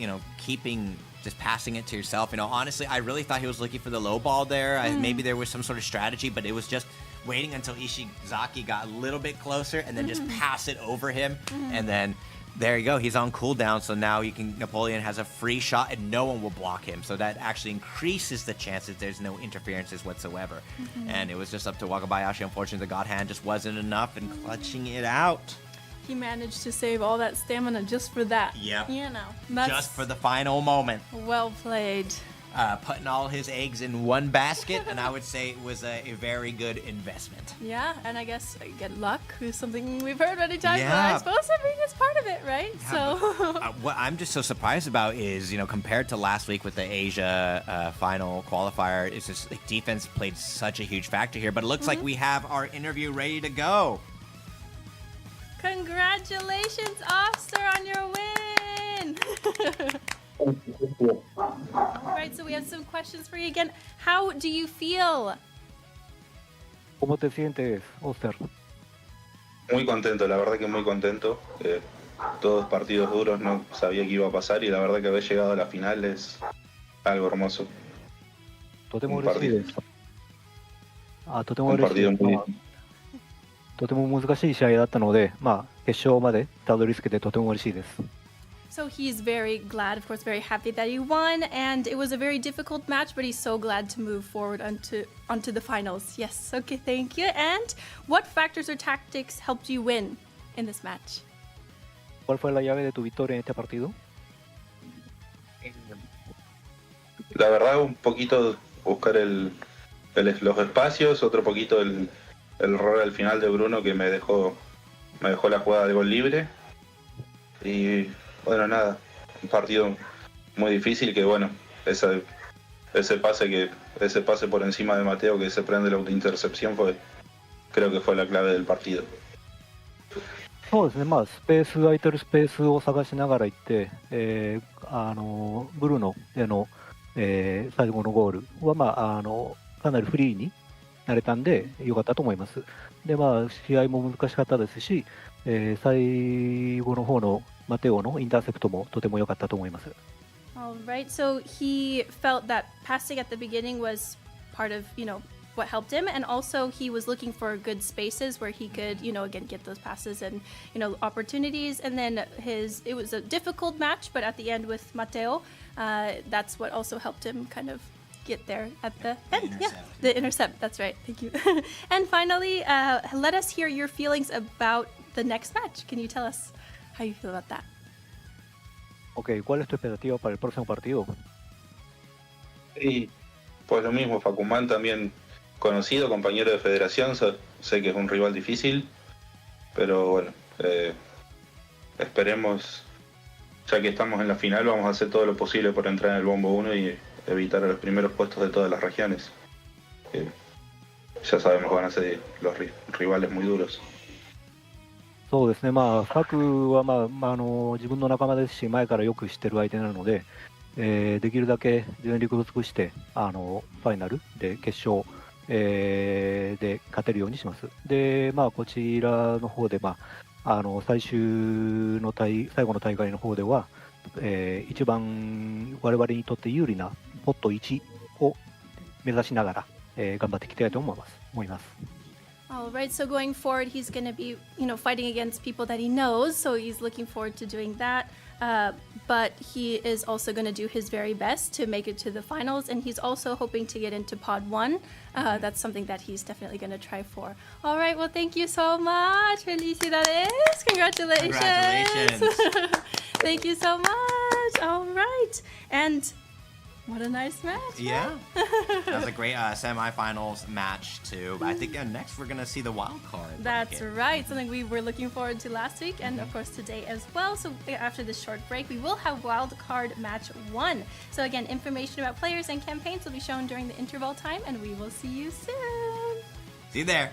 just passing it to yourself. Honestly, I really thought he was looking for the low ball there. Maybe there was some sort of strategy, but it was just waiting until Ishizaki got a little bit closer and then just pass it over him. And then there you go. He's on cooldown. So now Napoleon has a free shot and no one will block him. So that actually increases the chances there's no interferences whatsoever. And it was just up to Wakabayashi. Unfortunately, the God Hand just wasn't enough and clutching it out. He managed to save all that stamina just for that. Yep. That's just for the final moment. Well played. Putting all his eggs in one basket, and I would say it was a very good investment. Yeah, and I guess get luck is something we've heard many times, but I suppose everything is part of it, right? Yeah, so what I'm just so surprised about is, compared to last week with the Asia final qualifier, it's just like defense played such a huge factor here, but it looks like we have our interview ready to go. Congratulations, Oster, on your win! All right, so we have some questions for you again. How do you feel? ¿Cómo te sientes, Oster? Muy contento, la verdad que muy contento. Todos partidos duros, no sabía que iba a pasar y la verdad que haber llegado a la final es algo hermoso. とても嬉しいです。とてもUn 嬉しい partido です。 muy とても難しい試合だったので、決勝までたどり着けてとても嬉しいです。So he's very glad, of course, very happy that he won, and it was a very difficult match, but he's so glad to move forward onto the finals. Yes, okay, thank you. And what factors or tactics helped you win in this match? ¿Cuál fue la llave de tu victoria en este partido? La verdad, un poquito buscar los espacios, otro poquito el error al final de Bruno que me dejó la jugada de gol libre. Y bueno, nada, un partido muy difícil que bueno, ese pase por encima de Mateo que se prende la autointercepción creo que fue la clave del partido. そうですね、空いてるスペースを探しながら行って、ブルーの最後のゴールは、かなりフリーになれたんで良かったと思います。で、試合も難しかったですし、最後の方のマテオのインターセプトもとても良かったと思います。All right, so he felt that passing at the beginning was part of, what helped him, and also he was looking for good spaces where he could, again, get those passes and, opportunities. And then it was a difficult match, but at the end with Mateo, that's what also helped him kind of get there at the end. Intercept. Yeah, the intercept. That's right. Thank you. And finally, let us hear your feelings about the next match. Can you tell us how you feel about that? Ok, ¿cuál es tu expectativa para el próximo partido? Y pues lo mismo, Facumán también conocido, compañero de federación, sé que es un rival difícil, pero bueno, esperemos, ya que estamos en la final, vamos a hacer todo lo posible por entrar en el bombo 1 y evitar a los primeros puestos de todas las regiones. Ya sabemos que van a ser los rivales muy duros. そうですね、ファクは、自分の仲間ですし、前からよく知ってる相手なので、できるだけ全力を尽くして、ファイナルで決勝、で勝てるようにします。で、こちらの方で、最後の大会の方では、一番我々にとって有利なポット1を目指しながら、頑張っていきたいと思います。All right, so going forward, he's going to be, fighting against people that he knows, so he's looking forward to doing that. But he is also going to do his very best to make it to the finals, and he's also hoping to get into Pod 1. That's something that he's definitely going to try for. All right, well, thank you so much. Felicidades. Congratulations. Congratulations. Thank you so much. All right. And what a nice match. Yeah. That was a great semifinals match, too. But I think next we're going to see the wild card. That's right. Something we were looking forward to last week and, of course, today as well. So after this short break, we will have wild card match 1. So again, information about players and campaigns will be shown during the interval time, and we will see you soon. See you there.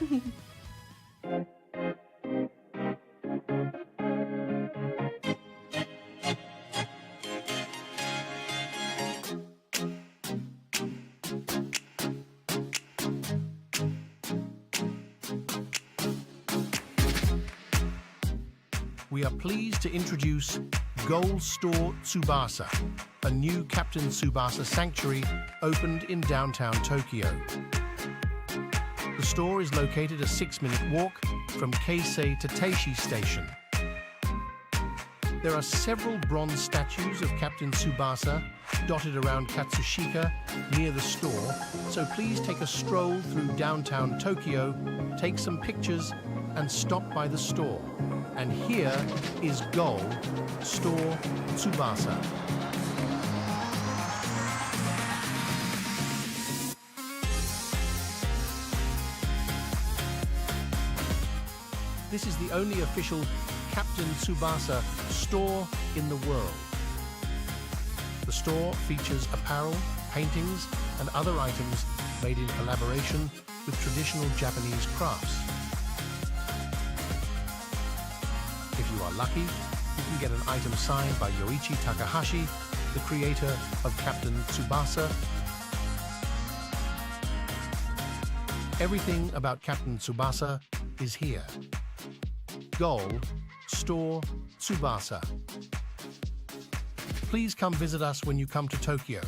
We are pleased to introduce Goal Store Tsubasa, a new Captain Tsubasa sanctuary opened in downtown Tokyo. The store is located a 6-minute walk from Keisei to Teishi Station. There are several bronze statues of Captain Tsubasa dotted around Katsushika near the store, so please take a stroll through downtown Tokyo, take some pictures, and stop by the store. And here is Goal Store Tsubasa. This is the only official Captain Tsubasa store in the world. The store features apparel, paintings, and other items made in collaboration with traditional Japanese crafts. If you are lucky, you can get an item signed by Yoichi Takahashi, the creator of Captain Tsubasa. Everything about Captain Tsubasa is here. Goal Store Tsubasa. Please come visit us when you come to Tokyo.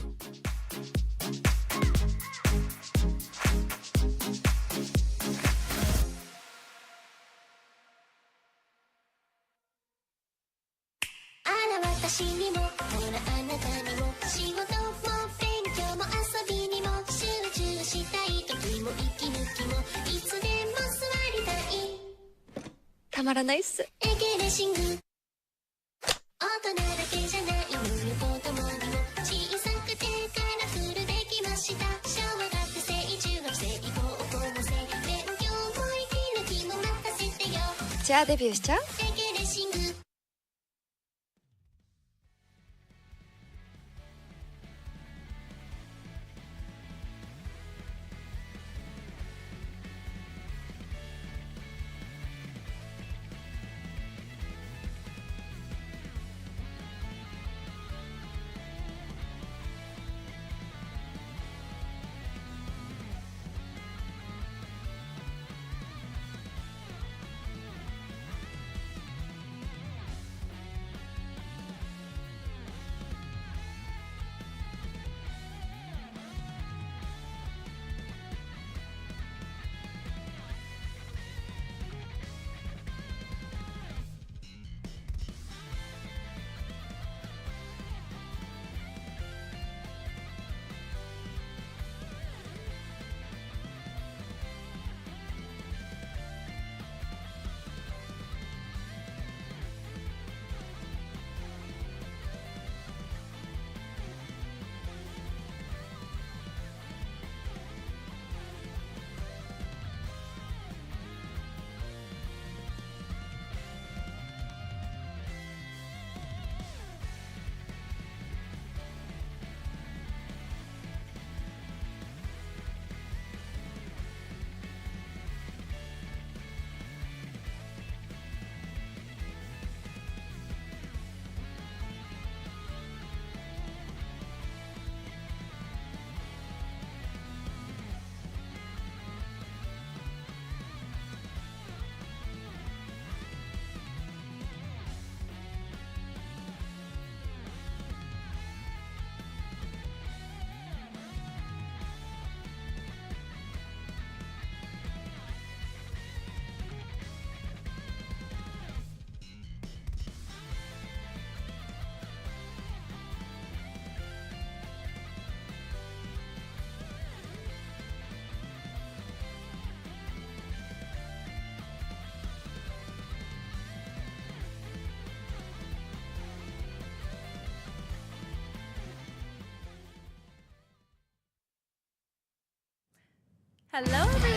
Hello, everyone!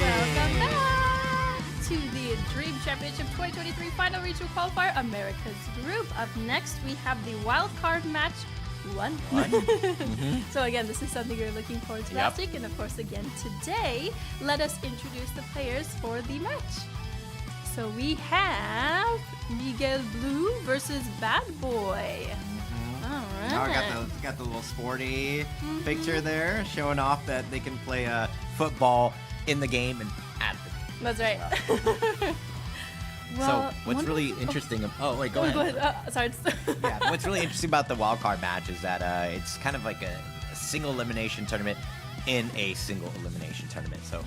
Welcome back to the Dream Championship 2023 Final Regional Qualifier America's Group. Up next, we have the wild card match 1. So again, this is something we're looking forward to last week, and of course again today. Let us introduce the players for the match. So we have Miguel Blue versus BaDboy. All right. Oh, got the little sporty picture there, showing off that they can play football in the game and at the game. That's right. Well, so what's really interesting? Oh wait, go ahead. Sorry. Yeah, what's really interesting about the wildcard match is that it's kind of like a single elimination tournament in a single elimination tournament. So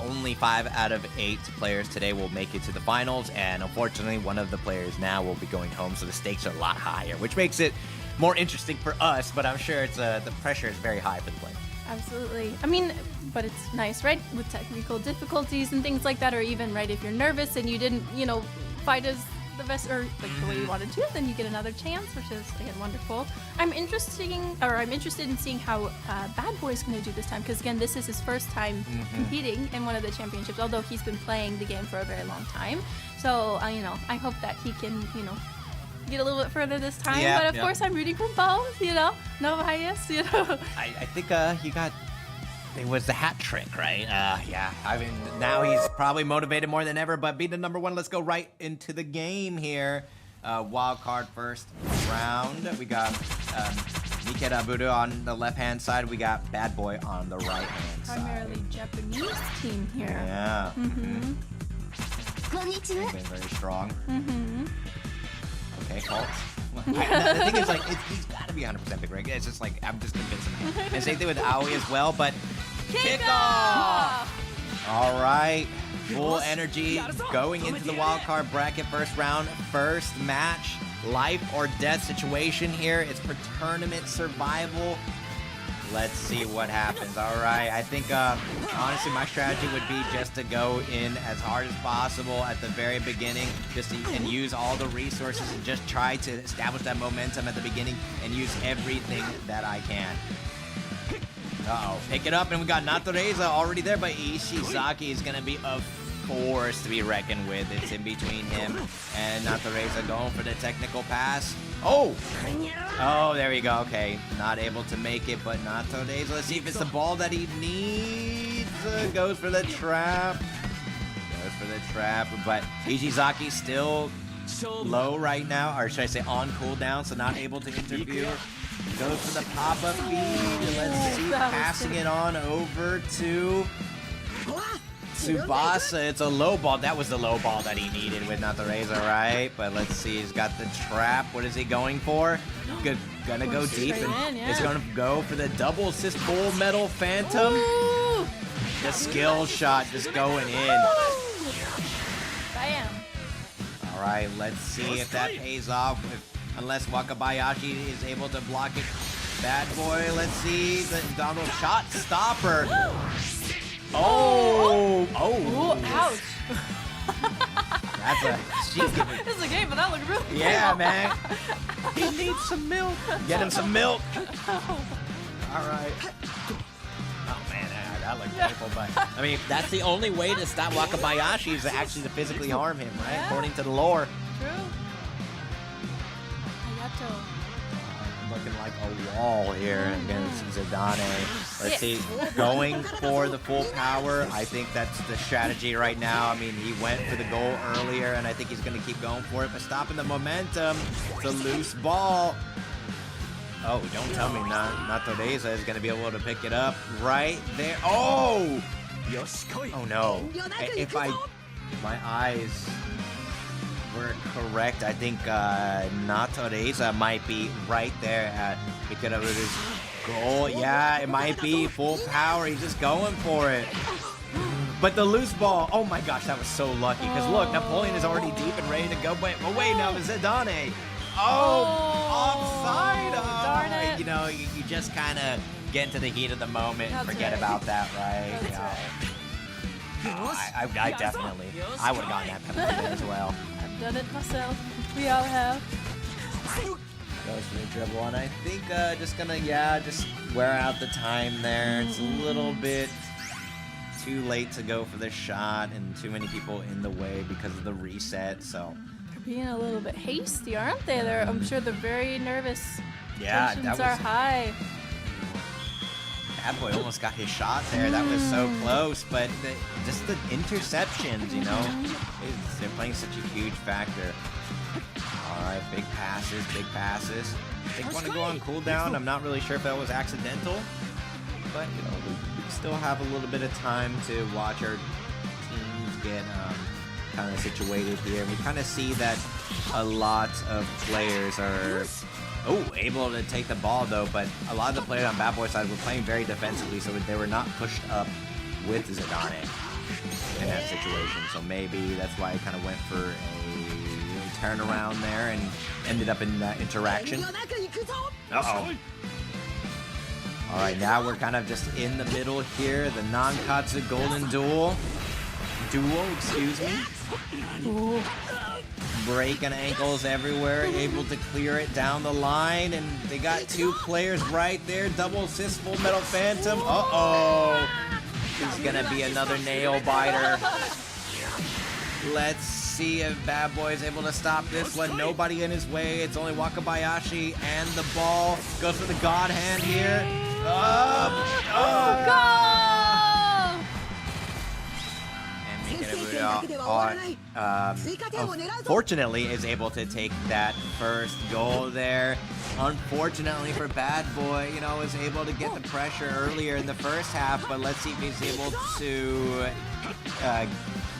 only 5 out of 8 players today will make it to the finals, and unfortunately, one of the players now will be going home. So the stakes are a lot higher, which makes it more interesting for us. But I'm sure it's the pressure is very high for the players. Absolutely. I mean, but it's nice, right? With technical difficulties and things like that, or even, right, if you're nervous and you didn't, fight as the best or like the way you wanted to, then you get another chance, which is again wonderful. I'm interested in seeing how BaDboy is going to do this time, because again, this is his first time competing in one of the championships, although he's been playing the game for a very long time. So, I hope that he can, get a little bit further this time. Yeah, but of course, I'm rooting for both, no bias, I think he got. It was the hat trick, right? Yeah. I mean, now he's probably motivated more than ever. But being the number 1, let's go right into the game here. Wild card first round. We got Nikeda Budo on the left-hand side. We got BaDboy on the right-hand side. Primarily Japanese team here. Yeah. Been very strong. Okay, Colt. The thing is, he's got to be 100% big rig. It's just like, I'm just convincing him. And same thing with Aoi as well, but kickoff! All right, full energy going into the wild card bracket first round, first match, life or death situation here. It's for tournament survival. Let's see what happens. All right, I think honestly my strategy would be just to go in as hard as possible at the very beginning, and use all the resources and just try to establish that momentum at the beginning and use everything that I can. Pick it up, and we got Natoreza already there, but Ishizaki is gonna be a force to be reckoned with. It's in between him and Natoreza going for the technical pass. Oh, there we go. Okay, not able to make it, but Natoreza. Let's see if it's the ball that he needs. Goes for the trap. But Ishizaki still low right now, or should I say on cooldown, so not able to interfere. Goes for the pop-up feed. Let's see, passing it on over to Tsubasa. It's a low ball. That was the low ball that he needed with Natoreza, right? But let's see. He's got the trap. What is he going for? Gonna go deep, and it's gonna go for the double assist Full Metal Phantom. The skill shot just going in. Bam. All right, let's see if that pays off. Unless Wakabayashi is able to block it. BaDboy, let's see. The Donald shot stopper. Oh! Ouch. That's This is a game, but that looked really yeah, cool. man. He needs some milk. Get him some milk. All right. Oh, man, that looked painful, but I mean, that's the only way to stop Wakabayashi is actually to physically harm him, right? Yeah. According to the lore. True. Looking like a wall here against Zidane. Let's see, going for the full power. I think that's the strategy right now. I mean, he went for the goal earlier, and I think he's going to keep going for it, but stopping the momentum. It's a loose ball. Oh, don't tell me Natoreza is going to be able to pick it up right there. Oh! Oh, no. If my eyes were correct, I think Natoreza might be right there at because of his goal. Yeah, it might be full power. He's just going for it. But the loose ball, oh my gosh, that was so lucky. Because look, Napoleon is already deep and ready to go. But wait, now it's Zidane. Offside. Darn it. You know, you just kind of get into the heat of the moment and forget about that, right? I definitely, I would have gotten that penalty as well. Done it myself. We all have. Goes for the dribble, and I think just gonna just wear out the time there. It's a little bit too late to go for the shot and too many people in the way because of the reset. So They're being a little bit hasty, aren't they? I'm sure they're very nervous. Yeah, Tensions are high. BaDboy almost got his shot there. That was so close, but just the interceptions, you know, they're playing such a huge factor. All right, big passes, big passes. They want to go on cooldown. I'm not really sure if that was accidental, but you know, we still have a little bit of time to watch our teams get kind of situated here. We kind of see that a lot of players are able to take the ball though, but a lot of the players on BaDboy side were playing very defensively, so they were not pushed up with Zidane in that situation. So maybe that's why I kind of went for a turnaround there and ended up in that interaction. Uh-oh. All right, now we're kind of just in the middle here. The non-Katsu golden duo, excuse me. Ooh. Breaking ankles everywhere, able to clear it down the line, and they got two players right there. Double assist, Full Metal Phantom. Uh-oh. This is gonna be another nail biter. Let's see if BaDboy is able to stop this one. Nobody in his way. It's only Wakabayashi and the ball. Goes for the God Hand here. Fortunately is able to take that first goal there. Unfortunately for BaDboy, you know, was able to get the pressure earlier in the first half, but let's see if he's able to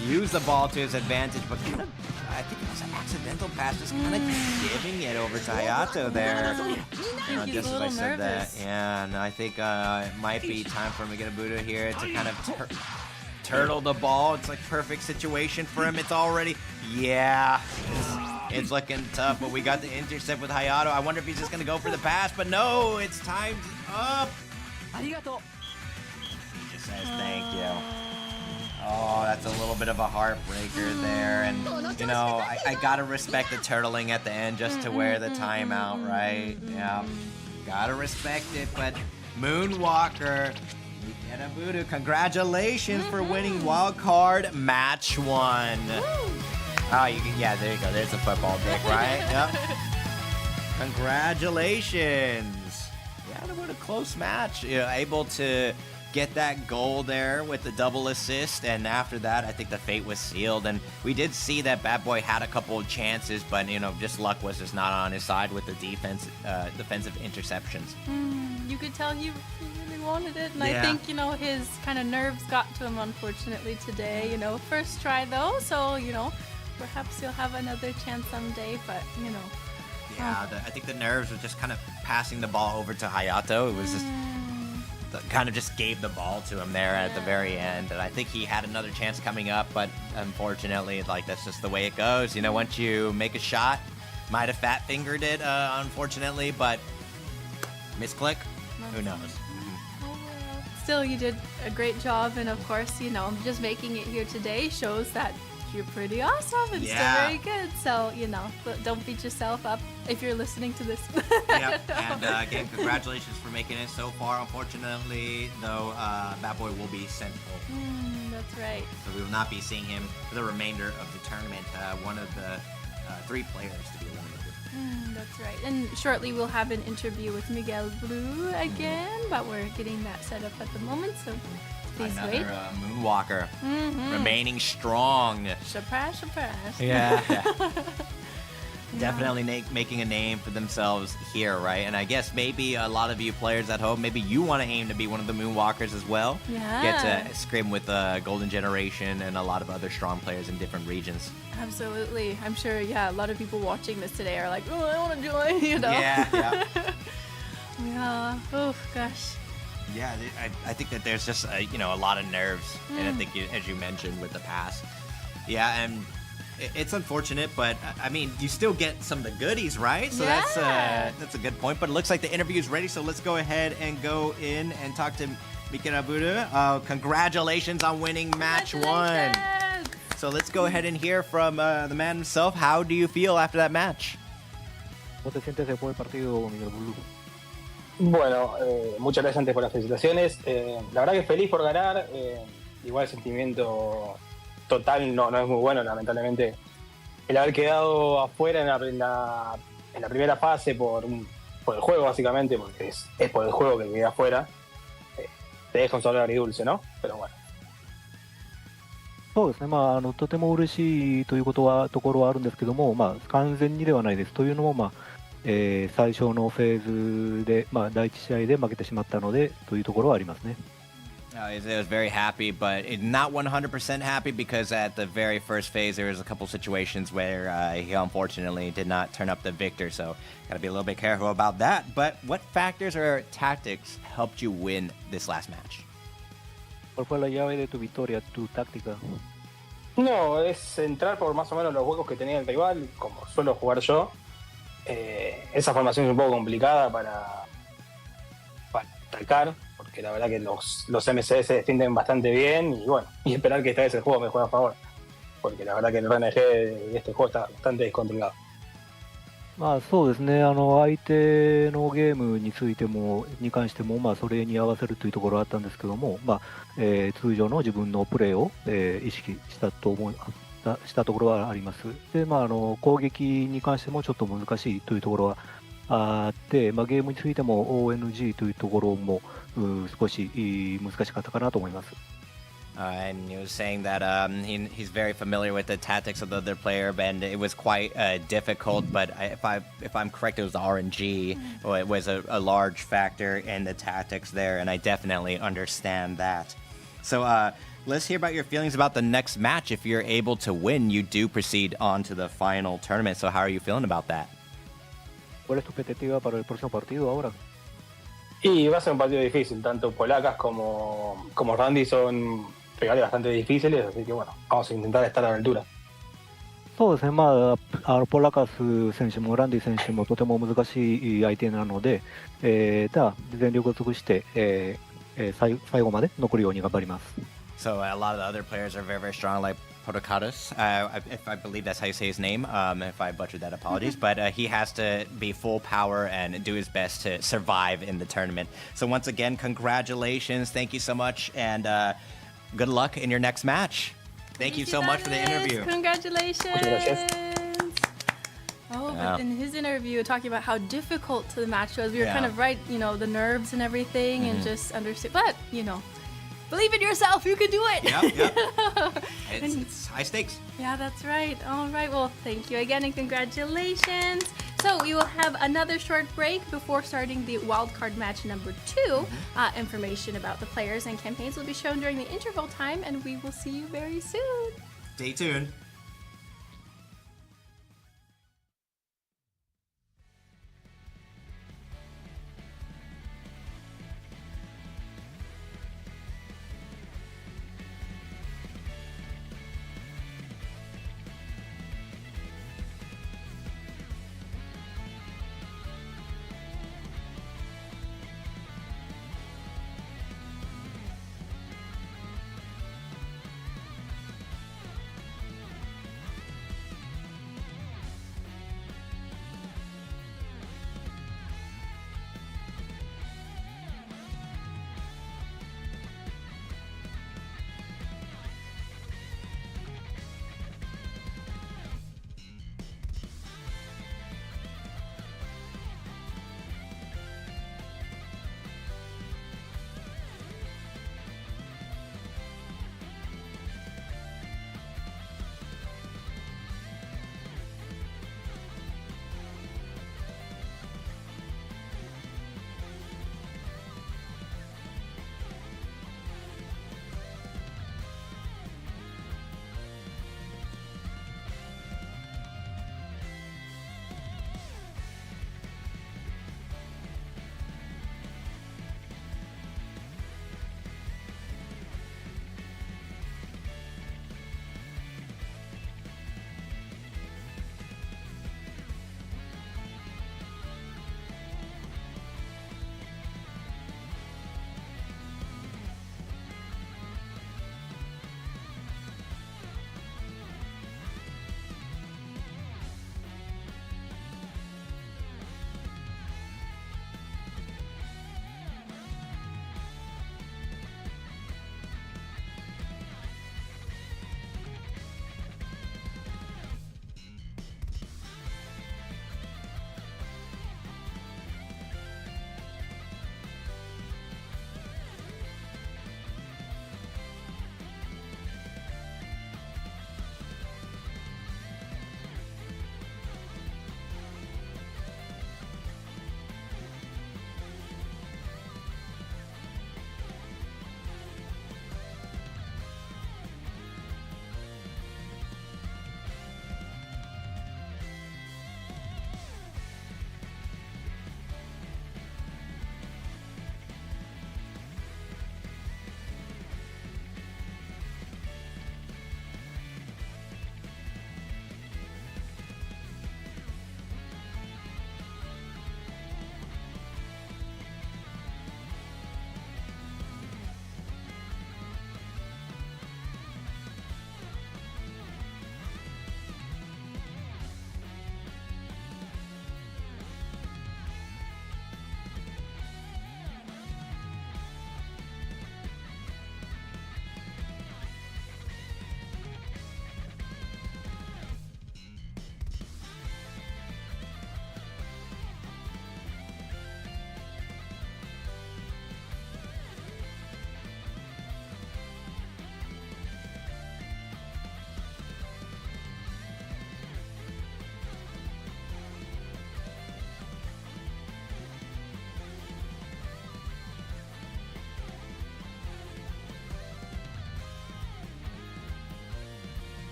use the ball to his advantage, but kind of, I think it was an accidental pass, just kind of giving it over to Hayato there. You know, just as I said that. Yeah, and I think it might be time for Miguel here to kind of turtle the ball. It's like perfect situation for him. It's already, it's looking tough, but we got the intercept with Hayato. I wonder if he's just gonna go for the pass, but no, it's timed up. He just says thank you. Oh, that's a little bit of a heartbreaker there, and you know, I gotta respect the turtling at the end just to wear the timeout, right? Yeah, gotta respect it, but Moonwalker, congratulations for winning wild card match 1. Oh, yeah, there you go. There's a football pick, right? Yep. Congratulations. Yeah, what a close match. You know, able to get that goal there with the double assist, and after that, I think the fate was sealed. And we did see that BaDboy had a couple of chances, but you know, just luck was just not on his side with the defensive interceptions. You could tell he really wanted it, and I think, you know, his kind of nerves got to him, unfortunately, today. You know, first try though, so you know, perhaps he'll have another chance someday, but you know. Yeah, I think the nerves were just kind of passing the ball over to Hayato. It was just kind of just gave the ball to him there at the very end, and I think he had another chance coming up, but unfortunately, like, that's just the way it goes. You know, once you make a shot, might have fat fingered it, unfortunately, but misclick, who knows? Still, you did a great job, and of course, you know, just making it here today shows that you're pretty awesome and still very good. So, you know, don't beat yourself up if you're listening to this. Yep. And again, congratulations for making it so far. Unfortunately, though, BaDboy will be sent home. That's right. So we will not be seeing him for the remainder of the tournament. One of the 3 players to be eliminated. That's right. And shortly we'll have an interview with Miguel Blue again, but we're getting that set up at the moment, so please wait. Another Moonwalker remaining strong. Surprise, surprise. Yeah. Definitely making a name for themselves here, right? And I guess maybe a lot of you players at home, maybe you want to aim to be one of the Moonwalkers as well. Yeah. Get to scrim with Golden Generation and a lot of other strong players in different regions. Absolutely. I'm sure, a lot of people watching this today are like, oh, I want to join, you know? Yeah. Yeah. Oh, gosh. Yeah, I think that there's just, a lot of nerves. And I think, as you mentioned, with the pass. Yeah, and it's unfortunate, but, I mean, you still get some of the goodies, right? So that's a good point. But it looks like the interview is ready, so let's go ahead and go in and talk to Mikiraburu. Congratulations on winning match 1. So let's go ahead and hear from the man himself. How do you feel after that match? ¿Cómo te sientes después del partido, Miguel Blue? Bueno, muchas gracias antes por las felicitaciones. La verdad que feliz por ganar. igual el sentimiento total no es muy bueno, lamentablemente. El haber quedado afuera en la primera fase por el juego, básicamente, porque es por el juego que quedé afuera, te deja un sabor agridulce, ¿no? Pero bueno. そうですね、とても嬉しいというところはあるんですけども、完全にではないです。というのも、最初のフェーズで、第一試合で負けてしまったのでというところはありますね。He was very happy, but not 100% happy because at the very first phase there was a couple situations where he unfortunately did not turn up the victor, so gotta be a little bit careful about that. But what factors or tactics helped you win this last match? ¿Cuál fue la llave de tu victoria, tu táctica? No, es entrar por más o menos los huecos que tenía el rival, como suelo jugar yo. Esa formación es un poco complicada para atacar, porque la verdad que los MCS se defienden bastante bien y bueno, y esperar que esta vez el juego me juegue a favor, porque la verdad que el RNG de este juego está bastante descontrolado. そうですね、相手のゲームに関しても、それに合わせるというところはあったんですけども、通常の自分のプレーを、意識したところはあります。で、攻撃に関してもちょっと難しいというところはあって、ゲームについても ONG というところも少し難しかったかなと思います。And he was saying that he's very familiar with the tactics of the other player, and it was quite difficult. But if I'm correct, it was the RNG. It was a large factor in the tactics there, and I definitely understand that. So let's hear about your feelings about the next match. If you're able to win, you do proceed on to the final tournament. So how are you feeling about that? ¿Cuál es tu expectativa para el próximo partido ahora? Y va a ser un partido difícil, tanto Polakas como Randy son rivales bastante difíciles, así que bueno, vamos a intentar estar a la altura. そうですね、ポラカス選手もランディ選手もとても難しい相手なので、全力を尽くして、最後まで残るように頑張ります。So a lot of the other players are very, very strong, like Polakas. If I believe that's how you say his name. If I butchered that, apologies. But he has to be full power and do his best to survive in the tournament. So once again, congratulations. Thank you so much. And good luck in your next match. Thank you so much for the interview. Congratulations. Oh, but in his interview, talking about how difficult the match was, we were kind of right, the nerves and everything, and just understood. But, believe in yourself, you can do it. Yep. It's high stakes. Yeah, that's right. All right, well, thank you again and congratulations. So we will have another short break before starting the wildcard match number 2. Information about the players and campaigns will be shown during the interval time, and we will see you very soon. Stay tuned.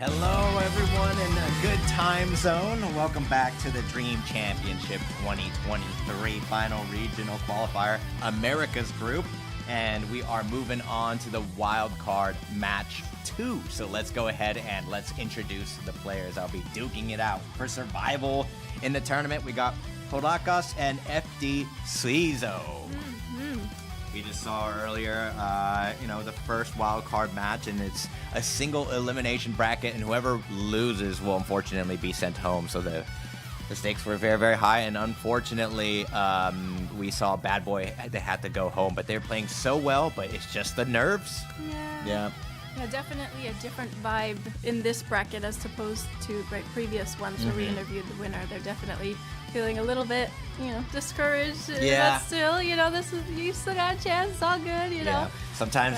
Hello, everyone in a good time zone. Welcome back to the Dream Championship 2023 Final Regional Qualifier, America's Group. And we are moving on to the wild card match 2. So let's go ahead and let's introduce the players. I'll be duking it out for survival in the tournament. We got Polakas and FD suizo. We just saw earlier, the first wild card match, and it's a single elimination bracket, and whoever loses will unfortunately be sent home. So the stakes were very, very high, and unfortunately, we saw BaDboy, they had to go home, but they're playing so well, but it's just the nerves. Yeah, definitely a different vibe in this bracket as opposed to previous ones where we interviewed the winner. They're definitely feeling a little bit, discouraged. Yeah. But still, you still got a chance. It's all good, Yeah. Sometimes,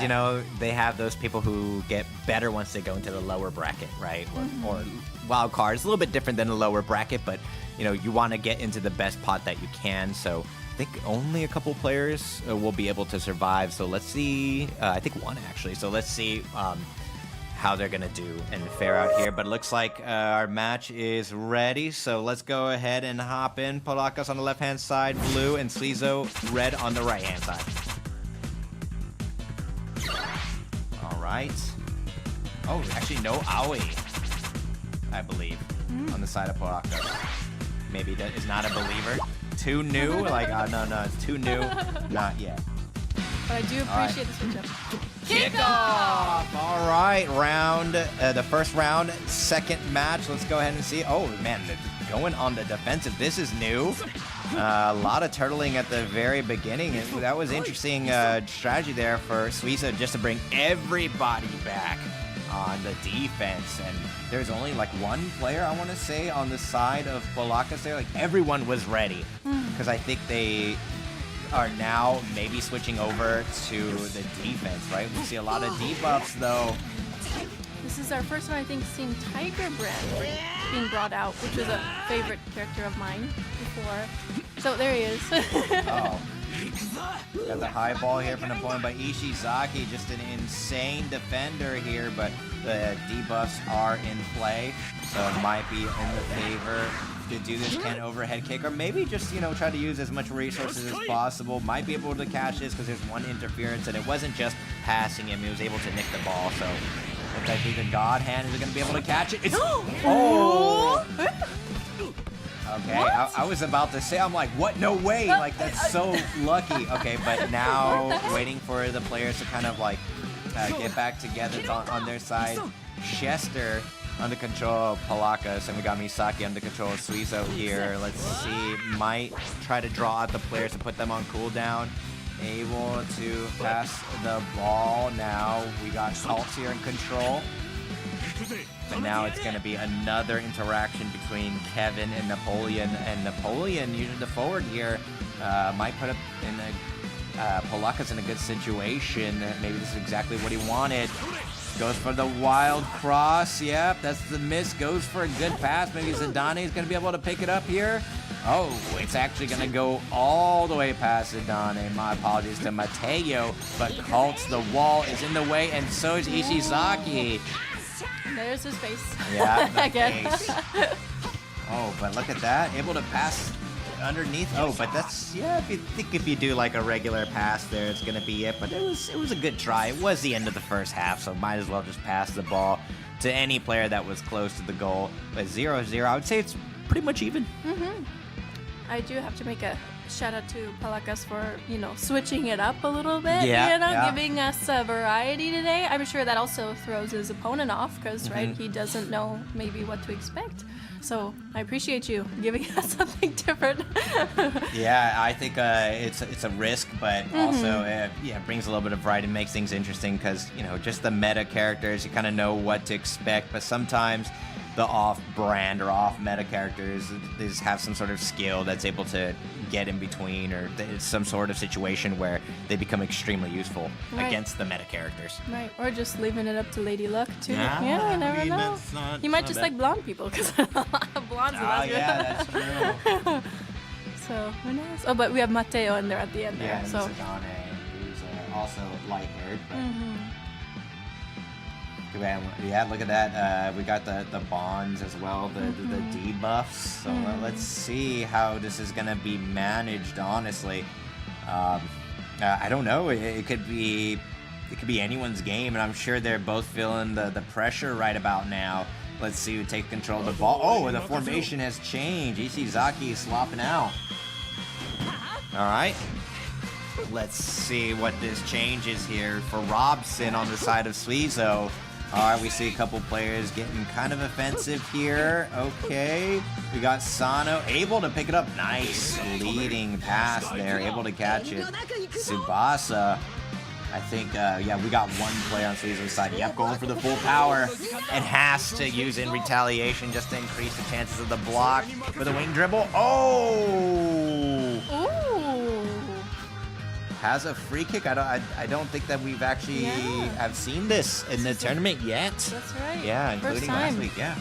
they have those people who get better once they go into the lower bracket, right? Or wild card. It's a little bit different than the lower bracket, but, you want to get into the best pot that you can. So I think only a couple players will be able to survive. So let's see. I think one, actually. So let's see how they're going to do and fare out here. But it looks like our match is ready. So let's go ahead and hop in. Polakas on the left-hand side, blue, and suizo red on the right-hand side. All right. Oh, actually, no Aoi, I believe, on the side of Polakas. Maybe that is not a believer. Too new? No, it's too new. Not yet. But I do appreciate the switch up. Kickoff! All right, the first round, second match. Let's go ahead and see. Oh, man, going on the defensive. This is new. A lot of turtling at the very beginning. That was interesting strategy there for suizo, just to bring everybody back on the defense. And there's only one player, I want to say, on the side of Polakas there. Everyone was ready, because I think they are now maybe switching over to the defense, right? We see a lot of debuffs, though. This is our first time, I think, seeing Tiger Brand being brought out, which is a favorite character of mine before. So there he is. Oh. Got the high ball here from the point by Ishizaki, just an insane defender here, but the debuffs are in play, so it might be in the favor to do this overhead kick, or maybe just, try to use as much resources as possible. Might be able to catch this because there's one interference, and it wasn't just passing him, he was able to nick the ball, so looks like the God Hand is going to be able to catch it. It's, oh! Okay, I was about to say, I'm like, what? No way! That's so lucky. Okay, but now waiting for the players to kind of get back together on their side. Chester under control of Polakas, and we got Misaki under control of suizo here. Let's see, might try to draw out the players and put them on cooldown. Able to pass the ball now. We got Salts here in control. But now it's going to be another interaction between Kevin and Napoleon. And Napoleon, using the forward here, might put up in Polakas in a good situation. Maybe this is exactly what he wanted. Goes for the wild cross. Yep, that's the miss. Goes for a good pass. Maybe Zidane is going to be able to pick it up here. Oh, it's actually going to go all the way past Zidane. My apologies to Mateo. But Cult's, the wall is in the way, and so is Ishizaki. There's his face. Yeah, the again. face. Oh, but look at that. Able to pass underneath. Oh, but that's, if you do a regular pass there, it's going to be it. But it was a good try. It was the end of the first half, so might as well just pass the ball to any player that was close to the goal. But 0-0, I would say it's pretty much even. I do have to make a shout out to Polakas for, switching it up a little bit, giving us a variety today. I'm sure that also throws his opponent off because, right, he doesn't know maybe what to expect. So I appreciate you giving us something different. Yeah, I think it's a risk, but also it brings a little bit of variety and makes things interesting because, just the meta characters, you kind of know what to expect, but sometimes the off-brand or off-meta characters, they just have some sort of skill that's able to get in between, or some sort of situation where they become extremely useful against the meta characters. Right, or just leaving it up to Lady Luck, too. Yeah, you never know. He might just like blonde people, because a lot of blondes in that yeah, that's true. So, who knows? Oh, but we have Mateo in there at the end there. Yeah, and Zidane, who's also light-haired, but... Yeah, look at that. We got the bonds as well, the debuffs. So let's see how this is gonna be managed. Honestly, I don't know. It could be anyone's game, and I'm sure they're both feeling the pressure right about now. Let's see who takes control of the ball. Oh, the formation has changed. Ishizaki is swapping out. All right. Let's see what this change is here for Robson on the side of Suizo. All right, we see a couple players getting kind of offensive here. Okay, we got Sano able to pick it up. Nice leading pass there, able to catch it. Tsubasa, I think, yeah, we got one player on Suizo's side. Yep, going for the full power. And has to use in retaliation just to increase the chances of the block for the wing dribble. Oh! Has a free kick. I don't think that we've actually have seen this in the tournament yet. That's right. Yeah, including last week. Yeah.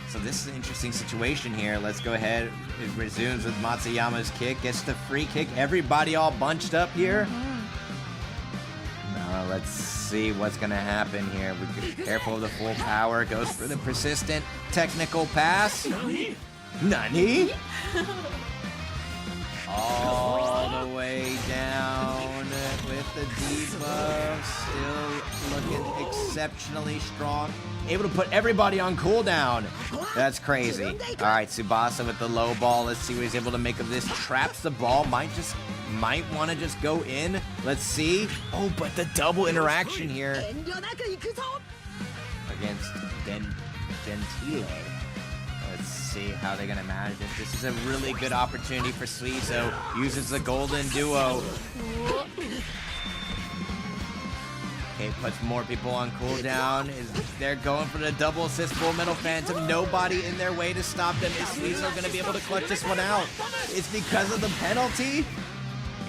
So this is an interesting situation here. Let's go ahead. It resumes with Matsuyama's kick. Gets the free kick. Everybody all bunched up here. Now let's see what's gonna happen here. Be careful of the full power. Goes for the persistent technical pass. Nani? All the way down with the debuff, still looking exceptionally strong. Able to put everybody on cooldown. That's crazy. All right, Tsubasa with the low ball. Let's see what he's able to make of this. Traps the ball. Might want to just go in. Let's see. Oh, but the double interaction here against Gentile. Let's see how they're gonna manage this. This is a really good opportunity for Suizo. Uses the golden duo. Okay, puts more people on cooldown. They're going for the double assist full metal phantom. Nobody in their way to stop them. Is Suizo gonna be able to clutch this one out? It's because of the penalty?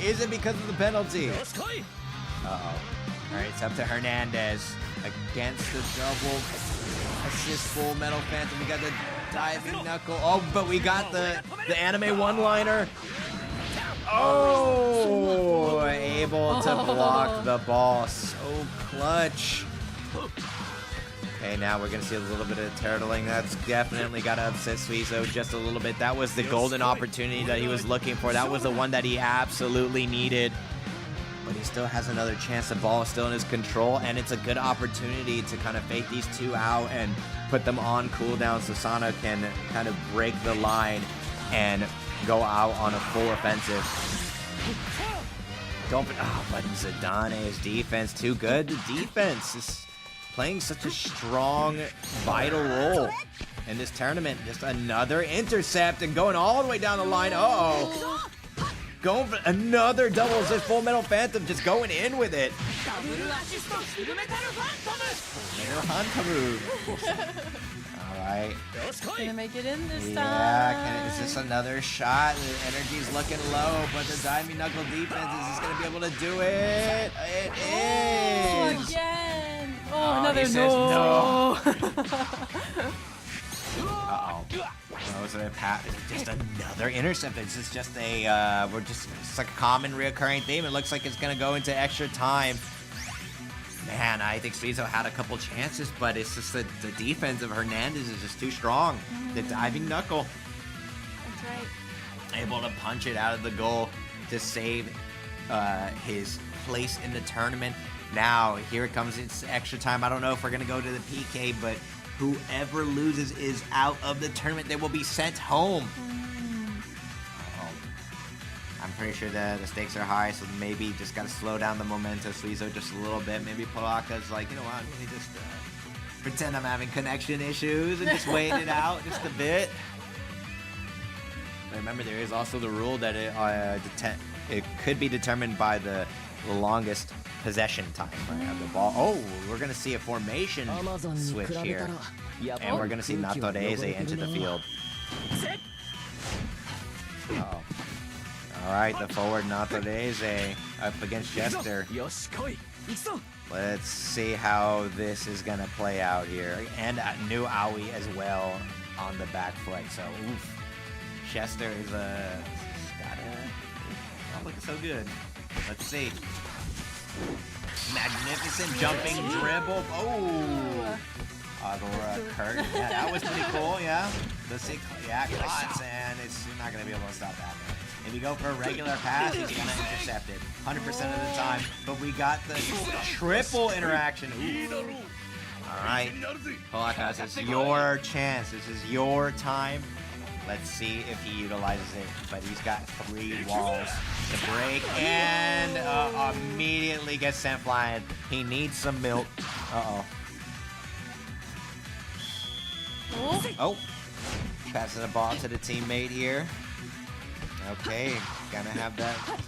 Is it because of the penalty? Uh-oh. All right, it's up to Hernandez against the double assist full metal phantom. We got the diving knuckle. Oh, but we got the anime one-liner. Oh, able to block the ball. So clutch. Okay, now we're gonna see a little bit of turtling. That's definitely gotta upset Suizo just a little bit. That was the golden opportunity that he was looking for. That was the one that he absolutely needed. But he still has another chance. The ball is still in his control, and it's a good opportunity to kind of fake these two out and put them on cooldown so Sana can kind of break the line and go out on a full offensive. But Zidane's defense too good. The defense is playing such a strong, vital role in this tournament. Just another intercept and going all the way down the line. Uh-oh. Going for another double assist full metal phantom, just going in with it. Alright. Gonna make it in this time. Yeah, is this another shot? The energy's looking low, but the diving knuckle defense is just gonna be able to do it. It is. Oh, again. Oh, another he says no. Uh-oh. Was it just another intercept? This is just a it's like a common reoccurring theme. It looks like it's gonna go into extra time. Man, I think Suizo had a couple chances, but it's just the defense of Hernandez is just too strong. The diving knuckle. That's right. Able to punch it out of the goal to save his place in the tournament. Now, here it comes. It's extra time. I don't know if we're gonna go to the PK, but whoever loses is out of the tournament. They will be sent home. I'm pretty sure the stakes are high, so maybe just got to slow down the momentum. Suizo just a little bit. Maybe Polakas like, you know what, let me just pretend I'm having connection issues and just wait it out just a bit. But remember, there is also the rule that it could be determined by the longest possession time of the ball. Oh, we're going to see a formation switch here. And we're going to see Natoreze enter the field. Uh-oh. All right, the forward Natoreze up against Jester. Let's see how this is going to play out here. And new Aoi as well on the back foot. So, oof. Jester is not looking so good. Let's see. Magnificent jumping dribble. Oh. Aurora Kurt. Yeah, that was pretty cool, yeah. Klotz, and it's not going to be able to stop that. If you go for a regular pass, he's going to intercept it 100% of the time. But we got the triple interaction. Ooh. All right, Polakas, it's your chance. This is your time. Let's see if he utilizes it. But he's got 3 walls to break and immediately gets sent flying. He needs some milk. Uh-oh. Oh, passes the ball to the teammate here. Okay, gonna have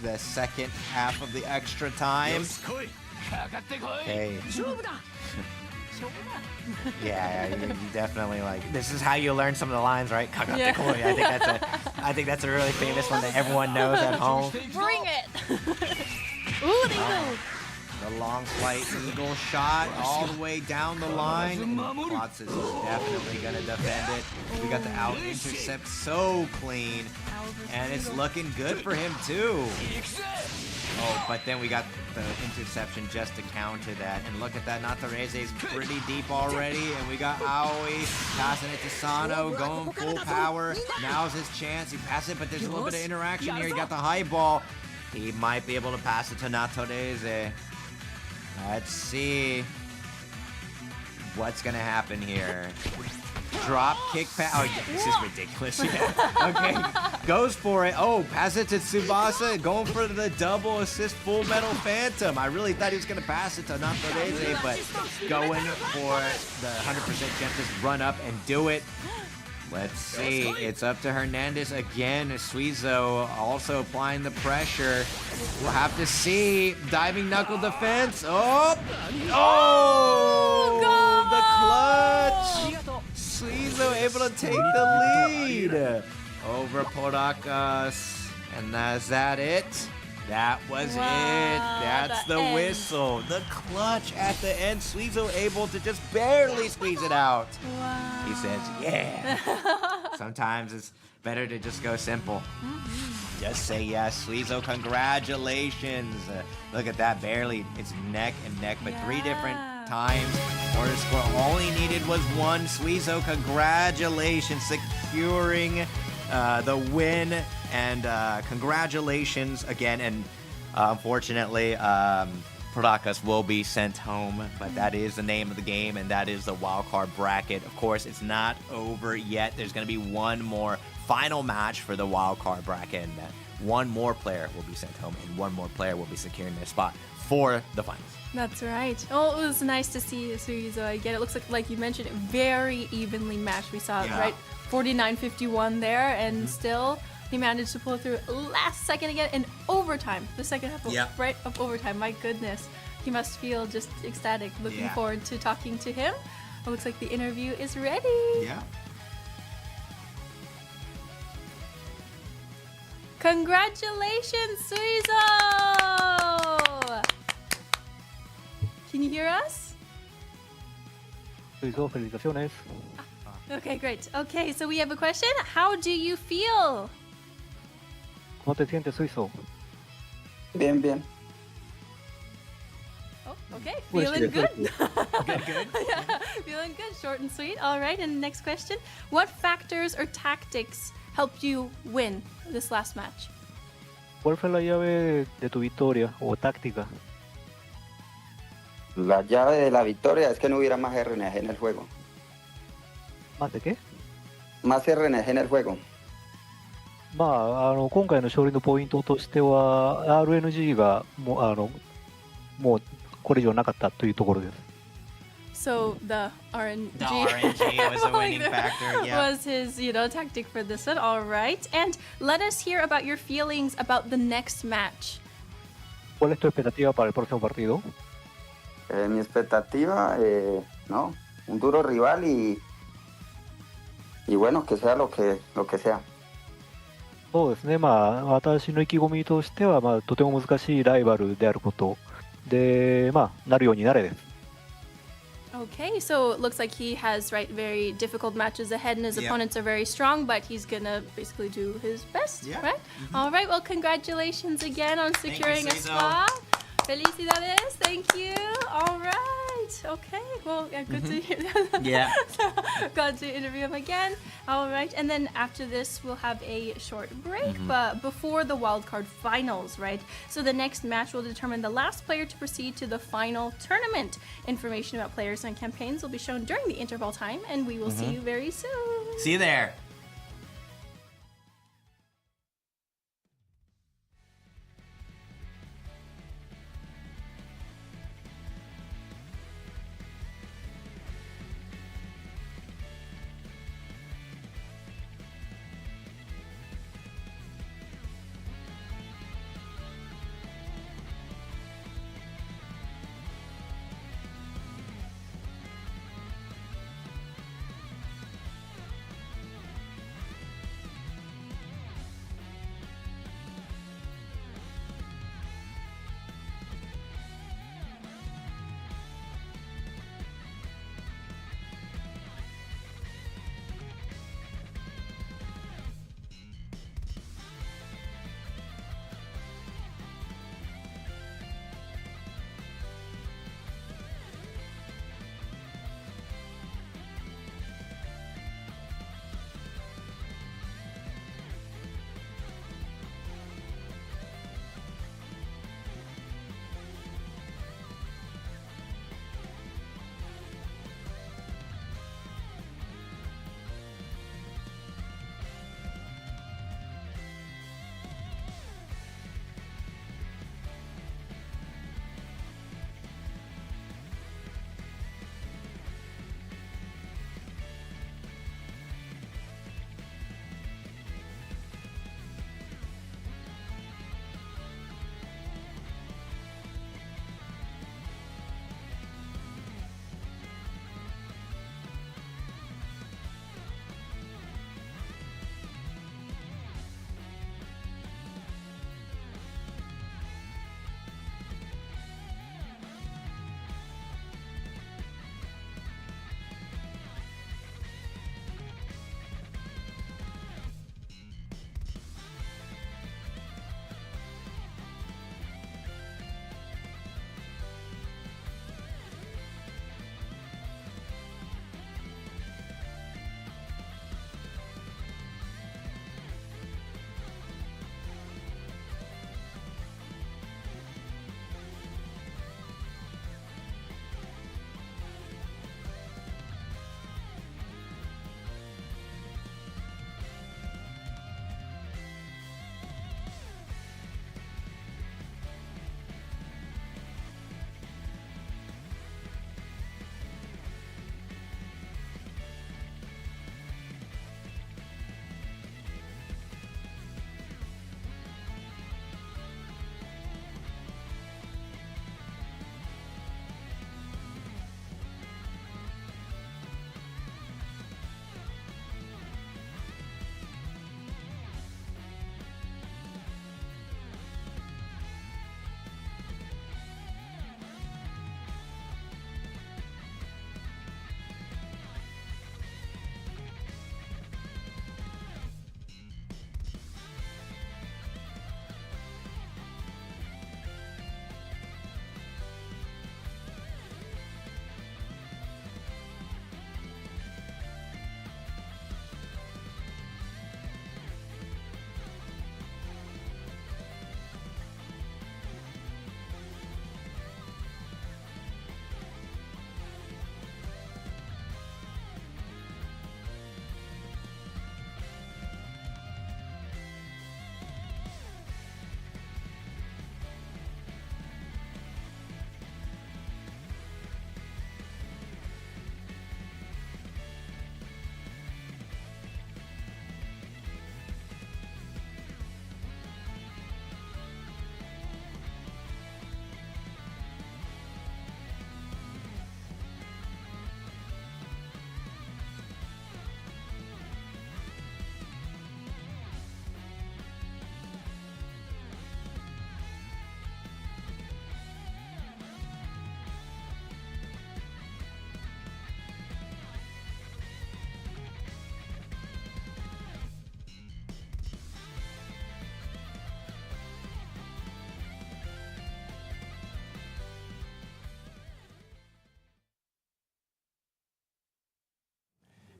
the second half of the extra time. Okay. Yeah, you definitely this is how you learn some of the lines, right? Yeah. I think that's a really famous one that everyone knows at home. Bring it! Ooh, they go! The long flight eagle shot all the way down the line. And Klotz is definitely going to defend it. We got the out intercept so clean. And it's looking good for him too. Oh, but then we got the interception just to counter that. And look at that, Natarese is pretty deep already. And we got Aoi passing it to Sano, going full power. Now's his chance. He passes it, but there's a little bit of interaction here. He got the high ball. He might be able to pass it to Natarese. Let's see what's gonna happen here. Drop kick pass. Oh, yeah, this is ridiculous. Yeah. Okay, goes for it. Oh, pass it to Tsubasa. Going for the double assist full metal phantom. I really thought he was gonna pass it to Natarese, but going for the 100% chance to run up and do it. Let's see. It's up to Hernandez again. Suizo also applying the pressure. We'll have to see. Diving knuckle defense. Oh! Oh! The clutch! Suizo able to take the lead over Polakas. And is that it? That was it. That's the whistle. The clutch at the end. Suizo able to just barely squeeze it out. Wow. He says, yeah. Sometimes it's better to just go simple. Just say yes. Suizo, congratulations. Look at that. Barely. It's neck and neck, but 3 different times. Order score only needed was 1. Suizo, congratulations. Securing the win. And congratulations again. And unfortunately, Polakas will be sent home. But that is the name of the game, and that is the wildcard bracket. Of course, it's not over yet. There's going to be one more final match for the wildcard bracket. And one more player will be sent home, and one more player will be securing their spot for the finals. That's right. Oh, it was nice to see Suizo again. It looks like you mentioned, very evenly matched. We saw, right, 49-51 there, and still he managed to pull through last second again in overtime. The second half of overtime. My goodness. He must feel just ecstatic. Looking forward to talking to him. It looks like the interview is ready. Yeah. Congratulations, Suizo! Can you hear us? Suizo, felicitaciones. Okay, great. Okay, so we have a question. How do you feel? ¿Cómo te sientes, Suizo? Bien, bien. Oh, okay. Feeling good. Good. Yeah, feeling good. Short and sweet. All right, and the next question. What factors or tactics helped you win this last match? ¿Cuál fue la llave de tu victoria o táctica? La llave de la victoria es que no hubiera más RNG en el juego. ¿Más de qué? Más RNG en el juego. 今回の勝利のポイントとしては RNG がもうこれ以上なかったというところです。So the RNG was a winning factor. Yeah. Was his, tactic for this one. All right, and let us hear about your feelings about the next match. ¿Cuál es tu expectativa para el próximo partido? Mi expectativa, no, un duro rival y bueno, que sea lo que sea. そうですね、私の意気込みとしては、とても難しいライバルであることで、なるようになれです。Okay, so it looks like he has very difficult matches ahead, and his opponents are very strong, but he's gonna basically do his best, right? All right, well, congratulations again on securing a spot. Felicidades. Thank you. All right. Okay. Well, yeah, good to hear that. Yeah. Got to interview him again. All right. And then after this, we'll have a short break, but before the wildcard finals, right? So the next match will determine the last player to proceed to the final tournament. Information about players and campaigns will be shown during the interval time, and we will see you very soon. See you there.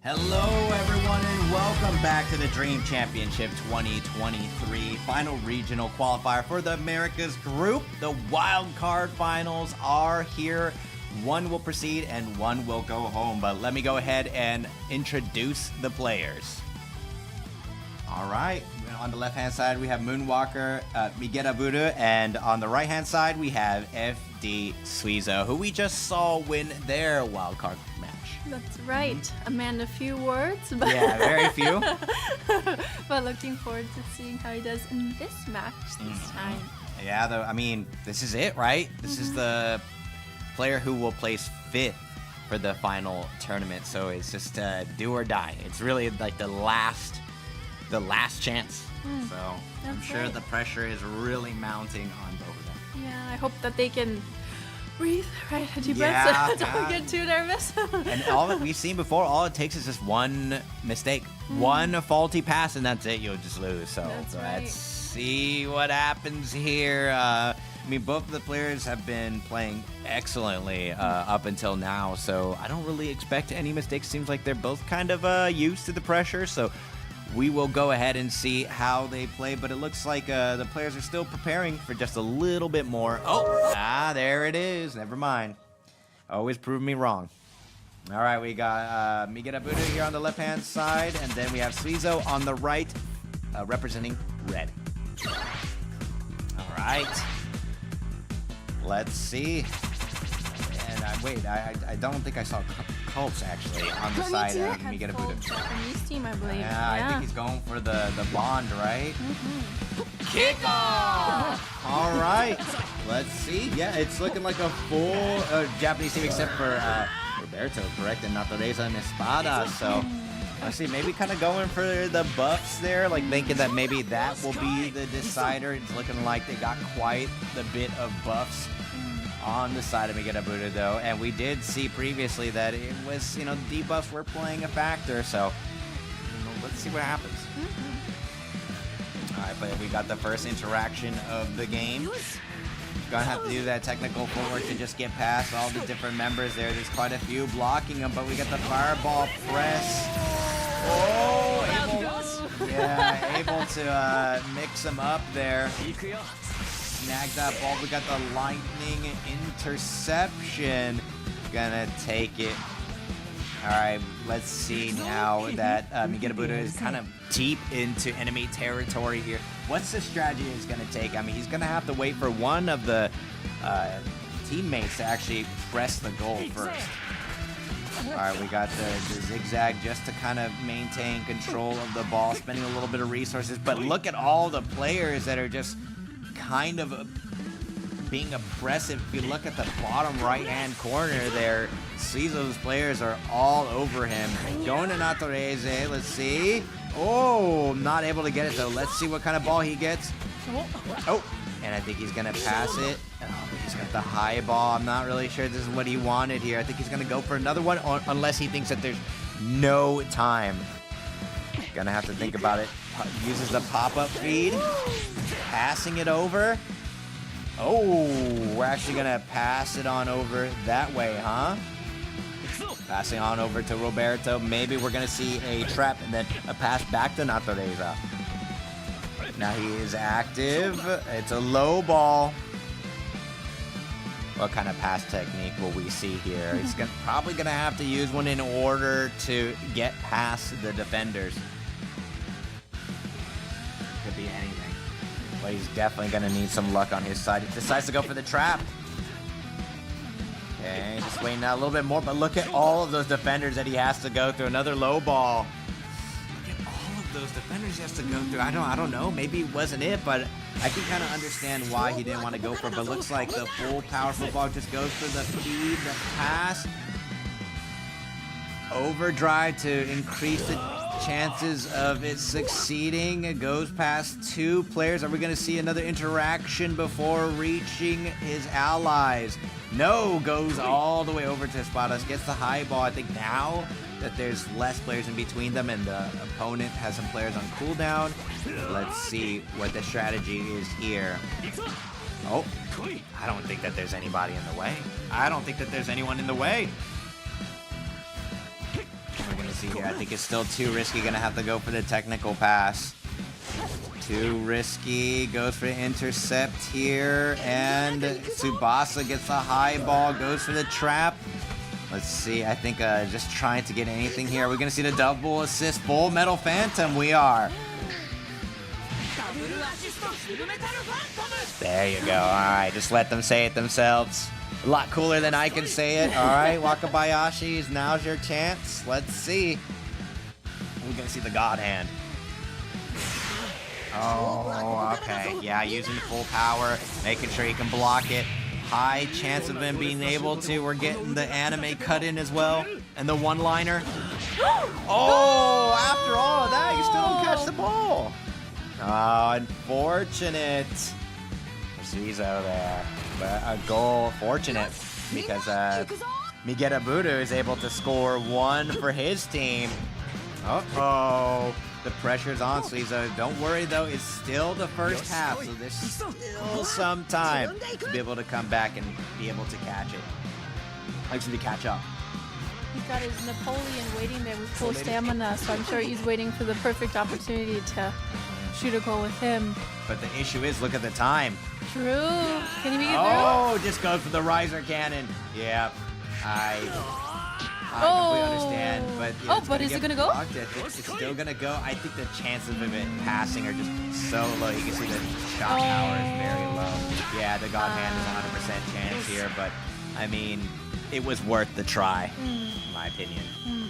Hello, everyone, and welcome back to the Dream Championship 2023 final regional qualifier for the Americas group. The wild card finals are here. One will proceed and one will go home. But let me go ahead and introduce the players. All right. On the left-hand side, we have Moonwalker, Miguel Purru, and on the right-hand side, we have FD Suizo, who we just saw win their wild card match. That's right. A man of few words. But Yeah, very few. but looking forward to seeing how he does in this match this time. Yeah, though, I mean, this is it, right? This is the player who will place 5th for the final tournament. So it's just do or die. It's really like the last chance. So I'm sure right. the pressure is really mounting on both of them. Yeah, I hope that they can breathe, right? A deep Yeah, breath. Don't yeah. get too nervous. And all that we've seen before, all it takes is just one mistake, one faulty pass, and that's it. You'll just lose. So That's let's right. see what happens here. I mean, both of the players have been playing excellently up until now, so I don't really expect any mistakes. Seems like they're both kind of used to the pressure, so we will go ahead and see how they play, but it looks like the players are still preparing for just a little bit more. There it is. Never mind. Always prove me wrong. All right, we got Miguel Purru here on the left-hand side, and then we have Suizo on the right, representing red. All right. Let's see. And I don't think I saw Colts actually on the side of Miguel Purru. Japanese team, I believe. Yeah, I think he's going for the bond, right? Kickoff! All right. Let's see. Yeah, it's looking like a full Japanese team except for Roberto, correct? And Natureza and Espada. So let's see. Maybe kind of going for the buffs there, like thinking that maybe that will be the decider. It's looking like they got quite the bit of buffs on the side of Miguel Purru, though, and we did see previously that it was, debuffs were playing a factor, so let's see what happens. All right, but we got the first interaction of the game. Gonna have to do that technical footwork to just get past all the different members there. There's quite a few blocking them, but we got the fireball press. Able to mix them up there. Snag that ball. We got the lightning interception. Gonna take it. All right, let's see now that Miguel Purru is kind of deep into enemy territory here. What's the strategy he's gonna take? I mean, he's gonna have to wait for one of the teammates to actually press the goal first. All right, we got the zigzag just to kind of maintain control of the ball, spending a little bit of resources. But look at all the players that are just kind of being oppressive. If you look at the bottom right-hand corner there, Suizo's players are all over him. Going to Natureza, let's see. Oh, not able to get it though. Let's see what kind of ball he gets. Oh, and I think he's gonna pass it. Oh, he's got the high ball. I'm not really sure this is what he wanted here. I think he's gonna go for another one, unless he thinks that there's no time. Gonna have to think about it. Uses the pop-up feed. Passing it over. Oh, we're actually gonna pass it on over that way, huh? Passing on over to Roberto. Maybe we're gonna see a trap and then a pass back to Natureza. Now he is active. It's a low ball. What kind of pass technique will we see here? He's probably gonna have to use one in order to get past the defenders. Could be anything. But he's definitely going to need some luck on his side. He decides to go for the trap. Okay, just waiting out a little bit more. But look at all of those defenders that he has to go through. Another low ball. Look at all of those defenders he has to go through. I don't know. Maybe it wasn't it, but I can kind of understand why he didn't want to go for it. But it looks like the full powerful ball just goes for the feed, the pass. Overdrive to increase the chances of it succeeding. It goes past two players. Are we going to see another interaction before reaching his allies? No, goes all the way over to Espada. Gets the high ball. I think now that there's less players in between them and the opponent has some players on cooldown. Let's see what the strategy is here. Oh, I don't think that there's anybody in the way. I don't think that there's anyone in the way. We're going to see here. I think it's still too risky. Gonna have to go for the technical pass. Too risky. Goes for the intercept here. And Tsubasa gets the high ball. Goes for the trap. Let's see. I think just trying to get anything here. We're gonna see the double assist. Full Metal Phantom. We are. There you go. All right. Just let them say it themselves. A lot cooler than I can say it. All right, Wakabayashi's, now's your chance. Let's see. We're going to see the God Hand. Oh, okay. Yeah, using full power, making sure he can block it. High chance of him being able to. We're getting the anime cut in as well. And the one-liner. Oh, after all of that, you still don't catch the ball. Oh, unfortunate. Suizo there. But a goal, fortunate, because Miguel Budu is able to score 1 for his team. Uh-oh. The pressure's on Suizo. Don't worry, though. It's still the first half, so there's still some time to be able to come back and be able to catch it. Actually, to catch up. He's got his Napoleon waiting there with full stamina, so I'm sure he's waiting for the perfect opportunity to shoot a goal with him. But the issue is, look at the time. True. Can he make it through? Oh, just goes for the riser cannon. Yeah, I completely understand, but but is it gonna go? It's still gonna go. I think the chances of it passing are just so low. You can see the shot power is very low. Yeah, the God Hand is 100% chance here, but I mean, it was worth the try, in my opinion.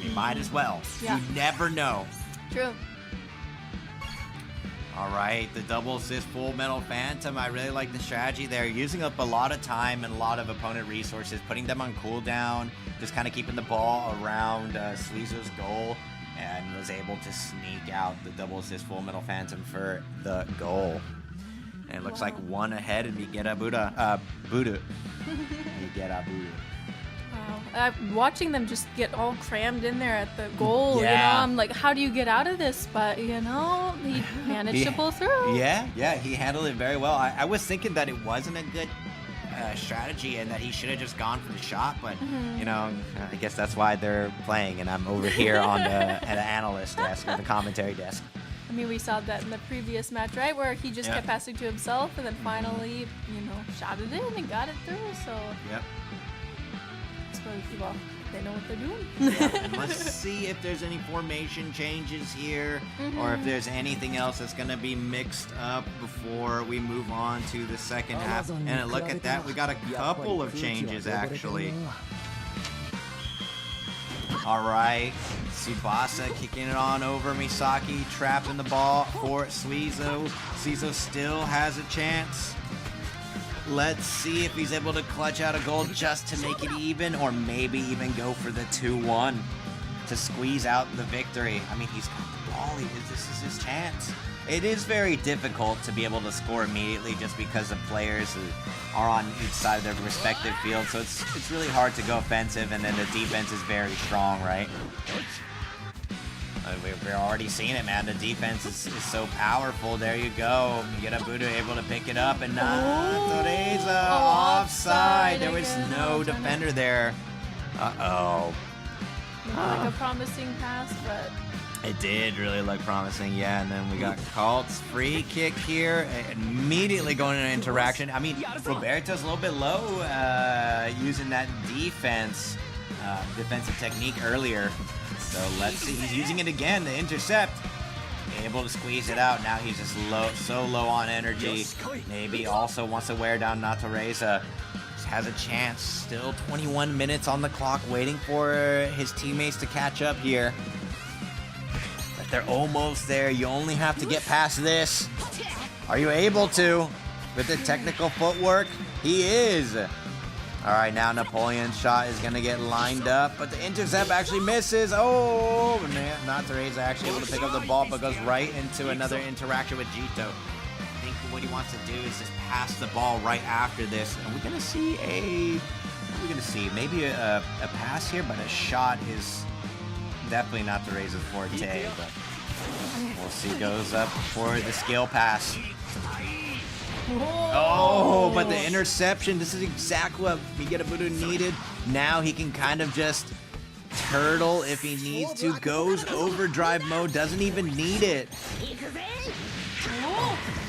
You might as well. Yeah. You never know. True. All right, the double assist Full Metal Phantom. I really like the strategy there. Using up a lot of time and a lot of opponent resources, putting them on cooldown, just kind of keeping the ball around Suizo's goal, and was able to sneak out the double assist Full Metal Phantom for the goal. And it looks like 1 ahead and Miguel Budu. Miguel Budu. Wow. Watching them just get all crammed in there at the goal, you know, I'm like, how do you get out of this? But, you know, he managed to pull through. Yeah, he handled it very well. I was thinking that it wasn't a good strategy and that he should have just gone for the shot, but, you know, I guess that's why they're playing, and I'm over here on the analyst desk, or the commentary desk. I mean, we saw that in the previous match, right, where he just kept passing to himself and then finally, you know, shot it in and got it through, so... Yep. Well, they know what they're doing. Yeah, let's see if there's any formation changes here, or if there's anything else that's going to be mixed up before we move on to the second half. And look at that, we got a couple of changes, actually. All right, Tsubasa kicking it on over Misaki, trapping the ball for Suizo. Suizo still has a chance. Let's see if he's able to clutch out a goal just to make it even, or maybe even go for the 2-1 to squeeze out the victory. I mean, he's got the ball. This is his chance. It is very difficult to be able to score immediately just because the players are on each side of their respective field. So it's really hard to go offensive, and then the defense is very strong, right? We're already seeing it, man. The defense is so powerful. There you go. Miguel Budu able to pick it up, and Toreza offside. There was no defender there. Uh-oh. Like a promising pass, but... It did really look promising, yeah. And then we got Kalt's free kick here. Immediately going into interaction. I mean, Roberto's a little bit low using that defensive technique earlier. So let's see, he's using it again to intercept. Able to squeeze it out. Now he's just so low on energy. Maybe also wants to wear down Natoreza. Just has a chance. Still 21 minutes on the clock, waiting for his teammates to catch up here. But they're almost there. You only have to get past this. Are you able to? With the technical footwork? He is. All right, now Napoleon's shot is going to get lined up, but the intercept actually misses. Oh, man, Natoreza actually able to pick up the ball, but goes right into another interaction with Jito. I think what he wants to do is just pass the ball right after this, and we're going to see maybe a pass here, but a shot is definitely Natoreza's forte, but we'll see. Goes up for the skill pass. Oh, but the interception, this is exactly what Miguel Budu needed. Now he can kind of just turtle if he needs to. Goes overdrive mode. Doesn't even need it.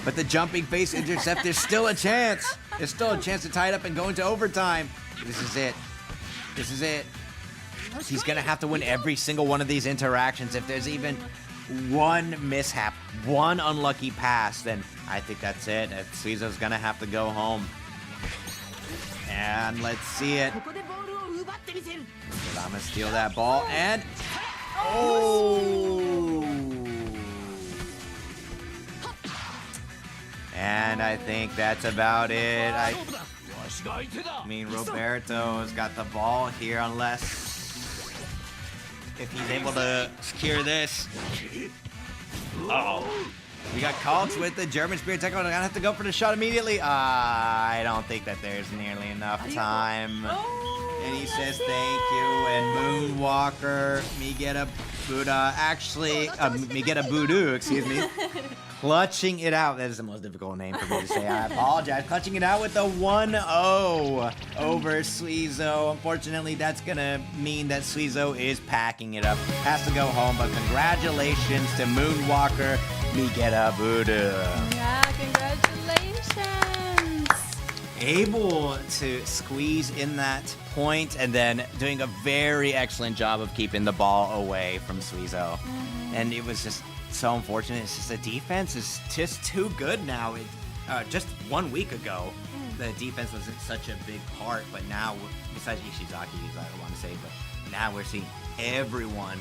But the jumping face intercept, there's still a chance. There's still a chance to tie it up and go into overtime. This is it. This is it. He's going to have to win every single one of these interactions. If there's even one mishap, one unlucky pass, then I think that's it. Suizo's going to have to go home. And let's see it. I'm going to steal that ball. And... oh! And I think that's about it. I mean, Roberto's got the ball here unless... if he's able to secure this. Uh-oh. We got Kaltz with the German Spirit Tackle. I'm gonna have to go for the shot immediately. I don't think that there's nearly enough time. And he says thank you. And Moonwalker, Migeta Buddha, actually, Migeta Budu, excuse me, clutching it out. That is the most difficult name for me to say. I apologize. Clutching it out with the 1-0 over Suizo. Unfortunately, that's going to mean that Suizo is packing it up. Has to go home, but congratulations to Moonwalker, Migeta Budu. Yeah, congratulations. Able to squeeze in that point and then doing a very excellent job of keeping the ball away from Suizo. And it was just so unfortunate. It's just the defense is just too good now. Just 1 week ago, the defense wasn't such a big part, but now, besides Ishizaki, I want to say, but now we're seeing everyone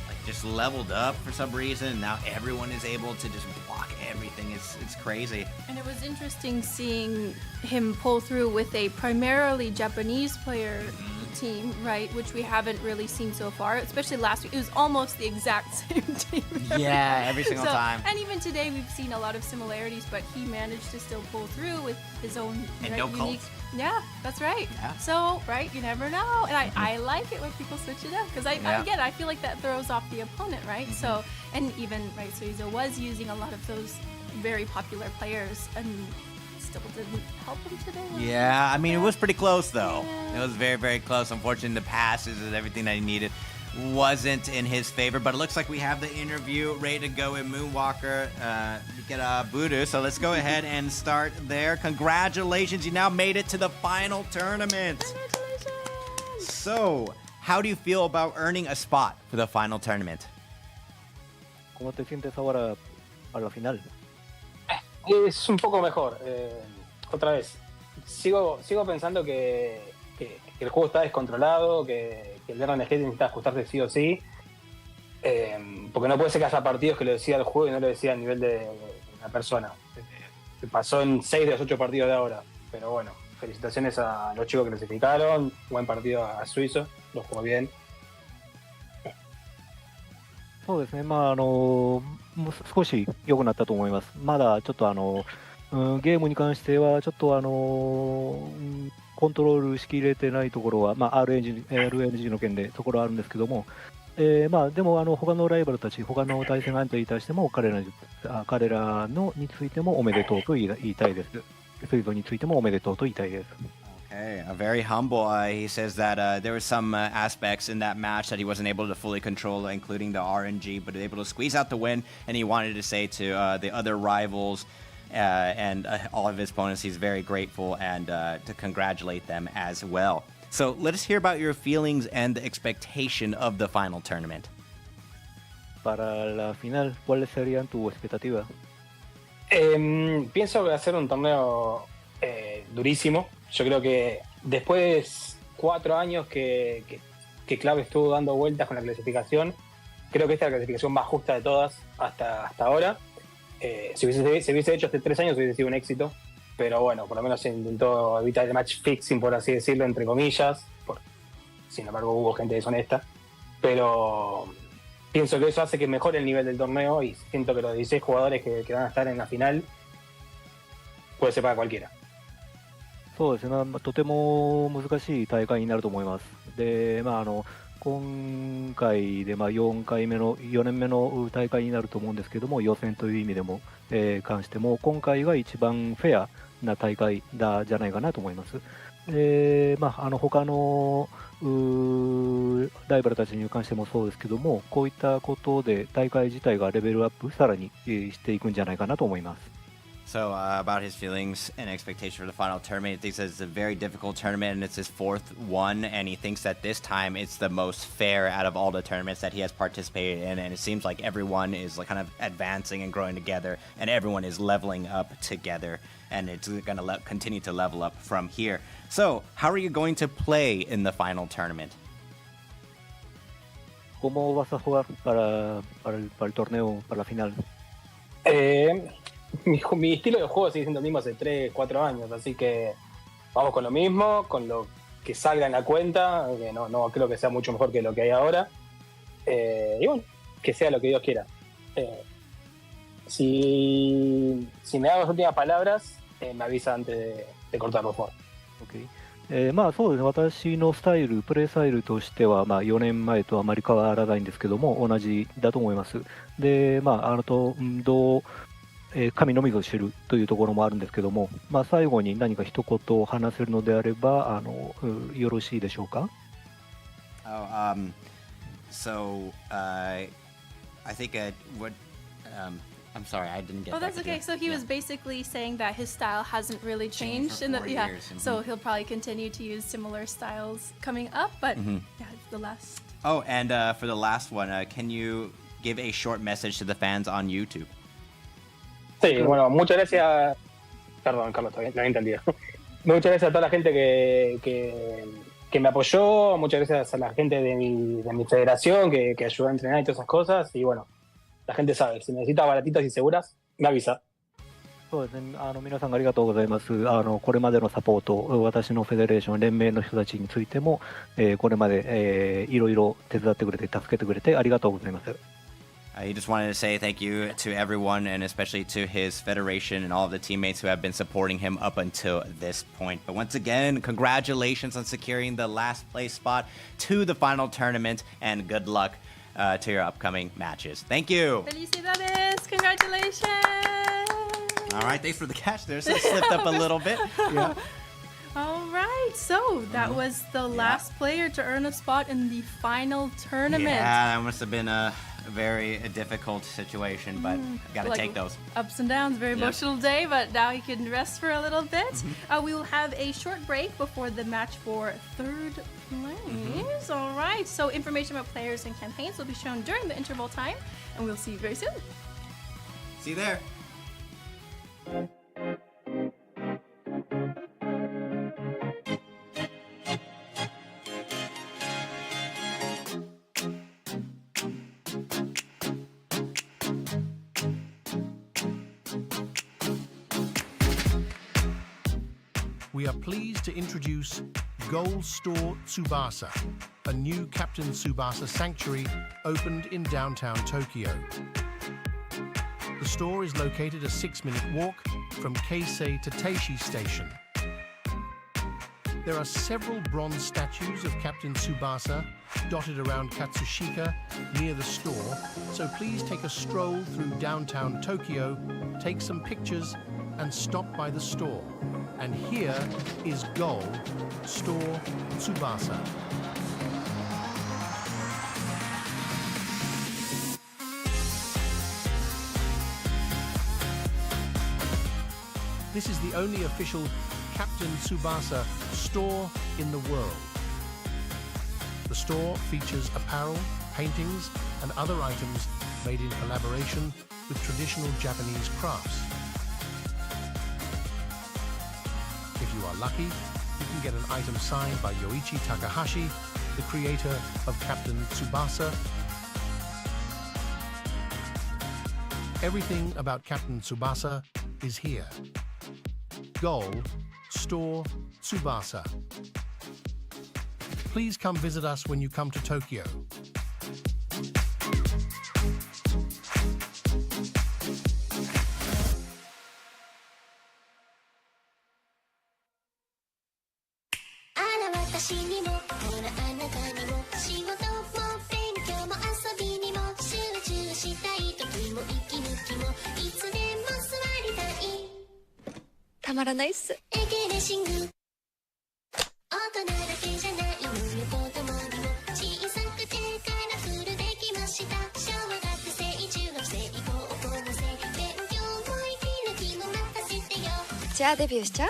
like just leveled up for some reason. And now everyone is able to just block everything. It's crazy. And it was interesting seeing him pull through with a primarily Japanese player team, right, which we haven't really seen so far, especially last week. It was almost the exact same team. Yeah, every single time. And even today we've seen a lot of similarities, but he managed to still pull through with his own and right, no unique. cult. Yeah, that's right. Yeah. So, right, you never know. And I like it when people switch it up because again, I feel like that throws off the opponent, right? So, and even, right, Suizo was using a lot of those very popular players and still didn't help him today. Yeah, I mean, it was pretty close, though. It was very, very close. Unfortunately, the passes and everything that he needed wasn't in his favor, but it looks like we have the interview ready to go in Moonwalker, Migeta Budu. So let's go ahead and start there. Congratulations, you now made it to the final tournament. Congratulations. So, how do you feel about earning a spot for the final tournament? ¿Cómo te sientes ahora a la final? Es un poco mejor. Otra vez, sigo pensando que el juego está descontrolado, que el RNG necesita ajustarse sí o sí, porque no puede ser que haya partidos que lo decida el juego y no lo decida a nivel de una persona. Pasó en 6 de los 8 partidos de ahora, pero bueno, felicitaciones a los chicos que clasificaron, buen partido a Suizo, lo jugó bien. そうですね、もう少し良くなったと思います。まだちょっとゲームに関してはちょっとコントロールしきれてないところは、RNG の件でところはあるんですけども、でも他のライバルたち、他の対戦相手に対しても彼らのについてもおめでとうと言いたいです。スイートについてもおめでとうと言いたいです。Okay, very humble. He says that there were some aspects in that match that he wasn't able to fully control, including the RNG, but able to squeeze out the win. And he wanted to say to the other rivals and all of his opponents, he's very grateful and to congratulate them as well. So let us hear about your feelings and the expectation of the final tournament. Para la final, ¿cuáles serían tus expectativas? Pienso que va a ser un torneo durísimo. Yo creo que después de 4 años que Clave estuvo dando vueltas con la clasificación, creo que esta es la clasificación más justa de todas hasta ahora. Si se hubiese hecho hace 3 años hubiese sido un éxito, pero bueno, por lo menos se intentó evitar el match fixing, por así decirlo, entre comillas. Sin embargo, hubo gente deshonesta. Pero pienso que eso hace que mejore el nivel del torneo y siento que los 16 jugadores que van a estar en la final puede ser para cualquiera. そうですね、とても難しい大会になると思います。で、今回で4年目の大会になると思うんですけども、予選という意味でも、関しても今回が一番フェアな大会じゃないかなと思います。他のライバルたちに関してもそうですけども、こういったことで大会自体がレベルアップさらにしていくんじゃないかなと思います。So about his feelings and expectation for the final tournament, he thinks that it's a very difficult tournament and it's his fourth one, and he thinks that this time it's the most fair out of all the tournaments that he has participated in, and it seems like everyone is like kind of advancing and growing together, and everyone is leveling up together, and it's going to continue to level up from here. So how are you going to play in the final tournament? ¿Cómo vas a jugar para el torneo, para la final? Mi estilo de juego sigue siendo el mismo hace 3, 4 años, así que vamos con lo mismo, con lo que salga en la cuenta, que no creo que sea mucho mejor que lo que hay ahora. Y bueno, que sea lo que Dios quiera. Si me das las últimas palabras, me avisa antes de cortar, por favor. Okay. そうですね、私のスタイル、プレースタイルとしては、4年前とあまり変わらないんですけども、同じだと思います。で、神のみぞ知るというところもあるんですけども、最後に何か一言話せるのであれば、よろしいでしょうか。I think I'm sorry, I didn't get that. Oh, that's okay. So he was basically saying that his style hasn't really changed in the years. So he'll probably continue to use similar styles coming up, but yeah, it's the last. Oh, and for the last one, can you give a short message to the fans on YouTube? Sí, bueno, muchas gracias. Perdón, Carlos, no había entendido. Muchas gracias a toda la gente que me apoyó, muchas gracias a la gente de mi federación que ayudó a entrenar y todas esas cosas. Y bueno, la gente sabe, si necesita baratitas y seguras, me avisa. そうですね、皆さんありがとうございます。これまでのサポート、私のフェデレーション、連盟の人たちについても、これまで、いろいろ手伝ってくれて、助けてくれてありがとうございます。He just wanted to say thank you to everyone, and especially to his federation and all of the teammates who have been supporting him up until this point. But once again, congratulations on securing the last place spot to the final tournament, and good luck to your upcoming matches. Thank you. Felicidades! Congratulations! All right, thanks for the catch there. So it slipped up a little bit. Yeah. All right, so that was the last player to earn a spot in the final tournament. Yeah, that must have been a very difficult situation, but got to take those. Ups and downs, very emotional day, but now he can rest for a little bit. We will have a short break before the match for third place. All right, so information about players and campaigns will be shown during the interval time, and we'll see you very soon. See you there. We are pleased to introduce Goal Store Tsubasa, a new Captain Tsubasa sanctuary opened in downtown Tokyo. The store is located a 6-minute walk from Keisei to Teishi Station. There are several bronze statues of Captain Tsubasa dotted around Katsushika near the store, so please take a stroll through downtown Tokyo, take some pictures, and stop by the store. And here is Goal Store Tsubasa. This is the only official Captain Tsubasa store in the world. The store features apparel, paintings, and other items made in collaboration with traditional Japanese crafts. If you are lucky, you can get an item signed by Yoichi Takahashi, the creator of Captain Tsubasa. Everything about Captain Tsubasa is here. Goal Store Tsubasa. Please come visit us when you come to Tokyo. じゃあデビューしちゃう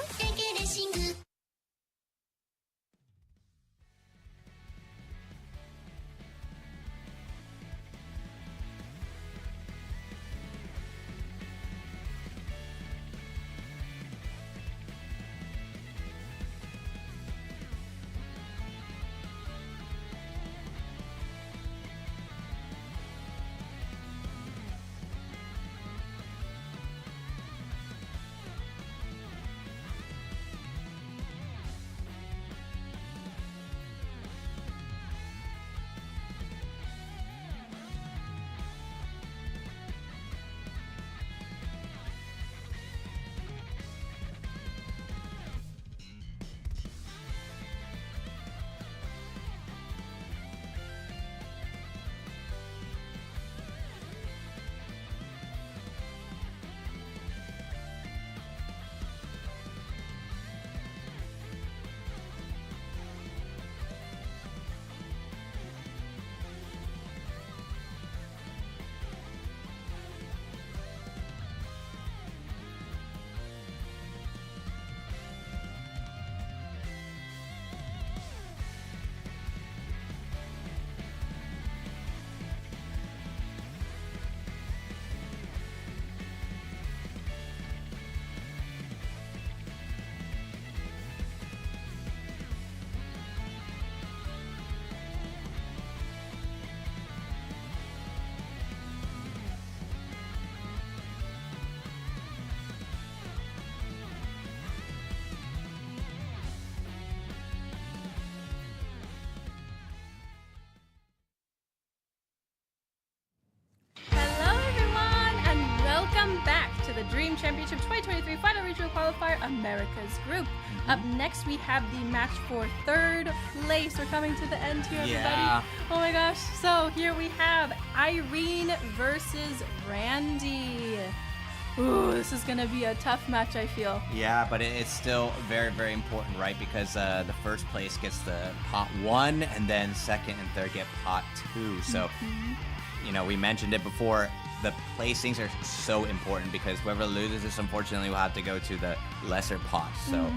？The Dream Championship 2023 Final Regional Qualifier America's Group. Up next, we have the match for third place. We're coming to the end here, everybody. Oh my gosh. So here we have Irene versus Randy. Ooh, this is going to be a tough match, I feel. Yeah, but it's still very, very important, right? Because the first place gets the pot 1, and then second and third get pot 2. So, you know, we mentioned it before. The placings are so important because whoever loses this, unfortunately, will have to go to the lesser pot. So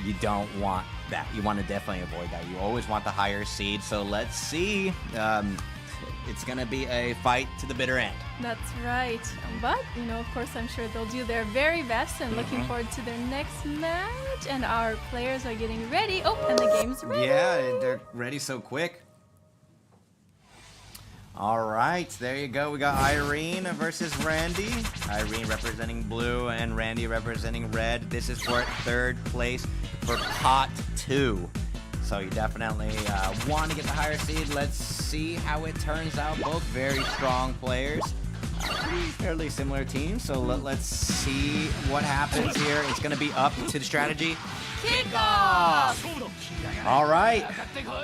you don't want that. You want to definitely avoid that. You always want the higher seed. So let's see. It's going to be a fight to the bitter end. That's right. But, you know, of course, I'm sure they'll do their very best and looking forward to their next match. And our players are getting ready. Oh, and the game's ready. Yeah, they're ready so quick. All right, there you go. We got Irene versus Randy. Irene representing blue and Randy representing red. This is for third place for pot 2. So you definitely want to get the higher seed. Let's see how it turns out. Both very strong players. Fairly similar teams. So let's see what happens here. It's going to be up to the strategy. Kickoff! All right.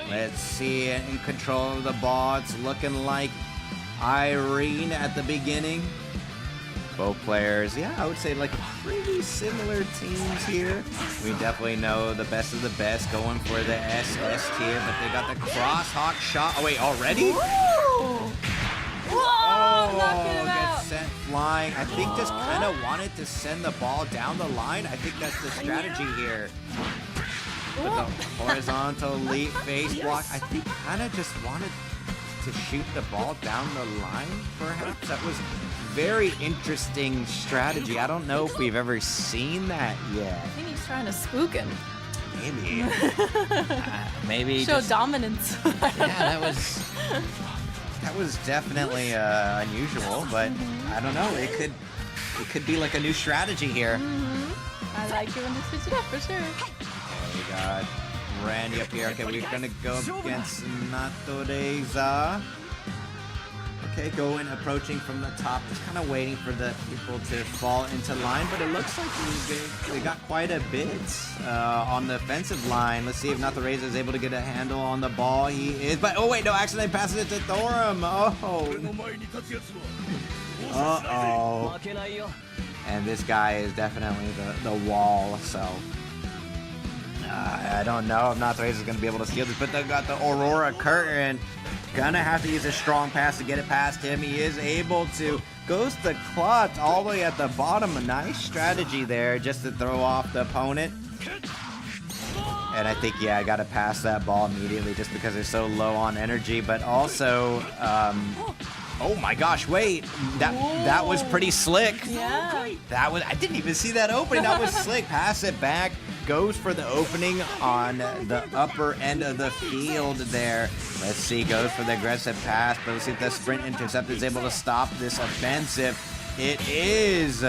Let's see in control of the ball. It's looking like Irene at the beginning. Both players, yeah, I would say like pretty similar teams here. We definitely know the best of the best going for the SS tier, but they got the cross-hawk shot. Oh, wait, already? Whoa! Knocking him out. Gets sent flying. I think just kind of wanted to send the ball down the line. I think that's the strategy here. With the horizontal leap face block, I think kind of just wanted to shoot the ball down the line, perhaps. That was very interesting strategy. I don't know if we've ever seen that yet. I think he's trying to spook him. Maybe. Maybe show dominance. Yeah, that was definitely unusual, but I don't know. It could be like a new strategy here. I like it when they switch it up for sure. We got Randy up here. Okay, we're gonna go against Natoreza. Okay, approaching from the top, just kind of waiting for the people to fall into line, but it looks like they got quite a bit on the offensive line. Let's see if Natoreza is able to get a handle on the ball. He is, but oh wait, no, actually they passes it to Thorum. Uh-oh. And this guy is definitely the wall, so I don't know if Natoreza is going to be able to steal this, but they got the Aurora Curtain gonna have to use a strong pass to get it past him. He is able to. Goes the clutch all the way at the bottom. A nice strategy there just to throw off the opponent. And I think, yeah, I got to pass that ball immediately just because they're so low on energy. But also, oh my gosh, wait. That was pretty slick. Yeah. I didn't even see that opening. That was slick. Pass it back. Goes for the opening on the upper end of the field there. Let's see. Goes for the aggressive pass. But let's see if the sprint intercept is able to stop this offensive. It is.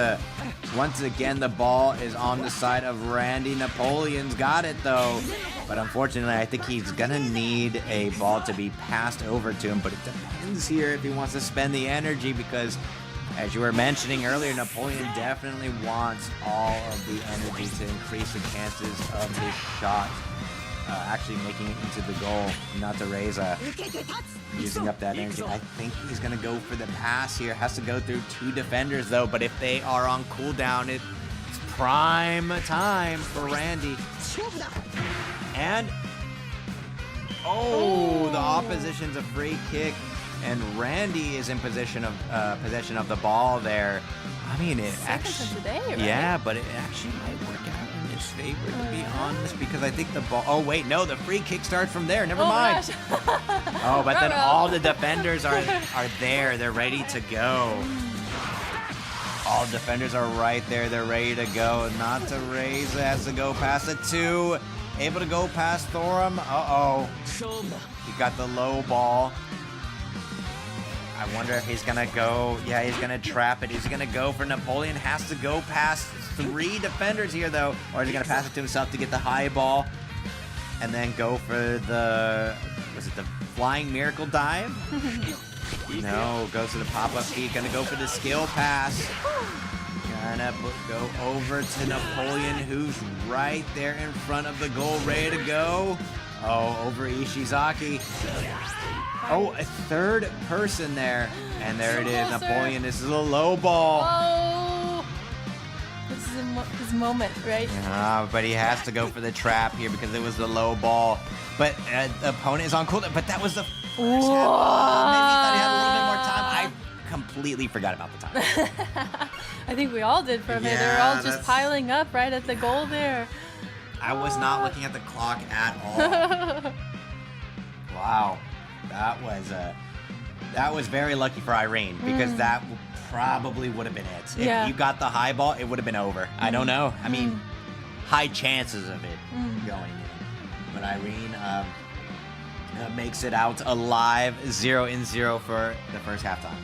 Once again, the ball is on the side of Randy. Napoleon's got it, though. But unfortunately, I think he's going to need a ball to be passed over to him. But it depends here if he wants to spend the energy because, as you were mentioning earlier, Napoleon definitely wants all of the energy to increase the chances of his shot actually making it into the goal, not to raise using up that energy. I think he's going to go for the pass here. Has to go through 2 defenders, though. But if they are on cooldown, it's prime time for Randy. And, the opposition's a free kick. And Randy is in possession of the ball there. I mean, it actually, today, right? yeah, but it actually might work out in his favor, to be honest, because I think the ball. Oh wait, no, the free kick starts from there. Never mind. Oh, but then all the defenders are there. They're ready to go. All defenders are right there. They're ready to go. Not to raise. Has to go past the 2. Able to go past Thorum. He got the low ball. I wonder if he's gonna go. Yeah, he's gonna trap it. He's gonna go for Napoleon. Has to go past 3 defenders here, though. Or is he gonna pass it to himself to get the high ball? And then go for the. Was it the flying miracle dive? No, goes to the pop-up feed. Gonna go for the skill pass. Gonna go over to Napoleon, who's right there in front of the goal, ready to go. Oh, over Ishizaki. Oh, a 3rd person there. And there it is. Napoleon, this is a low ball. Oh, this is his moment, right? But he has to go for the trap here because it was the low ball. But the opponent is on cooldown. But that was the first half. Maybe he thought he had a little bit more time. I completely forgot about the time. I think we all did for a minute. They were all just piling up right at the goal there. I was not looking at the clock at all. Wow. That was very lucky for Irene because that probably would have been it. If you got the high ball, it would have been over. I don't know. I mean, high chances of it going in. But Irene makes it out alive, 0-0 for the first halftime.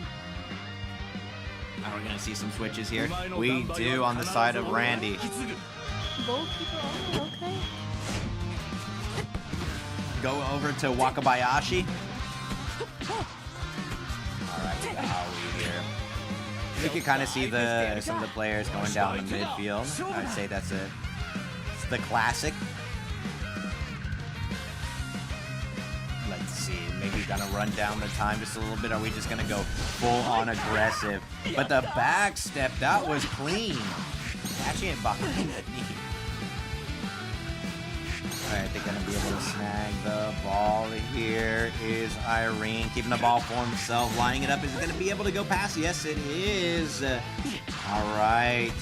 Now we're going to see some switches here. We do on the side of Randy. Goalkeeper, okay. Go over to Wakabayashi. Alright, we got Ali here. You can kind of see some of the players going down the midfield. I'd say it's the classic. Let's see, maybe gonna run down the time just a little bit. Are we just gonna go full on aggressive? But the back step, that was clean. Catching it behind the knee. Alright, they're going to be able to snag the ball. Here is Irene keeping the ball for himself, lining it up. Is it going to be able to go past? Yes, it is. Alright.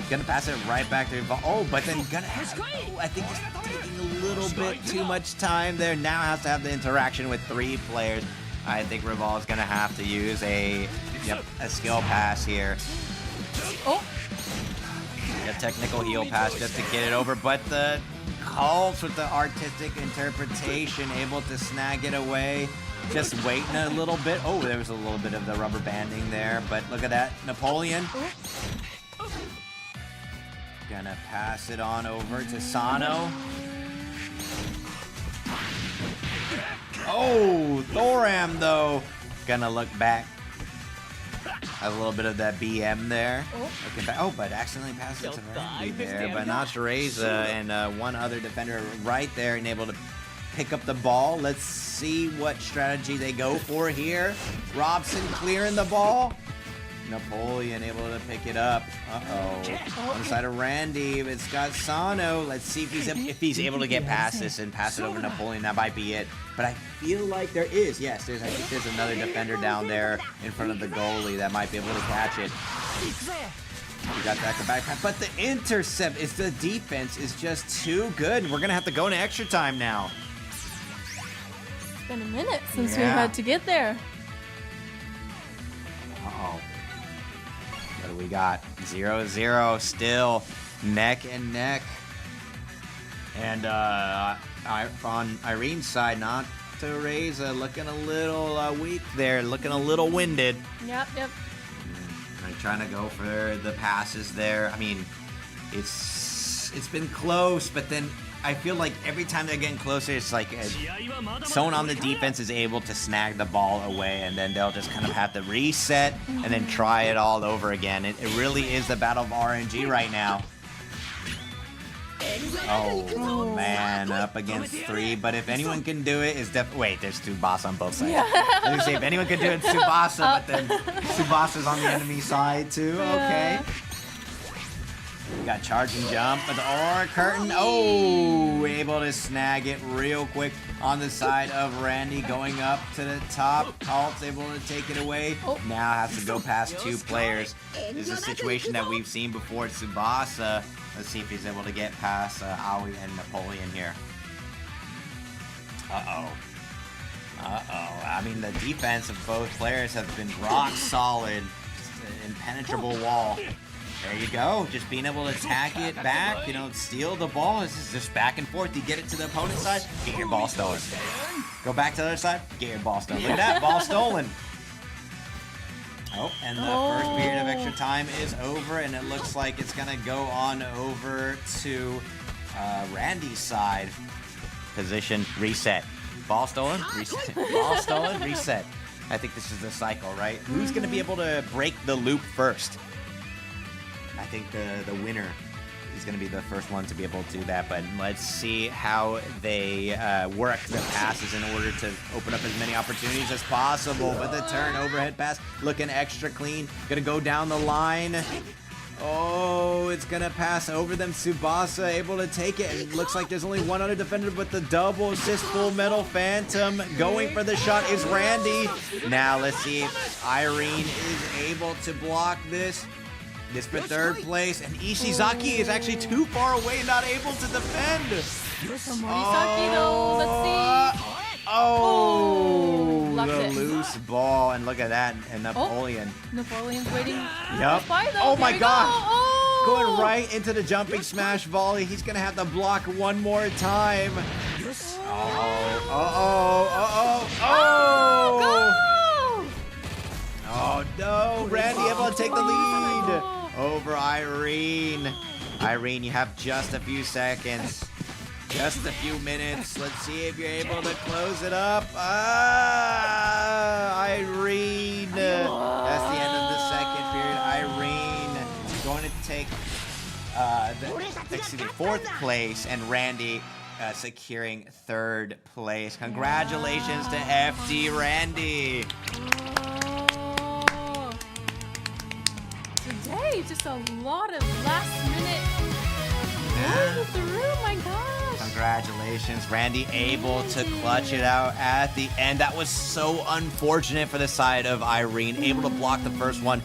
Going to pass it right back to Revolve. Oh, but then going to have... Oh, I think it's taking a little bit too much time there. Now has to have the interaction with 3 players. I think Revolve's going to have to use a skill pass here. Oh. A technical heel pass just to get it over, but the Calls with the artistic interpretation, able to snag it away. Just waiting a little bit. Oh, there was a little bit of the rubber banding there, but look at that. Napoleon. Gonna pass it on over to Sano. Oh, Thoram, though. Gonna look back. A little bit of that BM there. But accidentally passed it to Randy there. But not Teresa and one other defender right there and able to pick up the ball. Let's see what strategy they go for here. Robson clearing the ball. Napoleon able to pick it up. Uh-oh. On the side of Randy, it's got Sano. Let's see if he's able to get past this and pass it over to Napoleon. That might be it. But I feel like there is. Yes, I think there's another defender down there in front of the goalie that might be able to catch it. We got that back, but the intercept is the defense is just too good. We're gonna have to go into extra time now. It's been a minute since we had to get there. Uh-oh. What do we got? 0-0 still, neck and neck. And on Irene's side, not Teresa, looking a little weak there, looking a little winded. Yep. Trying to go for the passes there. I mean, it's been close, but then I feel like every time they're getting closer, it's like someone on the defense is able to snag the ball away, and then they'll just kind of have to reset and then try it all over again. It really is the battle of RNG right now. Oh man, up against 3. But if anyone can do it, is wait, there's Tsubasa on both sides. Yeah. I was gonna say if anyone can do it, Tsubasa, but then Tsubasa's on the enemy side too. Okay. We got charge and jump, but the aura curtain. Oh, able to snag it real quick on the side of Randy, going up to the top. Alt's able to take it away. Now has to go past 2 players. This is a situation that we've seen before. Tsubasa. Let's see if he's able to get past Aoi and Napoleon here. Uh-oh. I mean, the defense of both players have been rock solid. Just an impenetrable wall. There you go. Just being able to attack it back, steal the ball. This is just back and forth. You get it to the opponent's side, get your ball stolen. Go back to the other side, get your ball stolen. Look at that, ball stolen. Oh, and the first period of extra time is over, and it looks like it's going to go on over to Randy's side. Position, reset. Ball stolen, reset. Ball stolen, reset. I think this is the cycle, right? Who's going to be able to break the loop first? I think the winner is going to be the first one to be able to do that, but let's see how they work the passes in order to open up as many opportunities as possible. But the turn overhead pass looking extra clean, gonna go down the line. Oh, it's gonna pass over them. Tsubasa able to take it. It looks like there's only one other defender, but the double assist Full Metal Phantom going for the shot is Randy. Now let's see if Irene is able to block this. This for 3rd place, and Ishizaki is actually too far away, not able to defend. Morisaki though, let's see. The loose ball, and look at that, and Napoleon. Napoleon's waiting. Yep. Oh my God. Going right into the jumping smash volley. He's gonna have to block one more time. Oh no, Randy able to take the lead over Irene. Irene, you have just a few seconds. Just a few minutes. Let's see if you're able to close it up. Irene. That's the end of the 2nd period. Irene going to take the 4th place, and Randy securing 3rd place. Congratulations to FD Randy. Today, just a lot of last minute going through. My gosh. Congratulations, Randy, able to clutch it out at the end. That was so unfortunate for the side of Irene, able to block the first one,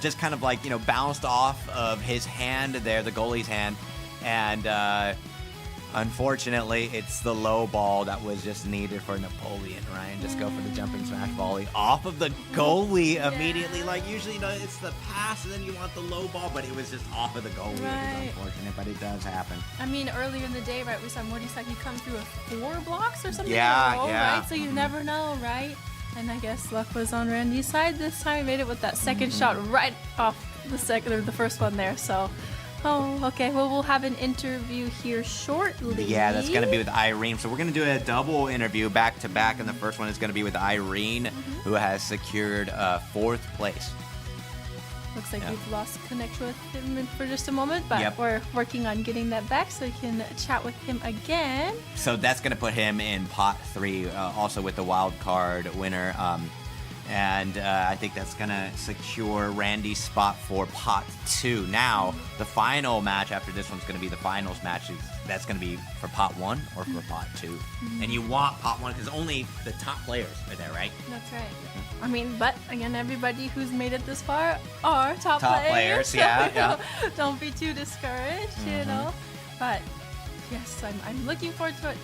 just kind of like, bounced off of his hand there, the goalie's hand, and unfortunately, it's the low ball that was just needed for Napoleon, right? And just go for the jumping smash volley off of the goalie immediately. Like, usually, it's the pass, and then you want the low ball, but it was just off of the goalie. Right. It was unfortunate, but it does happen. I mean, earlier in the day, right, we saw Morisaki come through with 4 blocks or something. Yeah. Right? So you never know, right? And I guess luck was on Randy's side this time. He made it with that second shot right off the first one there, so... Oh, okay. Well, we'll have an interview here shortly. Yeah, that's going to be with Irene. So we're going to do a double interview back to back, and the first one is going to be with Irene, who has secured 4th place. Looks like we've lost connection with him for just a moment, but we're working on getting that back so we can chat with him again. So that's going to put him in pot 3, also with the wild card winner. And I think that's going to secure Randy's spot for pot 2. Now, the final match after this one's going to be the finals match. That's going to be for pot 1 or for pot 2. And you want pot 1 because only the top players are there, right? That's right. I mean, but again, everybody who's made it this far are top players. So, Yeah. Don't be too discouraged, you know. But yes, I'm looking forward to it.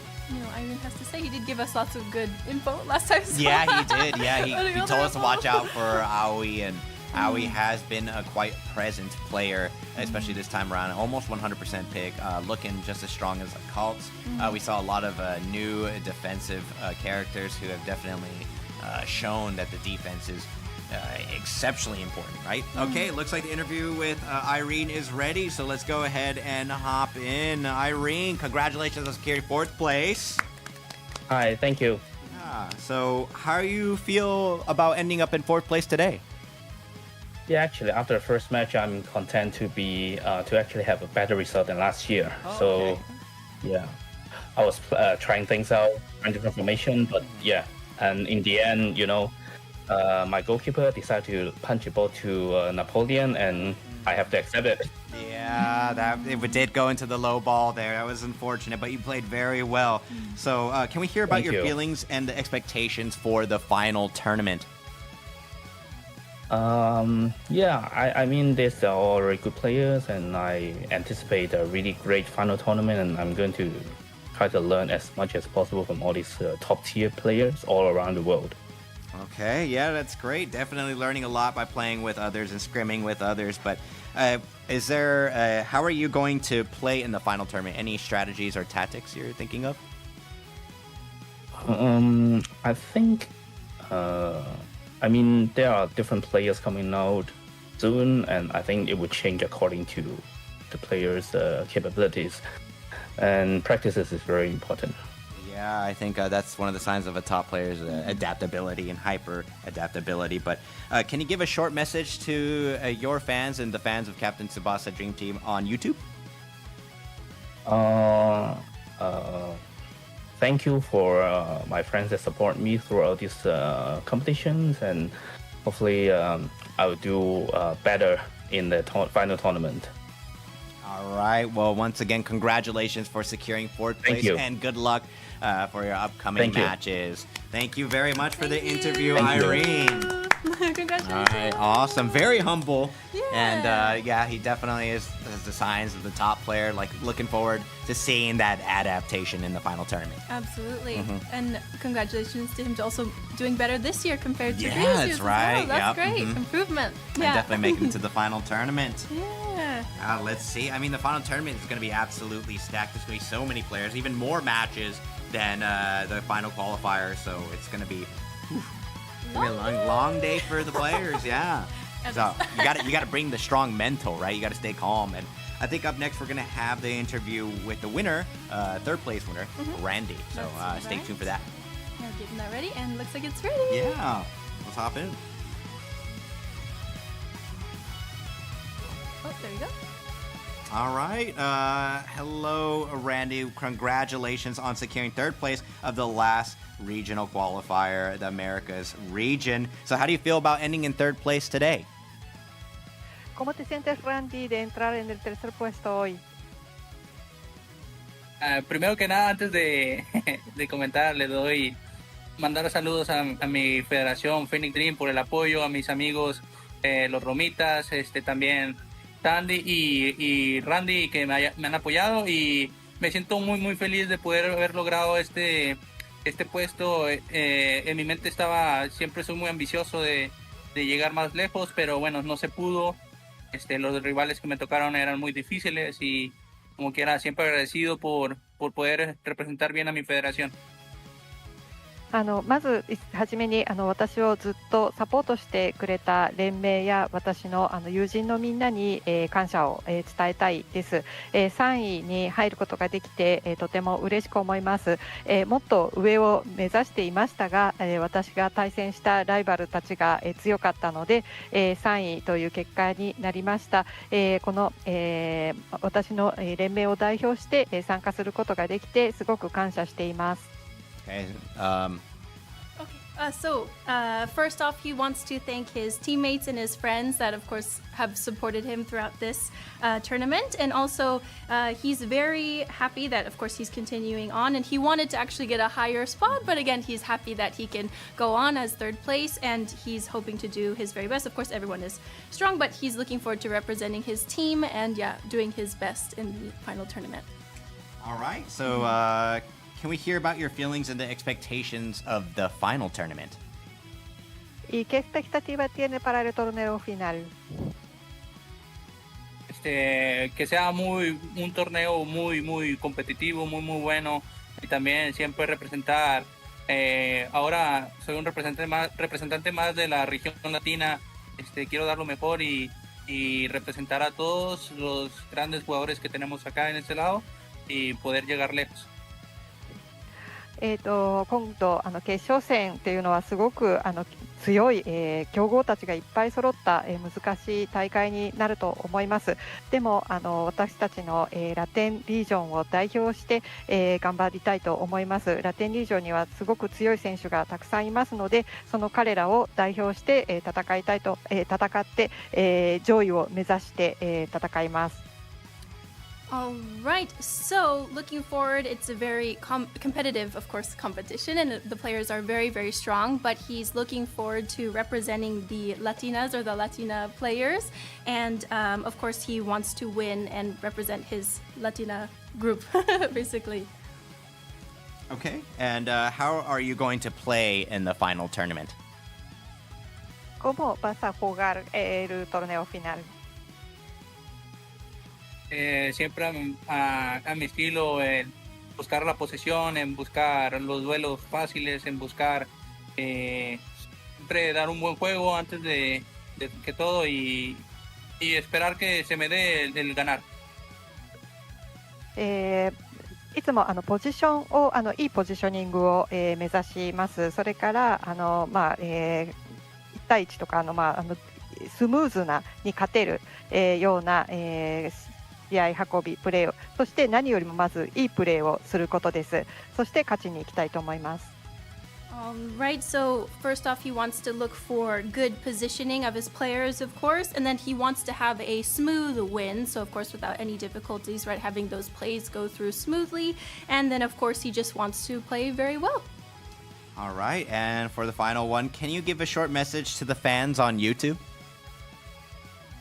Irene has to say he did give us lots of good info last time. Yeah, he did. Yeah, he told us to watch out for Aoi, and Aoi has been a quite present player, especially this time around. Almost 100% pick, looking just as strong as Colts. We saw a lot of new defensive characters who have definitely shown that the defense is exceptionally important, right? Okay, looks like the interview with Irene is ready, so let's go ahead and hop in. Irene, congratulations on securing 4th place. Hi, thank you. So how do you feel about ending up in 4th place today? Yeah, actually, after the first match, I'm content to be to actually have a better result than last year. So, yeah, I was trying things out, trying different formation, but yeah, and in the end, my goalkeeper decided to punch a ball to Napoleon, and I have to accept it. Yeah, it did go into the low ball there. That was unfortunate, but you played very well. So can we hear about Thank your you. feelings and the expectations for the final tournament? Yeah, I mean, these are all very good players, and I anticipate a really great final tournament, and I'm going to try to learn as much as possible from all these top-tier players all around the world. Okay, yeah, that's great. Definitely learning a lot by playing with others and scrimming with others. But how are you going to play in the final tournament? Any strategies or tactics you're thinking of? I think, I mean, there are different players coming out soon, and I think it would change according to the players' capabilities. And practices is very important. Yeah, I think that's one of the signs of a top player's adaptability and hyper adaptability. But can you give a short message to your fans and the fans of Captain Tsubasa Dream Team on YouTube? Thank you for my friends that support me throughout these competitions, and hopefully I will do better in the final tournament. All right. Well, once again, congratulations for securing 4th place. You. And good luck for your upcoming matches. Thank you very much for the interview, Thank Irene. Congratulations. All right, awesome. Very humble. Yeah. And yeah, he definitely has the signs of the top player. Like, looking forward to seeing that adaptation in the final tournament. Absolutely. And congratulations to him to also doing better this year compared to previous that's years. right. That's great. Improvement. And definitely making it to the final tournament. Yeah. Let's see. I mean, the final tournament is going to be absolutely stacked. There's going to be so many players, even more matches than the final qualifier. So it's going to be a long day for the players. Yeah. So you got to bring the strong mental, right? You got to stay calm. And I think up next we're going to have the interview with the winner, 3rd place winner, Randy. So stay tuned for that. Yeah, getting that ready, and looks like it's ready. Yeah. Let's hop in. Oh, there you go. All right. Hello, Randy. Congratulations on securing 3rd place of the last regional qualifier, the Americas region. So how do you feel about ending in 3rd place today? ¿Cómo te sientes, Randy, de entrar en el tercer puesto hoy? Primero que nada, antes de comentar, mandar saludos a mi federación Phoenix Dream por el apoyo, a mis amigos los Romitas, también Tandy y Randy, que me han apoyado, y me siento muy muy feliz de poder haber logrado este puesto. En mi mente siempre soy muy ambicioso de llegar más lejos, pero bueno, no se pudo. Los rivales que me tocaron eran muy difíciles, y como quiera, siempre agradecido por poder representar bien a mi federación. まずはじめに私をずっとサポートしてくれた連盟や私の友人のみんなに感謝を伝えたいです。3位に入ることができてとても嬉しく思います。もっと上を目指していましたが、私が対戦したライバルたちが強かったので3位という結果になりました。この私の連盟を代表して参加することができてすごく感謝しています。Okay. First off, he wants to thank his teammates and his friends that, of course, have supported him throughout this tournament. And also, he's very happy that, of course, he's continuing on. And he wanted to actually get a higher spot. But again, he's happy that he can go on as third place. And he's hoping to do his very best. Of course, everyone is strong. But he's looking forward to representing his team and, doing his best in the final tournament. All right. So, can we hear about your feelings and the expectations of the final tournament? ¿Y qué expectativa tiene para el torneo final? Que sea un torneo muy competitivo, muy bueno, y también siempre representar. Ahora soy un representante más de la región latina. Quiero dar lo mejor y representar a todos los grandes jugadores que tenemos acá en este lado y poder llegar lejos. 今度決勝戦っていうのはすごく強い、強豪たちがいっぱい揃った、難しい大会になると思います。でも私たちの、ラテンリージョンを代表して、頑張りたいと思います。ラテンリージョンにはすごく強い選手がたくさんいますので、その彼らを代表して、戦って、上位を目指して、戦います。All right, so looking forward, it's a very competitive, of course, competition, and the players are very strong, but he's looking forward to representing the Latinas or the Latina players, and of course he wants to win and represent his Latina group, basically. Okay, and how are you going to play in the final tournament? ¿Cómo vas a jugar el torneo final? Siempre a mi estilo, en buscar la posesión, en buscar los duelos fáciles, en buscar siempre dar un buen juego antes de que todo y esperar que se me dé el ganar. いつもポジションをいいポジショニングを、目指します。それから1対1とかスムーズなに勝てる、ような、試合運び、プレーを、そして何よりもまずいいプレーをすることです。そして勝ちに行きたいと思います。Right, so first off, he wants to look for good positioning of his players, of course, and then he wants to have a smooth win, so of course without any difficulties, right, having those plays go through smoothly, and then of course he just wants to play very well. All right, and for the final one, can you give a short message to the fans on YouTube?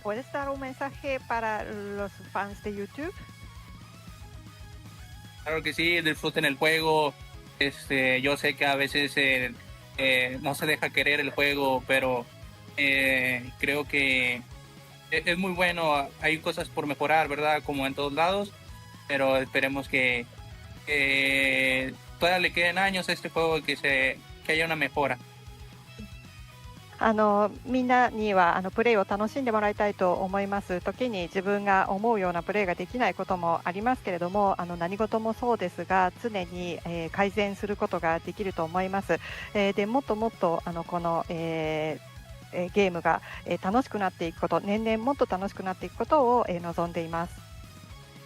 ¿Puedes dar un mensaje para los fans de YouTube? Claro que sí, disfruten el juego. Yo sé que a veces no se deja querer el juego, pero creo que es muy bueno. Hay cosas por mejorar, ¿verdad? Como en todos lados, pero esperemos que todavía le queden años a este juego y que haya una mejora. みんなにはプレーを楽しんでもらいたいと思います。時に自分が思うようなプレーができないこともありますけれども、何事もそうですが常に、改善することができると思います。でもっともっとこの、ゲームが、楽しくなっていくこと、年々もっと楽しくなっていくことを、望んでいます。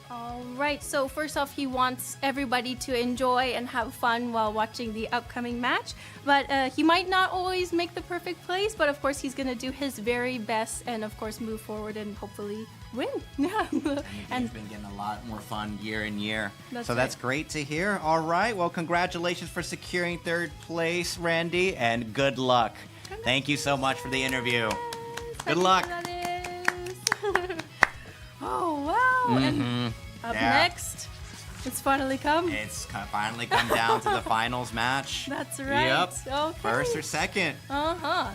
All right, so first off, he wants everybody to enjoy and have fun while watching the upcoming match. But he might not always make the perfect plays, but of course he's going to do his very best and of course move forward and hopefully win. Yeah. And it's been getting a lot more fun year in year. That's That's great to hear. All right, well, congratulations for securing third place, Randy, and good luck. Thank you so much for the interview. Good luck. Oh, wow. And up next, it's finally come. It's finally come down to the finals match. That's right. Yep. Okay. First or second.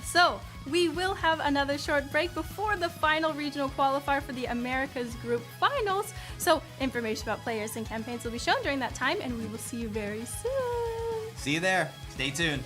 So we will have another short break before the final regional qualifier for the Americas Group Finals. So information about players and campaigns will be shown during that time, and we will see you very soon. See you there. Stay tuned.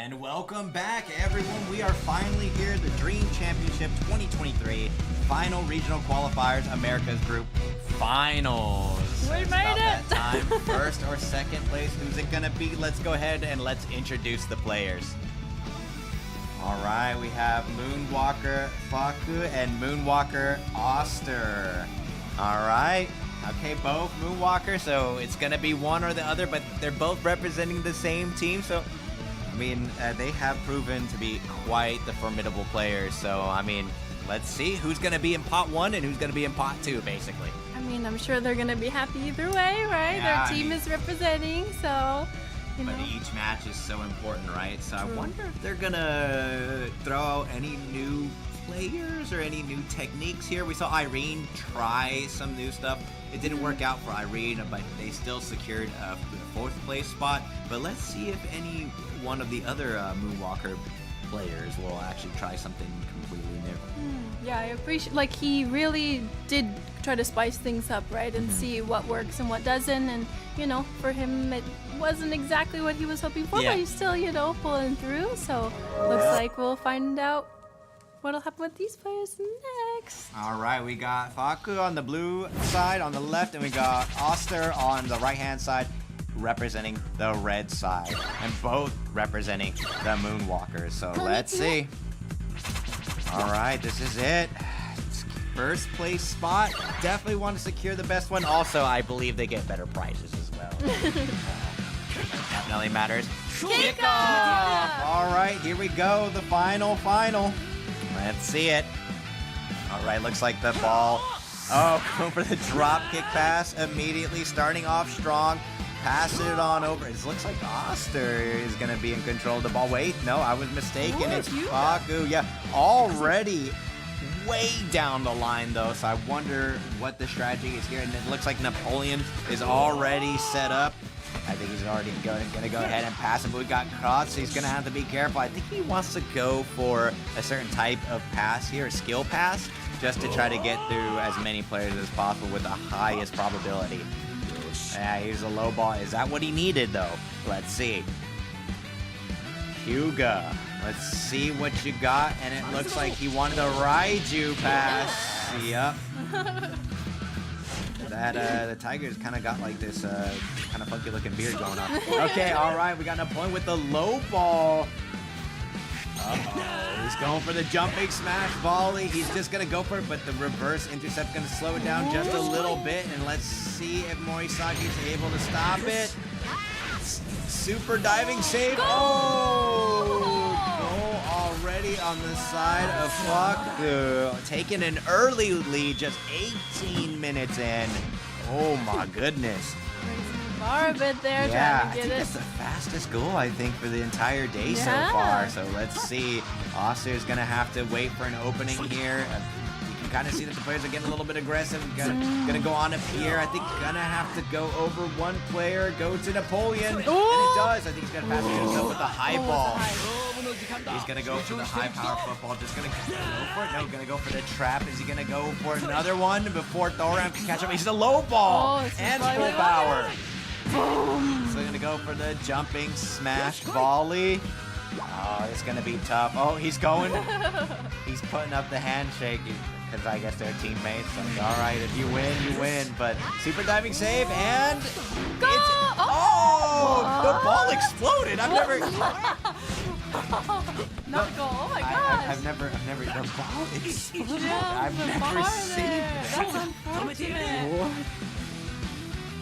And welcome back, everyone. We are finally here, the Dream Championship 2023 Final Regional Qualifiers, America's Group Finals. We It's made about it. that time. First or second place, who's it gonna be? Let's go ahead and let's introduce the players. All right, we have Moonwalker Faku and Moonwalker Oster. All right. Okay, both Moonwalker, so it's gonna be one or the other, but they're both representing the same team, so I mean, they have proven to be quite the formidable players. So I mean, let's see who's gonna be in pot 1 and who's gonna be in pot 2, basically. I mean, I'm sure they're gonna be happy either way, right? Yeah, Their team is representing, so you But know. each match is so important, right? So True. I wonder if they're gonna throw out any new players or any new techniques here. We saw Irene try some new stuff. It didn't work out for Irene, but they still secured the 4th place spot. But let's see if any one of the other Moonwalker players will actually try something completely new. Yeah, I appreciate. Like he really did try to spice things up, right, and see what works and what doesn't. And you know, for him, it wasn't exactly what he was hoping for, Yeah. but he's still, you know, pulling through. So looks like we'll find out what'll happen with these players next. All right, we got Faku on the blue side on the left, and we got Oster on the right-hand side, representing the red side, and both representing the Moonwalkers. So let's see. All right, this is it. First place spot. Definitely want to secure the best one. Also, I believe they get better prizes as well. Definitely matters. Kickoff! All right, here we go. The final. Let's see it. All right, looks like the ball. Oh, going for the drop kick pass immediately, starting off strong. Passing it on over. It looks like Oster is going to be in control of the ball. Wait, no, I was mistaken. It's Faku. Yeah, already way down the line, though, so I wonder what the strategy is here. And it looks like Napoleon is already set up. I think he's already going to go ahead and pass him, but we got Kratz, so he's going to have to be careful. I think he wants to go for a certain type of pass here, a skill pass, just to try to get through as many players as possible with the highest probability. Yeah, here's a low ball. Is that what he needed, though? Let's see. Hyuga. Let's see what you got. And it looks like he wanted a Raiju pass. Yep. That the Tiger's kind of got like this kind of funky looking beard going on. Okay, all right. We got an point with the low ball. Uh-oh. He's going for the jumping smash volley. He's just going to go for it, but the reverse intercept going to slow it down just a little bit. And let's see if Morisaki's able to stop it. Super diving save. Oh! Goal already on the side of Faku. Taking an early lead, just 18 minutes in. Oh my goodness. Far a bit there, Yeah, trying I to think get that's it. the fastest goal, I think, for the entire day so Yeah. far. So let's see. Oster's going to have to wait for an opening here. You can kind of see that the players are getting a little bit aggressive. Gonna go on up here. I think gonna have to go over one player, go to Napoleon. And it does. I think he's going to pass it himself with the high ball. He's going to go for the high power football. Just going to go for it. No, going to go for the trap. Is he going to go for another one before Thoram can catch up? He's a low ball and full power. So they're going to go for the jumping smash volley. Oh, it's going to be tough. Oh, he's going. He's putting up the handshake because I guess they're teammates. Like, all right, if you win, you win. But super diving save and Go! the ball exploded. I've never. Not goal. Oh my gosh. I've never. The ball exploded. Yeah, I've the never bar seen there. that. That's unfortunate. What?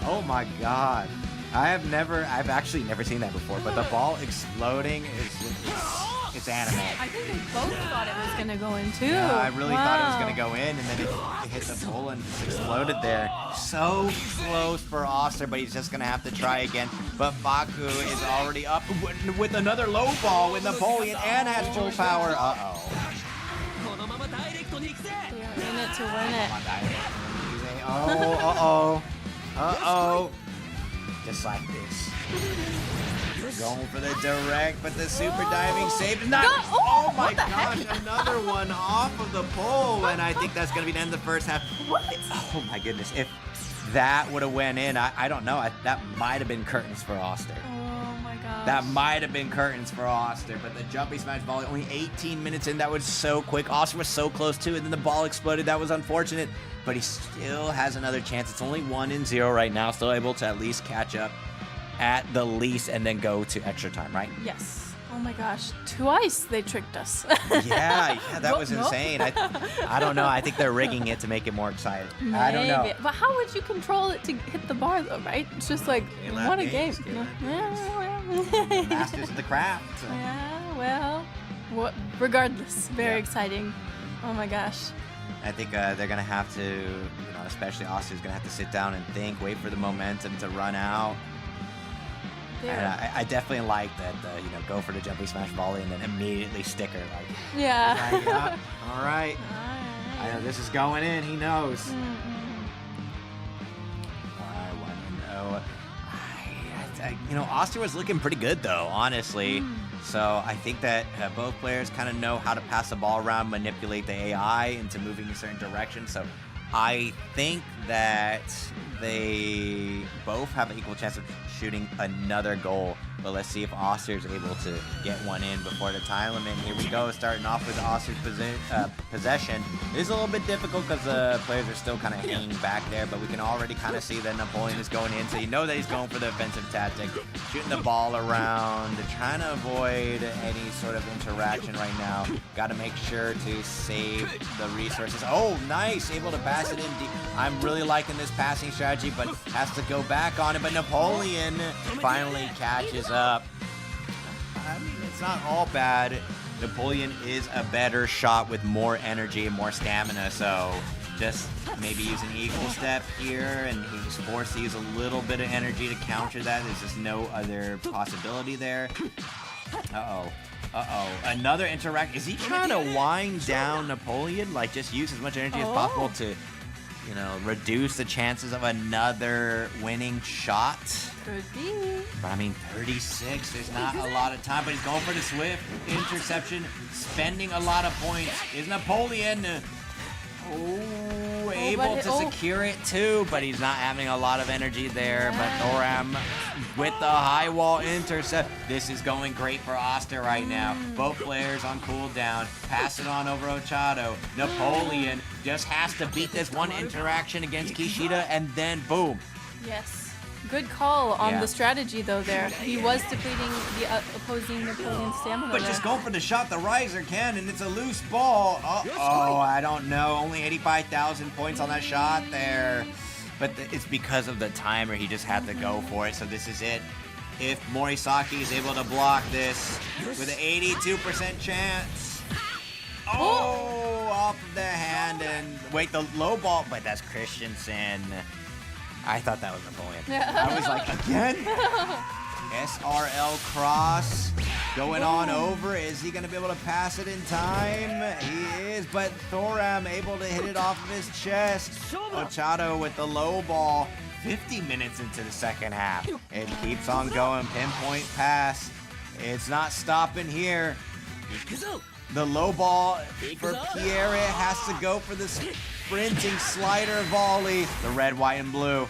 Oh my god. I've actually never seen that before, but the ball exploding it's anime. I think we both thought it was gonna go in too. Yeah, I really thought it was gonna Wow. go in, and then it hit the pole and just exploded there. So close for Oster, but he's just gonna have to try again. But Faku is already up with another low ball with Napoleon and has full power. Uh-oh. We are in it to win it. Oh, uh-oh. Just like this. Going for the direct, but the super diving save is not. Oh my gosh, another one off of the pole, and I think that's gonna be the end of the first half. Oh my goodness, if that would have went in, I don't know. That might have been curtains for Oster. Oh my god. That might have been curtains for Oster, but the jumping smash volley, only 18 minutes in, that was so quick. Oster was so close too, and then the ball exploded. That was unfortunate, but he still has another chance. It's only 1-0 right now, still able to at least catch up at the least and then go to extra time, right? Yes. Oh my gosh, twice they tricked us. yeah, that was insane. I don't know. I think they're rigging it to make it more exciting. Maybe. I don't know. But how would you control it to hit the bar though, right? It's just like, what a game. Masters of the craft. Yeah, well, regardless, very exciting. Oh my gosh. I think they're going to have to, especially Oster's going to have to sit down and think, wait for the momentum to run out. And I definitely like that, go for the jumping smash volley and then immediately sticker. Yeah. All right. I know this is going in. He knows. Oster was looking pretty good, though, honestly. So I think that both players kind of know how to pass the ball around, manipulate the AI into moving in a certain direction. So I think that they both have an equal chance of shooting another goal. But let's see if Oster is able to get one in before the time limit. Here we go, starting off with Oster's possession. It is a little bit difficult because the players are still kind of hanging back there, but we can already kind of see that Napoleon is going in, so you know that he's going for the offensive tactic, shooting the ball around, trying to avoid any sort of interaction right now. Got to make sure to save the resources. Oh, nice, able to pass it in deep. I'm really liking this passing strategy, but has to go back on it, but Napoleon finally catches up. I mean, it's not all bad. Napoleon is a better shot with more energy and more stamina, so just maybe use an equal step here, and he just forced to use a little bit of energy to counter that. There's just no other possibility there. Another interact. Is he trying to wind down Napoleon? Like, just use as much energy as possible to, reduce the chances of another winning shot? Could be. But I mean, 36, there's not a lot of time, but he's going for the swift interception, spending a lot of points. Is Napoleon able to secure it too, but he's not having a lot of energy there. But Thoram with the high wall intercept. This is going great for Oster right now. Both players on cooldown. Pass it on over Ochado. Napoleon just has to beat this one interaction against Kishida, and then boom. Yes. Good call on the strategy, though, there. He was depleting the opposing Napoleon's stamina. But just go for the shot the riser can, and it's a loose ball. I don't know. Only 85,000 points on that shot there. But it's because of the timer. He just had to go for it, so this is it. If Morisaki is able to block this with an 82% chance. Off of the hand, and wait, the low ball, but that's Christensen. I thought that was Napoleon. I was like, again? SRL cross going on over. Is he going to be able to pass it in time? He is, but Thoram able to hit it off of his chest. Ochado with the low ball. 50 minutes into the second half. It keeps on going. Pinpoint pass. It's not stopping here. The low ball for Pierre has to go for the sprinting slider volley. The red, white, and blue.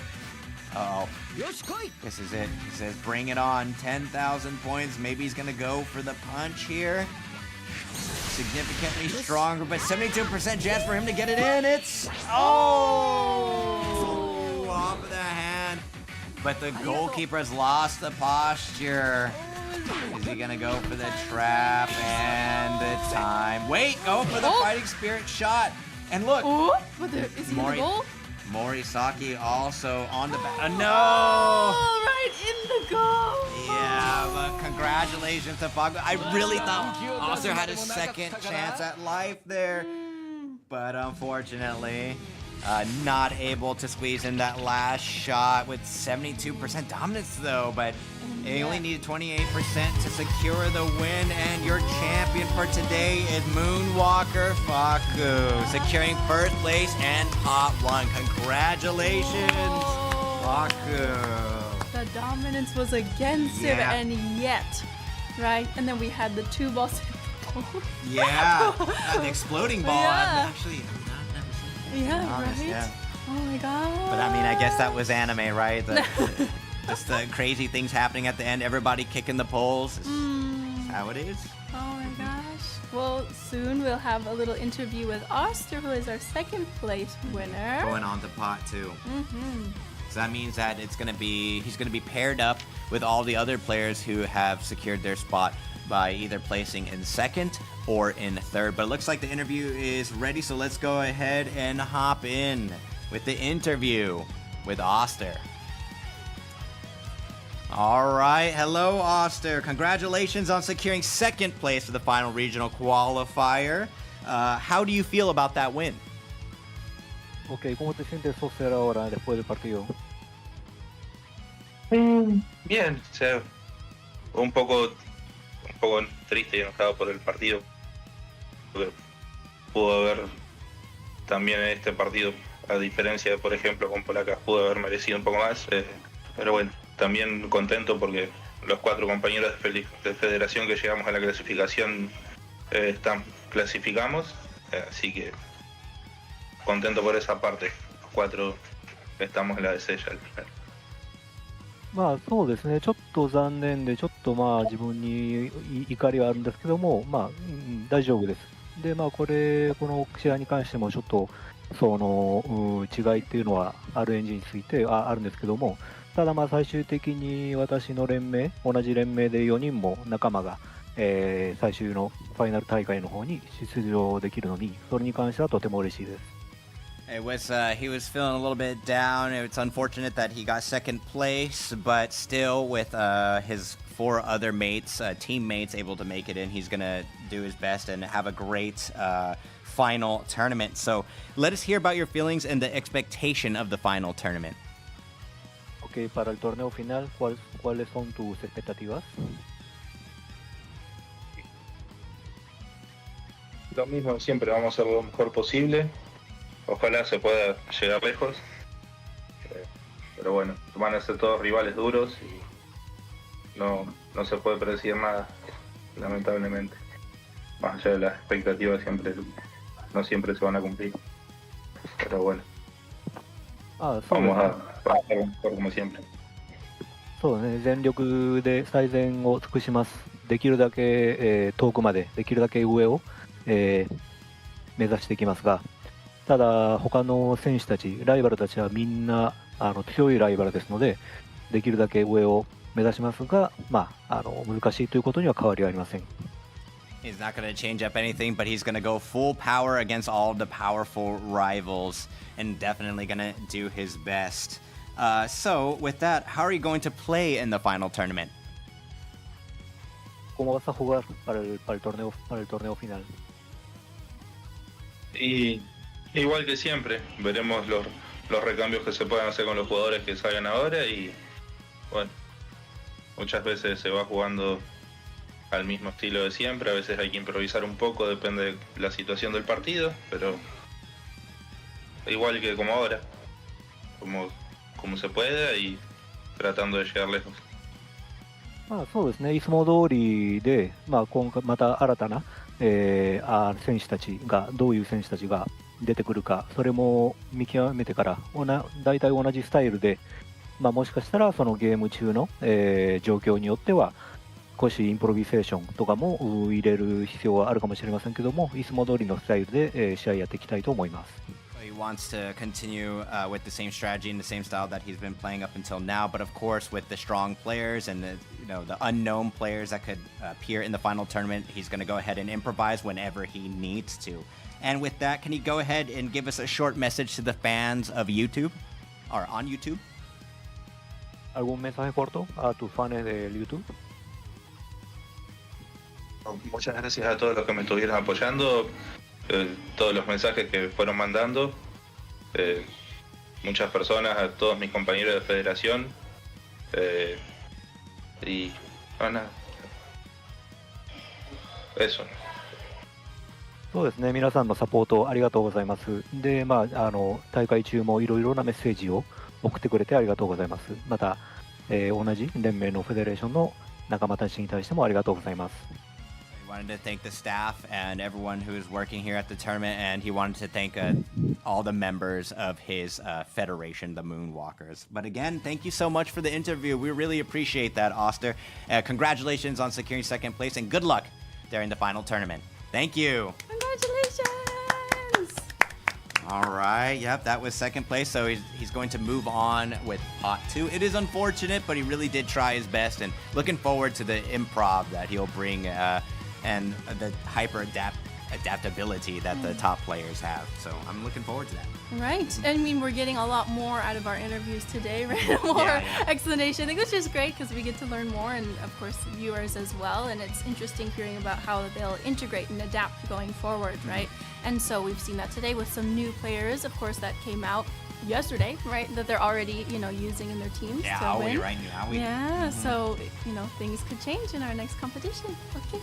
This is it. He says, bring it on. 10,000 points. Maybe he's going to go for the punch here. Significantly stronger, but 72% chance for him to get it in. It's... off of the hand. But the goalkeeper has lost the posture. Is he going to go for the trap and the time? Wait, go for the fighting spirit shot. And look. Is he in the goal? Morisaki also on the back. No! Right in the goal. Yeah, but congratulations to Faku. I really thought Oster had a second chance at life there. But unfortunately, not able to squeeze in that last shot with 72% dominance though. But he only needed 28% to secure the win, and your champion for today is Moonwalker Faku, securing first place and top 1. Congratulations, Faku. The dominance was against him, and yet, right? And then we had the 2 balls. The exploding ball. I've never seen right? Yeah. Oh my god. But I mean, I guess that was anime, right? Just the crazy things happening at the end. Everybody kicking the poles. That's how it is. Oh my gosh. Well, soon we'll have a little interview with Oster, who is our second place winner. Going on to pot 2. So that means that he's gonna be paired up with all the other players who have secured their spot by either placing in second or in third. But it looks like the interview is ready, so let's go ahead and hop in with the interview with Oster. All right, hello Oster. Congratulations on securing second place for the final regional qualifier. How do you feel about that win? Ok, ¿cómo te sientes, Oster, ahora después del partido? Bien, o sea, un poco triste y enojado por el partido. Porque pudo haber también en este partido, a diferencia de, por ejemplo, con Polakas, pudo haber merecido un poco más. Pero bueno, también contento porque los 4 compañeros de federación que llegamos a la clasificación clasificamos. Así que contento por esa parte. Los 4 estamos en la de sella al final. まあそうですね、ちょっと残念で、ちょっとまあ自分に怒りはあるんですけども、まあ、大丈夫です。で、まあこの試合に関してもちょっとその違いっていうのは RNG についてあるんですけども、ただまあ最終的に私の連盟、同じ連盟で4人も仲間が、最終のファイナル大会の方に出場できるのに、それに関してはとても嬉しいです。He was feeling a little bit down. It's unfortunate that he got second place, but still with his 4 other mates, teammates able to make it in, he's going to do his best and have a great final tournament. So let us hear about your feelings and the expectation of the final tournament. Ok, para el torneo final, ¿cuáles son tus expectativas? Lo mismo, siempre vamos a hacer lo mejor posible. Ojalá se pueda llegar lejos. Pero bueno, van a ser todos rivales duros y no se puede predecir nada, lamentablemente. Más allá de las expectativas, no siempre se van a cumplir. Pero bueno, vamos a hacer lo mejor como siempre. そうね、全力で最善を尽くします。できるだけ、遠くまで、できるだけ上を、目指していきますが、ただ他の選手たち、ライバルたちはみんな強いライバルですので、できるだけ上を目指しますが、まあ、難しいということには変わりはありません。He's not going to change up anything, but he's going to go full power against all the powerful rivals and definitely going to do his best. So, with that, how are you going to play in the final tournament? ¿Cómo vas a jugar para el torneo final? Y igual que siempre, veremos los recambios que se puedan hacer con los jugadores que salgan ahora y bueno, muchas veces se va jugando al mismo estilo de siempre, a veces hay que improvisar un poco, depende de la situación del partido, pero igual que como ahora, como se pueda y tratando de llegar lejos. まあ、そうですね、いつも通りで、まあ、今回また新たな、選手たちがどういう選手たちが出てくるか、それも見極めてから大体同じスタイルで、まあ、もしかしたらそのゲーム中の、状況によっては少しインプロビゼーションとかも入れる必要はあるかもしれませんけども、いつも通りのスタイルで、試合やっていきたいと思います。He wants to continue with the same strategy and the same style that he's been playing up until now, but of course with the strong players and the unknown players that could appear in the final tournament, he's going to go ahead and improvise whenever he needs to. And with that, can you go ahead and give us a short message to the fans of YouTube or on YouTube? ¿Algún mensaje corto a tus fans de YouTube? Muchas gracias a todos los que me estuvieron apoyando, todos los mensajes que fueron mandando, muchas personas, a todos mis compañeros de federación, y nada, eso. そうですね、皆さんのサポートありがとうございます。で、まあ、大会中もいろいろなメッセージを送ってくれてありがとうございます。また、同じ連盟のフェデレーションの仲間たちに対してもありがとうございます。He wanted to thank the staff and everyone who is working here at the tournament, and he wanted to thank all the members of his federation, the Moonwalkers. But again, thank you so much for the interview. We really appreciate that, Oster. Congratulations on securing second place, and good luck during the final tournament. Thank you. Congratulations! All right, yep, that was second place, so he's going to move on with pot 2. It is unfortunate, but he really did try his best, and looking forward to the improv that he'll bring and the adaptability that the top players have. So I'm looking forward to that. Right. I mean, we're getting a lot more out of our interviews today, right? More explanation. I think that's just great because we get to learn more, and of course, viewers as well. And it's interesting hearing about how they'll integrate and adapt going forward, right? And so we've seen that today with some new players, of course, that came out yesterday, right? That they're already, using in their teams to win. Right? Yeah, so, things could change in our next competition. Okay.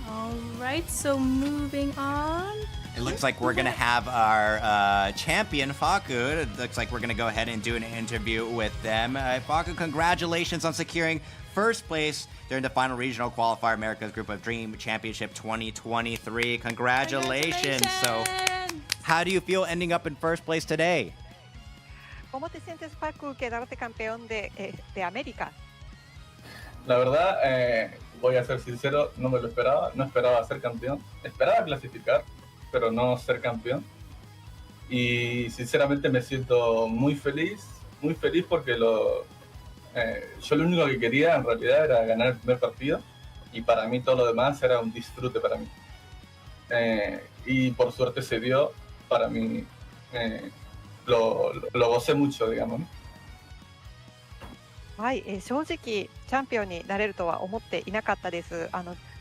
All right, so moving on. It looks like we're going to have our champion, Faku. It looks like we're going to go ahead and do an interview with them. Faku, congratulations on securing first place during the final regional qualifier America's Group of Dream Championship 2023. Congratulations. So, how do you feel ending up in first place today? ¿Cómo te sientes, Faku, quedarte campeón de América? La verdad, voy a ser sincero, no me lo esperaba, no esperaba ser campeón, esperaba clasificar, pero no ser campeón. Y sinceramente me siento muy feliz porque yo lo único que quería en realidad era ganar el primer partido, y para mí todo lo demás era un disfrute para mí. Y por suerte se dio, para mí lo gocé mucho, digamos, ¿no? はい、正直チャンピオンになれるとは思っていなかったです。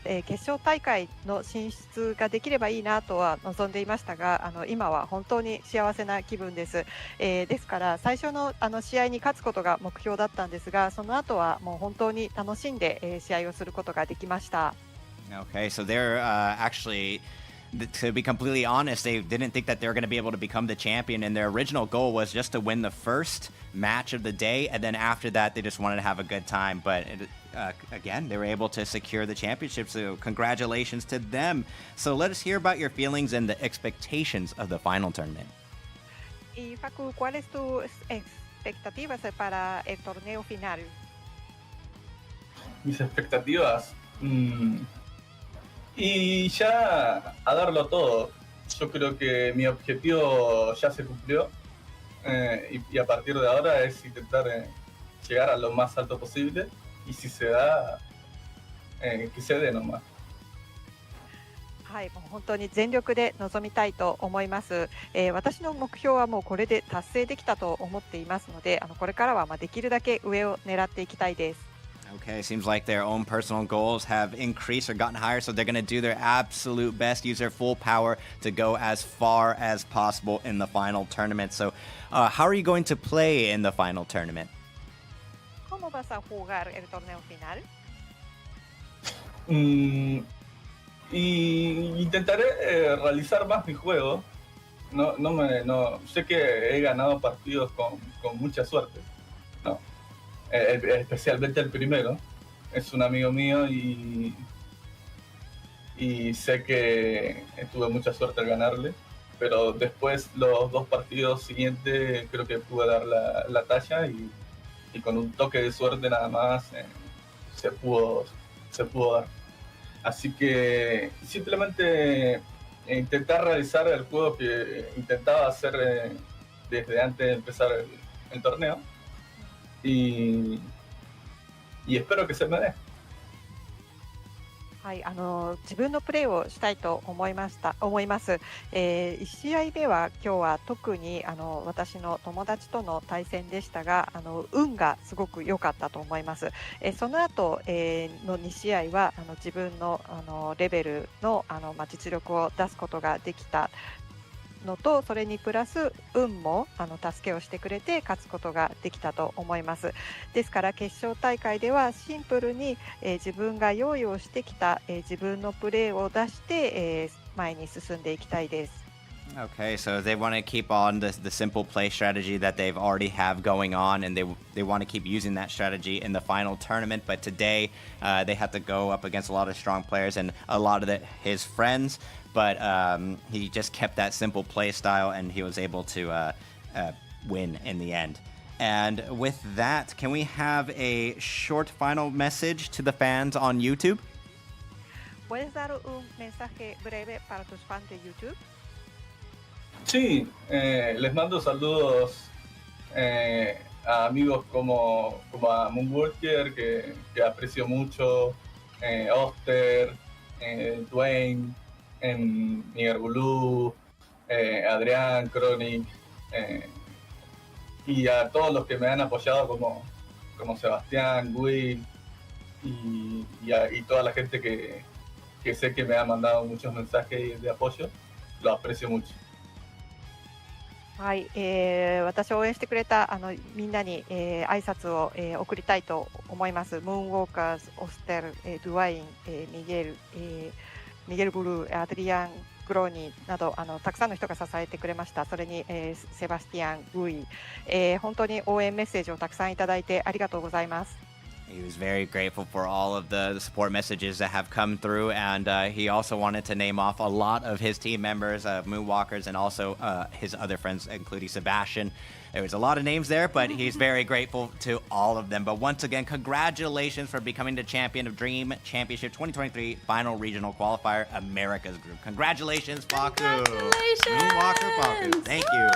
決勝大会の進出ができればいいなとは望んでいましたが、今は本当に幸せな気分です。ですから最初の試合に勝つことが目標だったんですが、その後はもう本当に楽しんで試合をすることができました。Okay, so they're actually, to be completely honest, they didn't think that they were going to be able to become the champion, and their original goal was just to win the first match of the day, and then after that they just wanted to have a good time. But again, they were able to secure the championship, so congratulations to them. So let us hear about your feelings and the expectations of the final tournament. Y Facu, ¿cuáles tus expectativas para el torneo final? Mis expectativas, y ya a darlo todo. Yo creo que mi objetivo ya se cumplió, y a partir de ahora es intentar llegar a lo más alto posible, y si se da, que se dé nomás. はい、もう本当に全力で臨みたいと思います。私の目標はもうこれで達成できたと思っていますので、これからはできるだけ上を狙っていきたいです。Okay, seems like their own personal goals have increased or gotten higher, so they're going to do their absolute best, use their full power to go as far as possible in the final tournament. So, how are you going to play in the final tournament? ¿Cómo vas a jugar el torneo final? Y intentaré realizar más mi juego. No, sé que he ganado partidos con mucha suerte, ¿no? Especialmente el primero. Es un amigo mío y sé que tuve mucha suerte al ganarle, pero después los dos partidos siguientes creo que pude dar la talla, y con un toque de suerte nada más se pudo dar. Así que simplemente intentar realizar el juego que intentaba hacer desde antes de empezar el torneo, y espero que se me dé. はい、自分のプレーをしたいと思います。1試合目は今日は特に私の友達との対戦でしたが、運がすごく良かったと思います。その後、の2試合は自分のレベルの実力を出すことができたのと、それにプラス運も助けをしてくれて勝つことができたと思います。ですから決勝大会ではシンプルに、自分が用意をしてきた、自分のプレーを出して、前に進んでいきたいです。Okay, so they want to keep on the simple play strategy that they've already have going on, and they want to keep using that strategy in the final tournament. But today, they had to go up against a lot of strong players and a lot of his friends. But he just kept that simple play style, and he was able to win in the end. And with that, can we have a short final message to the fans on YouTube? ¿Puedes dar un mensaje breve para tus fans de YouTube? Sí, les mando saludos a amigos como a Moonwalker, que aprecio mucho, Oster, Dwayne, Miguel Gulú, Adrián, Chronic, y a todos los que me han apoyado como Sebastián, Will y toda la gente que sé que me ha mandado muchos mensajes de apoyo. Lo aprecio mucho. はい、私を応援してくれたみんなに、挨拶を、送りたいと思います。ムーンウォーカーズ、オステル、ドゥワイン、ミゲル・ブルー、アドリアン・グローニーなどたくさんの人が支えてくれました。それに、セバスティアン・グイ、本当に応援メッセージをたくさんいただいてありがとうございます。He was very grateful for all of the support messages that have come through, and he also wanted to name off a lot of his team members, Moonwalkers, and also his other friends, including Sebastian. There was a lot of names there, but he's very grateful to all of them. But once again, congratulations for becoming the champion of Dream Championship 2023 Final Regional Qualifier Americas Group. Congratulations, Faku. Congratulations. Moonwalker Faku. Thank you.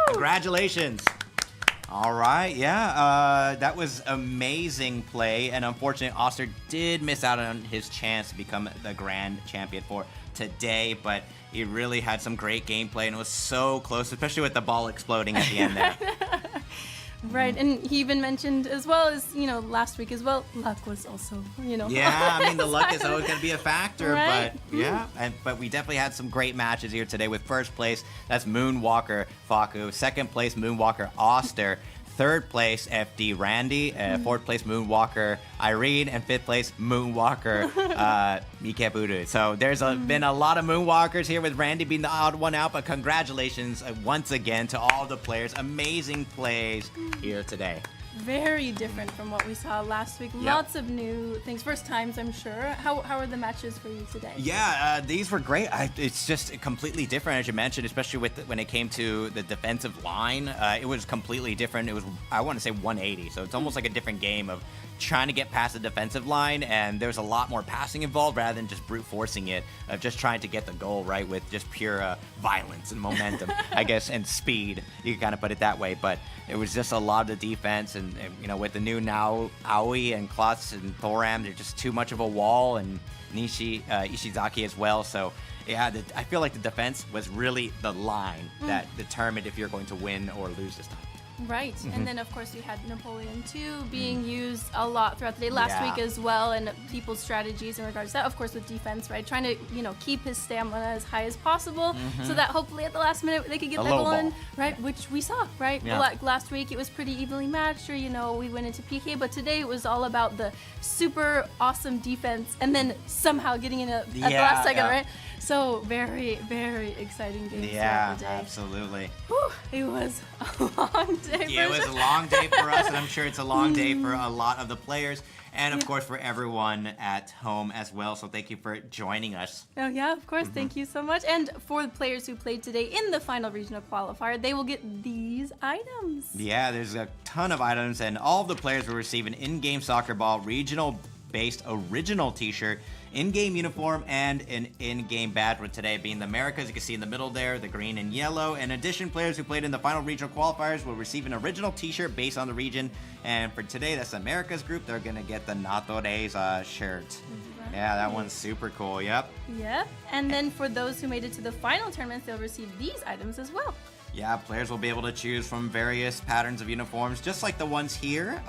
Congratulations. All right, yeah, that was amazing play, and unfortunately, Oster did miss out on his chance to become the grand champion for today, but he really had some great gameplay, and it was so close, especially with the ball exploding at the end there. Right, and he even mentioned as well as, last week as well, luck was also, Yeah, I mean, the luck is always going to be a factor, right? But yeah, but we definitely had some great matches here today with first place, that's Moonwalker Faku, second place Moonwalker Oster, third place FD Randy, fourth place Moonwalker Irene, and fifth place Moonwalker Mikeburu. So there's been a lot of Moonwalkers here, with Randy being the odd one out, but congratulations once again to all the players. Amazing plays here today. Very different from what we saw last week. Yep. Lots of new things. First times, I'm sure. How are the matches for you today? Yeah, these were great. It's just completely different, as you mentioned, especially when it came to the defensive line. It was completely different. It was, I want to say, 180. So it's almost like a different game of trying to get past the defensive line, and there's a lot more passing involved rather than just brute forcing it, of just trying to get the goal, right, with just pure violence and momentum, I guess, and speed. You can kind of put it that way, but it was just a lot of defense, and with the new now Aoi and Klotz and Thoram, they're just too much of a wall, and Ishizaki as well. So yeah, I feel like the defense was really the line that determined if you're going to win or lose this time. Right, and then of course we had Napoleon 2 being used a lot throughout the day last week as well, and people's strategies in regards to that, of course, with defense, right? Trying to, keep his stamina as high as possible so that hopefully at the last minute they could get that goal in, right? Which we saw, right? Yeah. Like last week it was pretty evenly matched, or, we went into PK, but today it was all about the super awesome defense and then somehow getting in at the last second, right? So very, very exciting games throughout the day. Absolutely. Whew, it was a long day. Yeah, it was a long day for us, and I'm sure it's a long day for a lot of the players, and of course for everyone at home as well. So thank you for joining us. Oh yeah, of course. Thank you so much. And for the players who played today in the final regional qualifier, they will get these items. Yeah, there's a ton of items, and all of the players will receive an in-game soccer ball regional-based original T-shirt, in-game uniform, and an in-game badge, with today being the Americas. You can see in the middle there, the green and yellow. In addition, players who played in the final regional qualifiers will receive an original T-shirt based on the region. And for today, that's the Americas group. They're going to get the Natore's shirt. Yeah, that one's super cool. Yep. Yep. And then for those who made it to the final tournaments, they'll receive these items as well. Yeah, players will be able to choose from various patterns of uniforms, just like the ones here.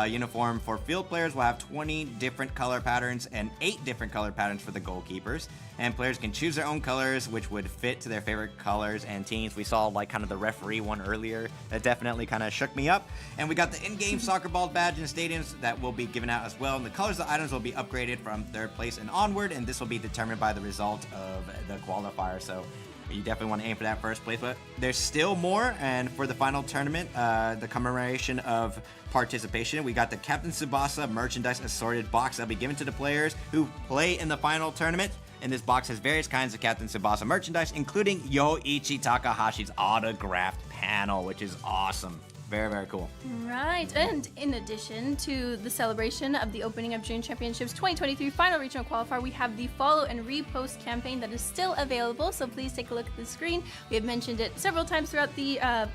Uniform for field players will have 20 different color patterns and 8 different color patterns for the goalkeepers. And players can choose their own colors, which would fit to their favorite colors and teams. We saw kind of the referee one earlier. That definitely kind of shook me up. And we got the in-game soccer ball badge in stadiums that will be given out as well. And the colors of the items will be upgraded from third place and onward. And this will be determined by the result of the qualifier. So You definitely want to aim for that first place, but there's still more. And for the final tournament, the commemoration of participation, we got the Captain Tsubasa merchandise assorted box that'll be given to the players who play in the final tournament. And this box has various kinds of Captain Tsubasa merchandise, including Yoichi Takahashi's autographed panel, which is awesome. Very, very cool. Right, and in addition to the celebration of the opening of June Championships 2023 Final Regional Qualifier, we have the follow and repost campaign that is still available, so please take a look at the screen. We have mentioned it several times throughout the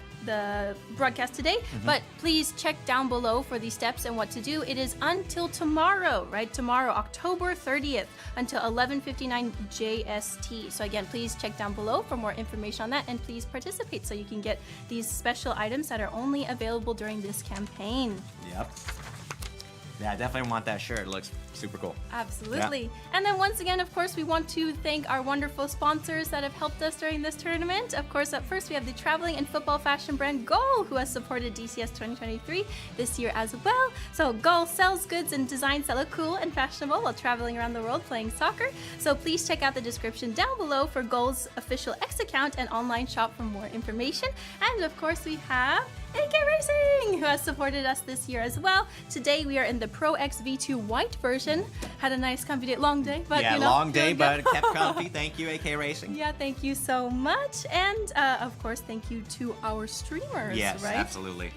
broadcast today, but please check down below for the steps and what to do. It is until tomorrow, right? Tomorrow, October 30th, until 11:59 JST. So again, please check down below for more information on that, and please participate so you can get these special items that are only available during this campaign. Yep. Yeah, I definitely want that shirt. It looks super cool. Absolutely. Yeah. And then once again, of course, we want to thank our wonderful sponsors that have helped us during this tournament. Of course, up first, we have the traveling and football fashion brand Goal, who has supported DCS 2023 this year as well. So Goal sells goods and designs that look cool and fashionable while traveling around the world playing soccer. So please check out the description down below for Goal's official X account and online shop for more information. And of course, we have AK Racing, who has supported us this year as well. Today we are in the Pro X V2 white version. Had a nice comfy day, long day, but yeah, you know, long day, but kept comfy. Thank you, AK Racing. Yeah, thank you so much, and of course, thank you to our streamers. Yes, right? absolutely.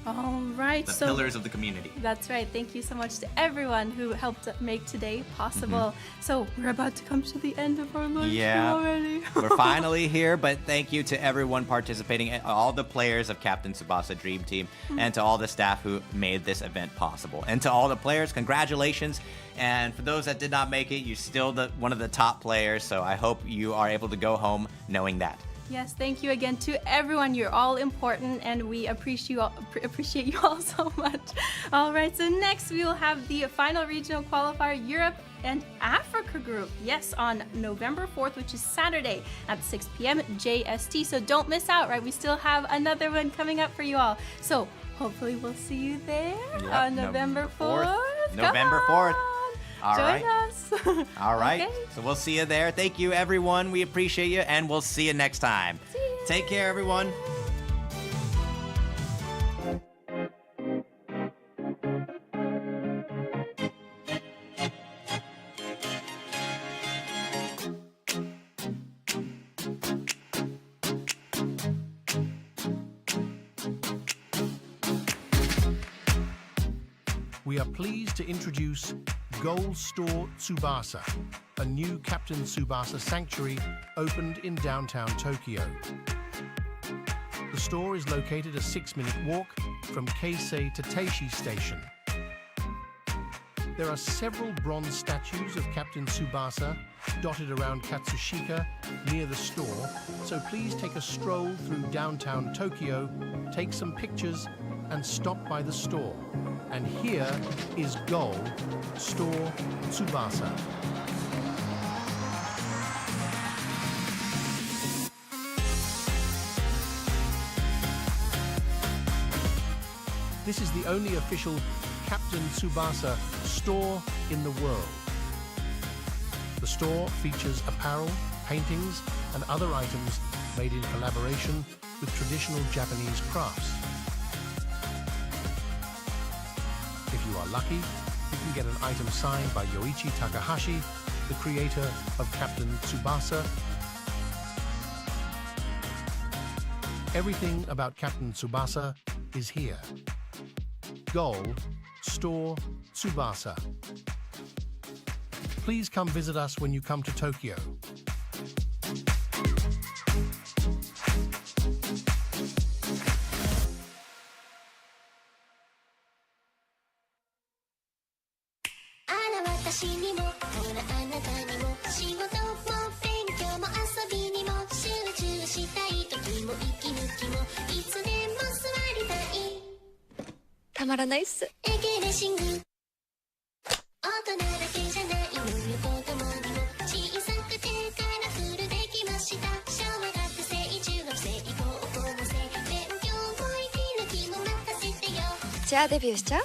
All right, The pillars of the community. That's right. Thank you so much to everyone who helped make today possible. So we're about to come to the end of our live stream already. We're finally here, but thank you to everyone participating, all the players of Captain Tsubasa Dream Team, and to all the staff who made this event possible. And to all the players, congratulations. And for those that did not make it, you're still one of the top players, so I hope you are able to go home knowing that. Yes, thank you again to everyone. You're all important, and we appreciate you all so much. All right, so next we will have the final regional qualifier, Europe and Africa group. Yes, on November 4th, which is Saturday at 6 p.m. JST. So don't miss out, right? We still have another one coming up for you all. So hopefully we'll see you there on November 4th. November 4th. All Join right. us. All right. Okay. So we'll see you there. Thank you, everyone. We appreciate you, and we'll see you next time. Take care, everyone. We are pleased to introduce Goal Store Tsubasa, a new Captain Tsubasa sanctuary opened in downtown Tokyo. The store is located a 6-minute walk from Keisei to Teishi Station. There are several bronze statues of Captain Tsubasa dotted around Katsushika near the store, so please take a stroll through downtown Tokyo, take some pictures, and stop by the store. And here is Goal Store Tsubasa. This is the only official Captain Tsubasa store in the world. The store features apparel, paintings, and other items made in collaboration with traditional Japanese crafts. If you are lucky, you can get an item signed by Yoichi Takahashi, the creator of Captain Tsubasa. Everything about Captain Tsubasa is here. Goal Store Tsubasa. Please come visit us when you come to Tokyo. Just デビューしちゃう